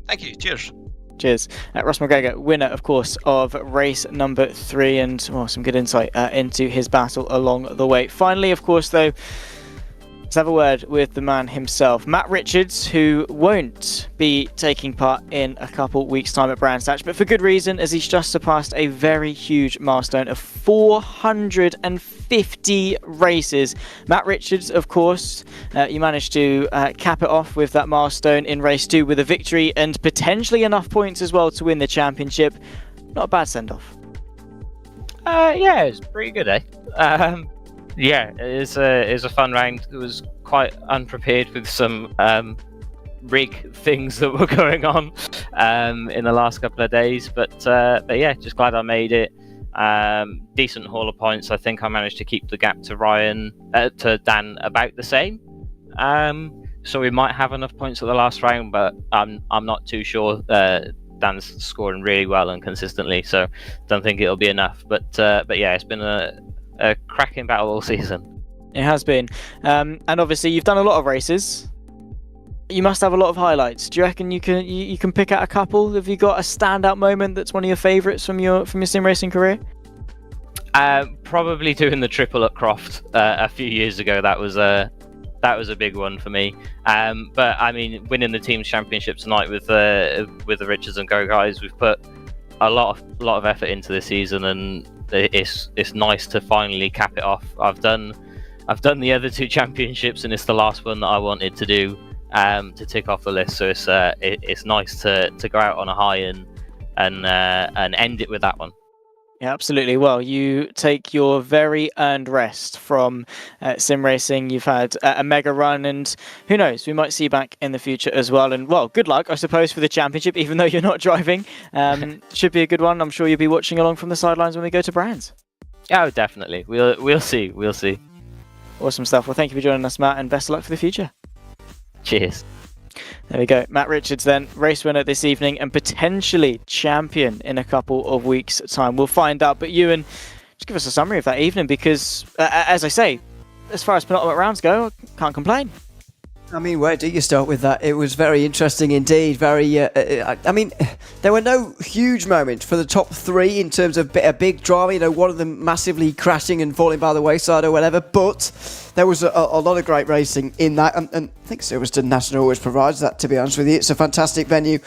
Thank you. Cheers. Cheers. Ross McGregor, winner, of course, of race number 3, and some good insight into his battle along the way. Finally, of course, though, let's have a word with the man himself, Matt Richards, who won't be taking part in a couple weeks' time at Brands Hatch, but for good reason, as he's just surpassed a very huge milestone of 450 races. Matt Richards, of course, you managed to cap it off with that milestone in race 2 with a victory and potentially enough points as well to win the championship. Not a bad send-off. Yeah, it was pretty good, eh? Yeah, it was a fun round. It was quite unprepared with some rig things that were going on in the last couple of days, but yeah, just glad I made it. Decent haul of points. I think I managed to keep the gap to Dan about the same. So we might have enough points at the last round, but I'm not too sure. Dan's scoring really well and consistently, so don't think it'll be enough. But yeah, it's been a cracking battle all season. It has been, and obviously you've done a lot of races. You must have a lot of highlights. Do you reckon you can pick out a couple? Have you got a standout moment that's one of your favourites from your sim racing career? Probably doing the triple at Croft a few years ago. That was a big one for me. But I mean, winning the team's championship tonight with the Richards and Go guys, we've put a lot of effort into this season, and it's nice to finally cap it off. I've done the other 2 championships, and it's the last one that I wanted to do to tick off the list. So it's nice to go out on a high and end it with that one. Yeah, absolutely. Well, you take your very earned rest from sim racing. You've had a mega run, and who knows, we might see you back in the future as well. And well, good luck, I suppose, for the championship, even though you're not driving. Should be a good one. I'm sure you'll be watching along from the sidelines when we go to Brands. Oh, definitely. We'll see. Awesome stuff. Well, thank you for joining us, Matt, and best of luck for the future. Cheers. There we go. Matt Richards then, race winner this evening and potentially champion in a couple of weeks' time. We'll find out. But Ewan, just give us a summary of that evening, because, as I say, as far as penultimate rounds go, I can't complain. I mean, where do you start with that? It was very interesting indeed. Very, I mean, there were no huge moments for the top three in terms of a big drama. You know, one of them massively crashing and falling by the wayside or whatever. But there was a lot of great racing in that, and I think Silverstone National always provides that. To be honest with you, it's a fantastic venue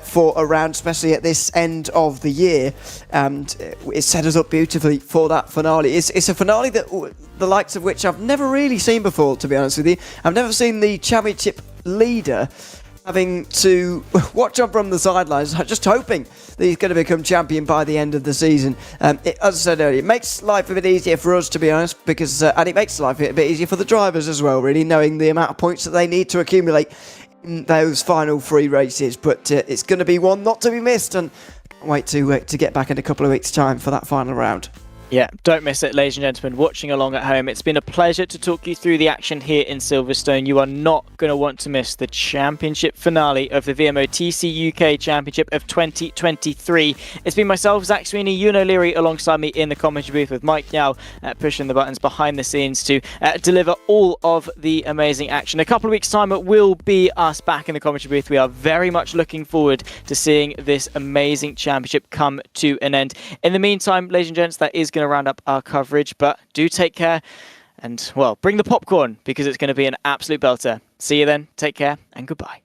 for a round, especially at this end of the year, and it set us up beautifully for that finale. It's a finale that the likes of which I've never really seen before, to be honest with you. I've never seen the championship leader having to watch on from the sidelines, just hoping that he's going to become champion by the end of the season. As I said earlier, it makes life a bit easier for us, to be honest, because and it makes life a bit easier for the drivers as well, really, knowing the amount of points that they need to accumulate in those final 3 races. But it's going to be one not to be missed, and can't wait to get back in a couple of weeks' time for that final round. Yeah, don't miss it, ladies and gentlemen, watching along at home. It's been a pleasure to talk you through the action here in Silverstone. You are not going to want to miss the championship finale of the VMO TCUK Championship of 2023. It's been myself, Zach Sweeney, Ewan O'Leary, alongside me in the commentary booth with Mike Yao pushing the buttons behind the scenes to deliver all of the amazing action. A couple of weeks' time, it will be us back in the commentary booth. We are very much looking forward to seeing this amazing championship come to an end. In the meantime, ladies and gents, that is going to round up our coverage, but do take care and, well, bring the popcorn, because it's going to be an absolute belter. See you then, take care, and goodbye.